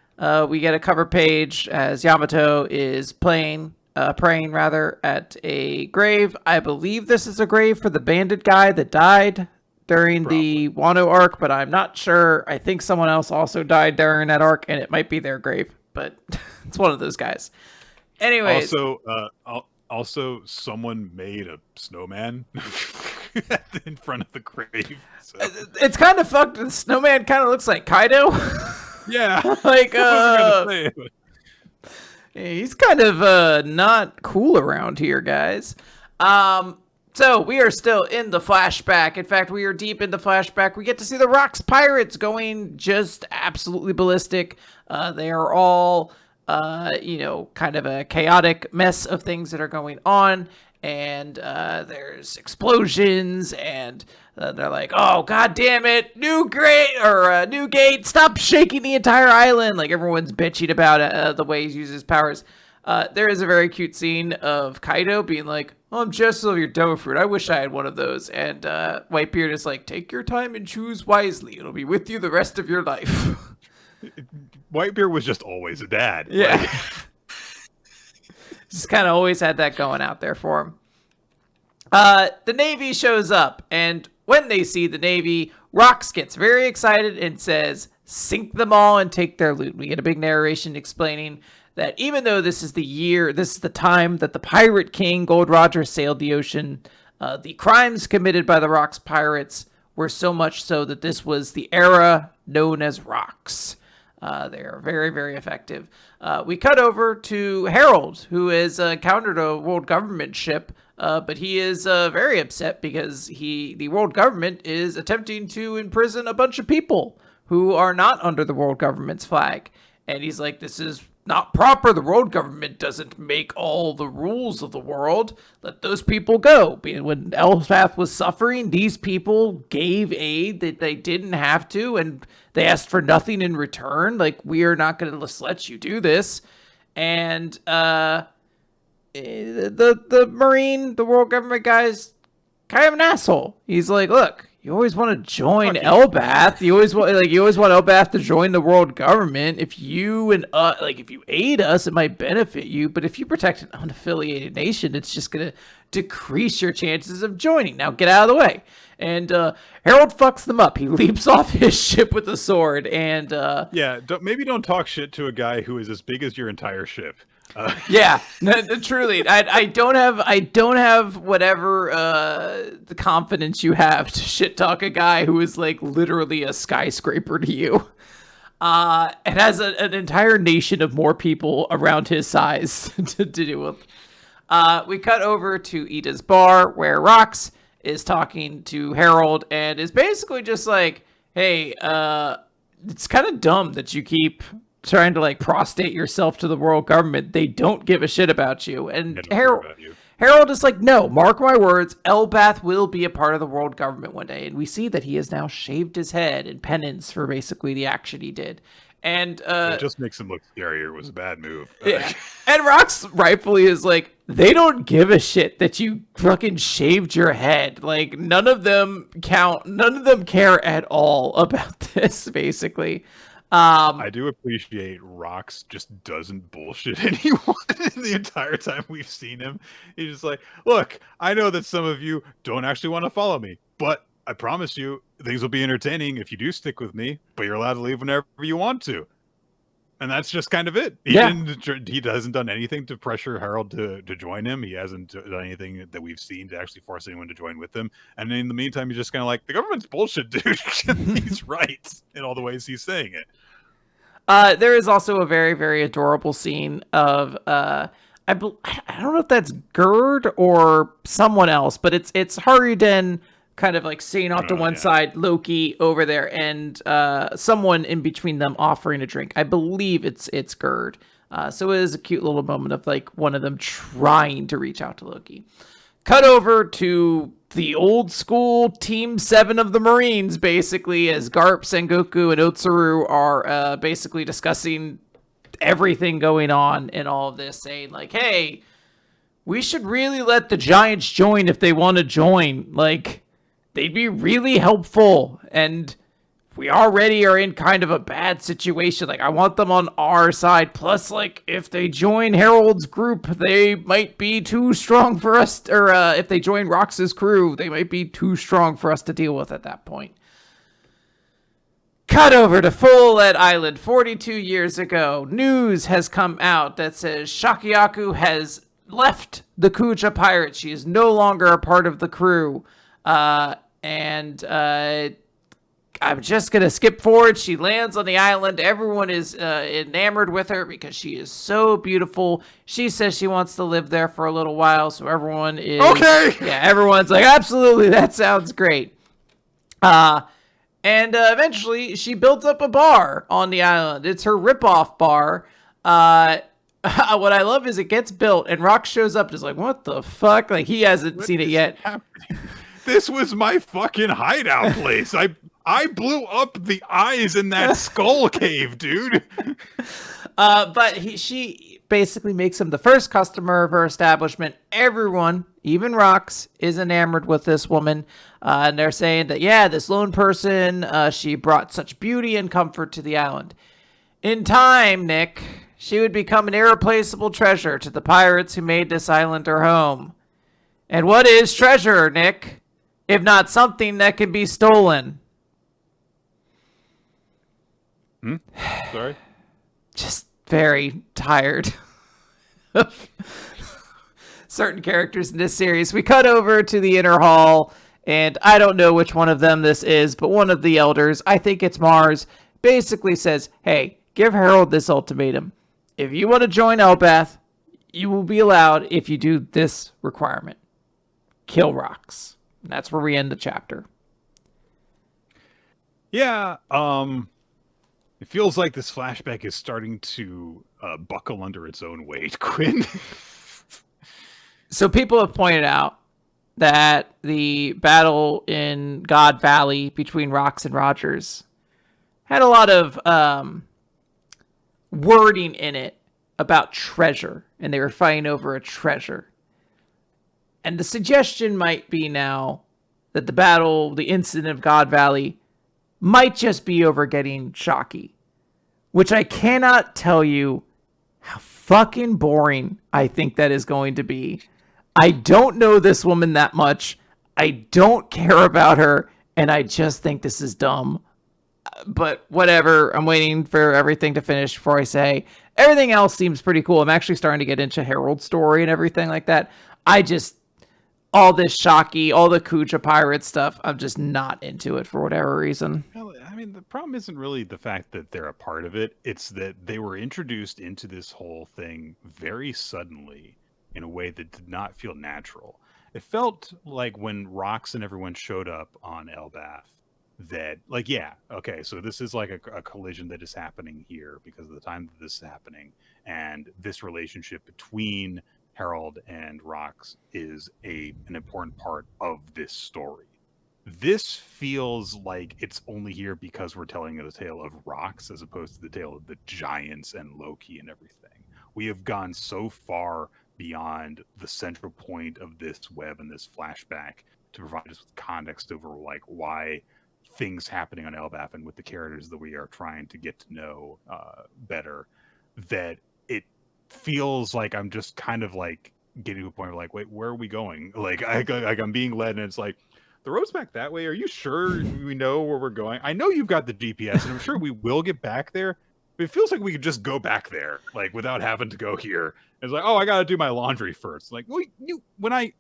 B: We get a cover page as Yamato is praying at a grave. I believe this is a grave for the bandit guy that died during the Wano arc, but I'm not sure. I think someone else also died during that arc, and it might be their grave, but it's one of those guys. Anyways,
A: also, someone made a snowman in front of the grave. So.
B: it's kind of fucked. The snowman kind of looks like Kaido.
A: Yeah,
B: like
A: I wasn't gonna say it.
B: he's kind of not cool around here, guys. So we are still in the flashback. In fact, we are deep in the flashback. We get to see the Rocks pirates going just absolutely ballistic. They are all, kind of a chaotic mess of things that are going on. And there's explosions, and they're like, "Oh, god damn it, new gate! Stop shaking the entire island!" Like everyone's bitching about the way he uses his powers. There is a very cute scene of Kaido being like, "Oh, I'm jealous of your devil fruit. I wish I had one of those." And Whitebeard is like, "Take your time and choose wisely. It'll be with you the rest of your life."
A: Whitebeard was just always a dad.
B: Yeah.
A: Like...
B: Just kind of always had that going out there for him. The Navy shows up, and when they see the Navy, Rocks gets very excited and says, "Sink them all and take their loot." We get a big narration explaining that even though this is the time that the Pirate King, Gold Roger, sailed the ocean, the crimes committed by the Rocks pirates were so much so that this was the era known as Rocks. They are very, very effective. We cut over to Harold, who has encountered a world government ship, but he is very upset because the world government is attempting to imprison a bunch of people who are not under the world government's flag. And he's like, "This is not proper. The world government doesn't make all the rules of the world. Let those people go." When Elspeth was suffering, these people gave aid that they didn't have to, and they asked for nothing in return. Like, we are not going to just let you do this. And the world government guy's kind of an asshole. He's like, "Look, you always want to join Elbath. You always want Elbath to join the world government. If you aid us, it might benefit you. But if you protect an unaffiliated nation, it's just gonna decrease your chances of joining. Now get out of the way." And Harold fucks them up. He leaps off his ship with a sword. And
A: maybe don't talk shit to a guy who is as big as your entire ship.
B: Yeah, truly, I don't have whatever the confidence you have to shit talk a guy who is like literally a skyscraper to you. It has an entire nation of more people around his size to deal with. We cut over to Ida's bar where Rocks is talking to Harold and is basically just like, "Hey, it's kind of dumb that you keep trying to like prostate yourself to the world government. They don't give a shit about you." And Harold is like, "No, mark my words, Elbath will be a part of the world government one day." And we see that he has now shaved his head in penance for basically the action he did. And
A: it just makes him look scarier. It was a bad move.
B: Yeah. And Rocks rightfully is like, "They don't give a shit that you fucking shaved your head. Like, none of them count. None of them care at all about this, basically."
A: I do appreciate Rocks just doesn't bullshit anyone the entire time we've seen him. He's just like, "Look, I know that some of you don't actually want to follow me, but I promise you things will be entertaining if you do stick with me, but you're allowed to leave whenever you want to." And that's just kind of it. He hasn't done anything to pressure Harold to join him. He hasn't done anything that we've seen to actually force anyone to join with him. And in the meantime, he's just kind of like, "The government's bullshit, dude." He's right in all the ways he's saying it.
B: There is also a very, very adorable scene of I don't know if that's Gerd or someone else, but it's Haruden kind of like sitting off to one side, Loki over there, and someone in between them offering a drink. I believe it's Gerd. So it is a cute little moment of like one of them trying to reach out to Loki. Cut over to the old school Team 7 of the Marines, basically, as Garp, Sengoku, and Otsuru are basically discussing everything going on in all of this, saying like, "Hey, we should really let the Giants join if they want to join. Like, they'd be really helpful, and we already are in kind of a bad situation. Like, I want them on our side. Plus, like, if they join Harold's group, they might be too strong for us, or if they join Rox's crew, they might be too strong for us to deal with at that point." Cut over to Full-Lead Island 42 years ago. News has come out that says Shakiyaku has left the Kuja Pirates. She is no longer a part of the crew. And I'm just going to skip forward. She lands on the island. Everyone is enamored with her because she is so beautiful. She says she wants to live there for a little while. So everyone is...
A: Okay!
B: Yeah, everyone's like, absolutely, that sounds great. And eventually, she built up a bar on the island. It's her ripoff bar. What I love is it gets built, and Rock shows up and is like, what the fuck? Like, he hasn't seen it yet.
A: This was my fucking hideout place. I blew up the eyes in that skull cave, dude.
B: But she basically makes him the first customer of her establishment. Everyone, even Rox, is enamored with this woman. And they're saying that, yeah, this lone person, she brought such beauty and comfort to the island. In time, Nick, she would become an irreplaceable treasure to the pirates who made this island her home. And what is treasure, Nick, if not something that can be stolen?
A: Sorry?
B: Just very tired of certain characters in this series. We cut over to the inner hall, and I don't know which one of them this is, but one of the elders, I think it's Mars, basically says, hey, give Harold this ultimatum. If you want to join Elbath, you will be allowed if you do this requirement. Kill Rox. And that's where we end the chapter.
A: Yeah, it feels like this flashback is starting to buckle under its own weight, Quinn.
B: So people have pointed out that the battle in God Valley between Rox and Rogers had a lot of wording in it about treasure, and they were fighting over a treasure. And the suggestion might be now that the battle, the incident of God Valley, might just be over getting Shocky, which I cannot tell you how fucking boring I think that is going to be. I don't know this woman that much. I don't care about her, and I just think this is dumb. But whatever, I'm waiting for everything to finish before I say. Everything else seems pretty cool. I'm actually starting to get into Harold's story and everything like that. All this Shocky, all the Kuja pirate stuff, I'm just not into it for whatever reason.
A: Well, I mean, the problem isn't really the fact that they're a part of it. It's that they were introduced into this whole thing very suddenly in a way that did not feel natural. It felt like when Rox and everyone showed up on Elbath that, like, yeah, okay, so this is like a collision that is happening here because of the time that this is happening. And this relationship between Harold and Rox is an important part of this story. This feels like it's only here because we're telling the tale of Rox as opposed to the tale of the giants and Loki and everything. We have gone so far beyond the central point of this web and this flashback to provide us with context over like why things happening on Elbath and with the characters that we are trying to get to know better, that it feels like I'm just kind of like getting to a point of like, wait, where are we going? Like I'm being led, and it's like, the road's back that way. Are you sure we know where we're going? I know you've got the GPS, and I'm sure we will get back there. But it feels like we could just go back there, like without having to go here. It's like, oh, I got to do my laundry first. Like, well, when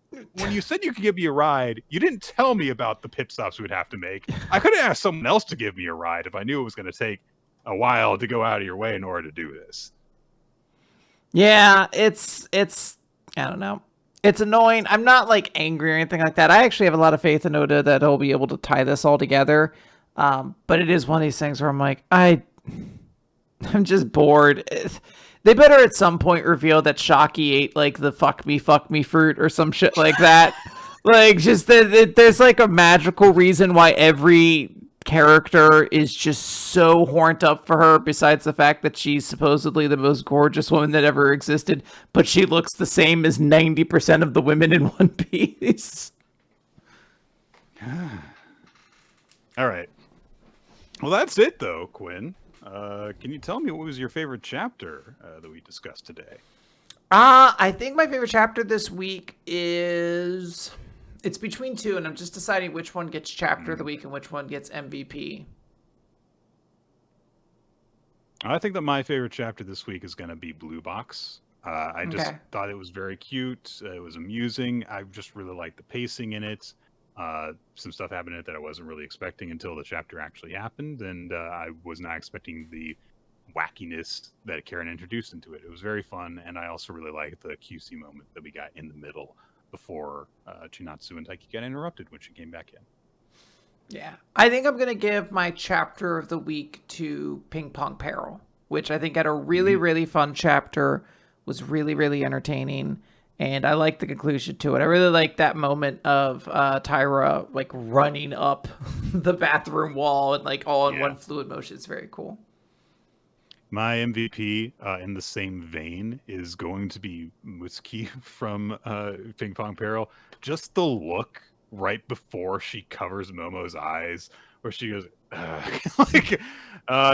A: you said you could give me a ride, you didn't tell me about the pit stops we would have to make. I could have asked someone else to give me a ride if I knew it was going to take a while to go out of your way in order to do this.
B: Yeah, it's I don't know. It's annoying. I'm not like angry or anything like that. I actually have a lot of faith in Oda that he'll be able to tie this all together. But it is one of these things where I'm like, I'm just bored. They better at some point reveal that Shocky ate like the fuck me fruit or some shit like that. Like just that there's like a magical reason why every character is just so horned up for her, besides the fact that she's supposedly the most gorgeous woman that ever existed, but she looks the same as 90% of the women in One Piece.
A: All right. Well, that's it though, Quinn. Can you tell me what was your favorite chapter that we discussed today?
B: I think my favorite chapter this week is... It's between two, and I'm just deciding which one gets chapter of the week and which one gets MVP.
A: I think that my favorite chapter this week is going to be Blue Box. I just
B: Okay.
A: thought it was very cute. It was amusing. I just really liked the pacing in it. Some stuff happened in it that I wasn't really expecting until the chapter actually happened, and I was not expecting the wackiness that Karen introduced into it. It was very fun, and I also really liked the QC moment that we got in the middle before Chinatsu and Taiki got interrupted when she came back in.
B: Yeah. I think I'm going to give my chapter of the week to Ping-Pong Peril, which I think had a really,
A: Mm-hmm.
B: really fun chapter, was really, really entertaining. And I like the conclusion to it. I really like that moment of Tyra like running up the bathroom wall and like all in
A: Yeah.
B: one fluid motion. It's very cool.
A: My MVP in the same vein is going to be Muski from Ping Pong Peril. Just the look right before she covers Momo's eyes, where she goes, like,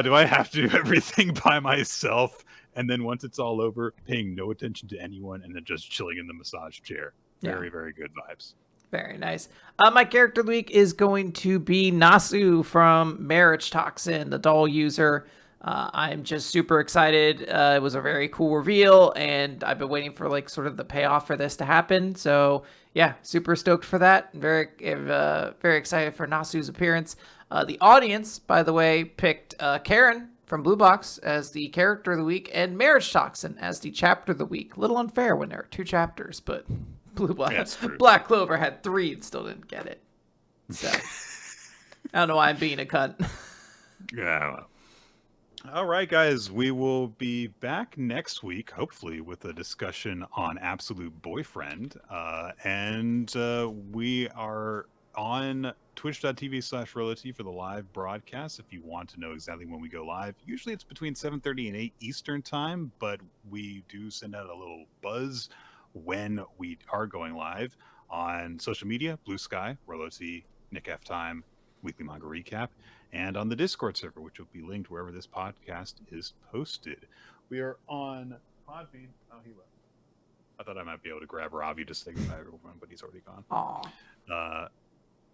A: do I have to do everything by myself? And then once it's all over, paying no attention to anyone and then just chilling in the massage chair.
B: Yeah.
A: Very, very good vibes.
B: Very nice. My character of the week is going to be Nasu from Marriagetoxin, the doll user. I'm just super excited. It was a very cool reveal, and I've been waiting for like sort of the payoff for this to happen. So yeah, super stoked for that. Very, very excited for Nasu's appearance. The audience, by the way, picked Karen from Blue Box as the character of the week and Marriagetoxin as the chapter of the week. A little unfair when there are 2 chapters, but Black Clover had 3 and still didn't get it. So I don't know why I'm being a cunt.
A: Yeah. Well. All right, guys, we will be back next week, hopefully, with a discussion on Absolute Boyfriend. And we are on twitch.tv/Rolot for the live broadcast if you want to know exactly when we go live. Usually it's between 7:30 and 8 Eastern time, but we do send out a little buzz when we are going live on social media, BlueSky, Rolot, Nick F Time, Weekly Manga Recap, and on the Discord server, which will be linked wherever this podcast is posted. We are on Podbean. Oh, he left. I thought I might be able to grab Ravi to say goodbye to everyone, but he's already gone.
B: Aw.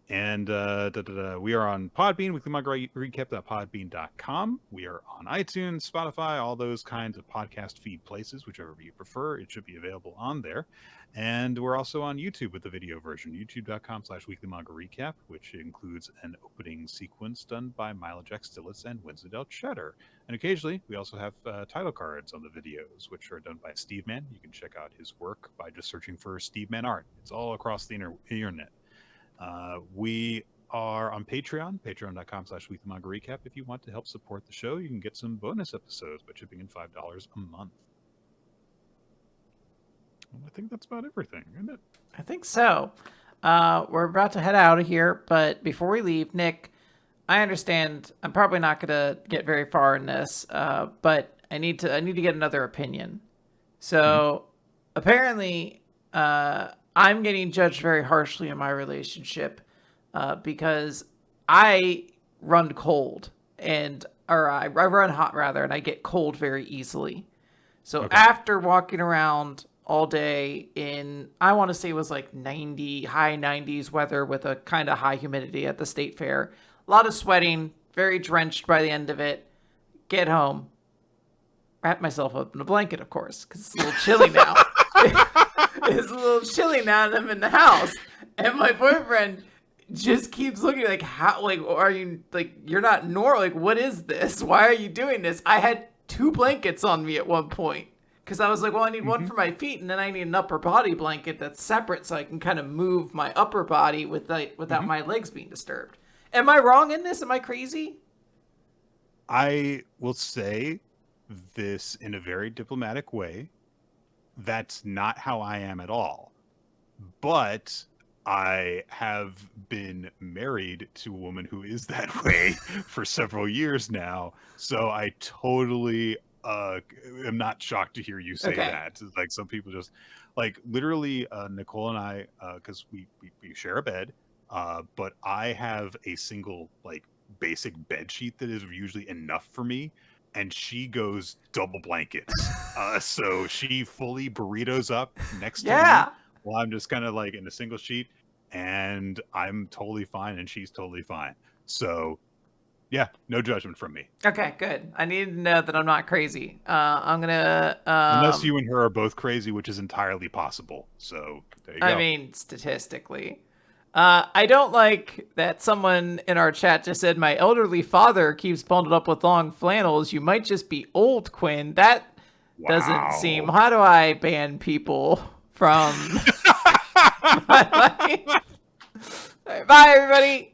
A: And we are on Podbean, weeklymanga.recap.podbean.com. We are on iTunes, Spotify, all those kinds of podcast feed places, whichever you prefer. It should be available on there. And we're also on YouTube with the video version, youtube.com/weeklymanga-recap, which includes an opening sequence done by Mila Jack Stillis and Winslow Cheddar. And occasionally, we also have title cards on the videos, which are done by Steve Man. You can check out his work by just searching for Steve Man Art. It's all across the internet. We are on Patreon, patreon.com/weeklymanga-recap. If you want to help support the show, you can get some bonus episodes by chipping in $5 a month. Well, I think that's about everything, isn't it?
B: I think so. We're about to head out of here, but before we leave, Nick, I understand I'm probably not going to get very far in this, but I need to get another opinion. So apparently, I'm getting judged very harshly in my relationship because I run cold or I run hot rather, and I get cold very easily. So after walking around all day in, I want to say it was like high 90s weather with a kind of high humidity at the state fair, a lot of sweating, very drenched by the end of it, get home, wrap myself up in a blanket, of course, because it's a little chilly now. It's a little chilly now that I'm in the house. And my boyfriend just keeps looking like, how, like, are you, like, you're not normal. Like, what is this? Why are you doing this? I had 2 blankets on me at one point. Because I was like, well, I need one for my feet, and then I need an upper body blanket that's separate so I can kind of move my upper body without my legs being disturbed. Am I wrong in this? Am I crazy?
A: I will say this in a very diplomatic way. That's not how I am at all. But I have been married to a woman who is that way for several years now. So I totally am not shocked to hear you say that. Like, some people just, like, literally Nicole and I, because we share a bed, but I have a single, like, basic bed sheet that is usually enough for me, and she goes double blankets. So she fully burritos up next to me while I'm just kind of like in a single sheet, and I'm totally fine and she's totally fine. So Yeah, no judgment from me.
B: Okay, good. I need to know that I'm not crazy. I'm gonna.
A: Unless you and her are both crazy, which is entirely possible. So there you go.
B: I mean, statistically. I don't like that someone in our chat just said, my elderly father keeps bundled up with long flannels. You might just be old, Quinn. That doesn't seem... How do I ban people from my life? Bye, everybody.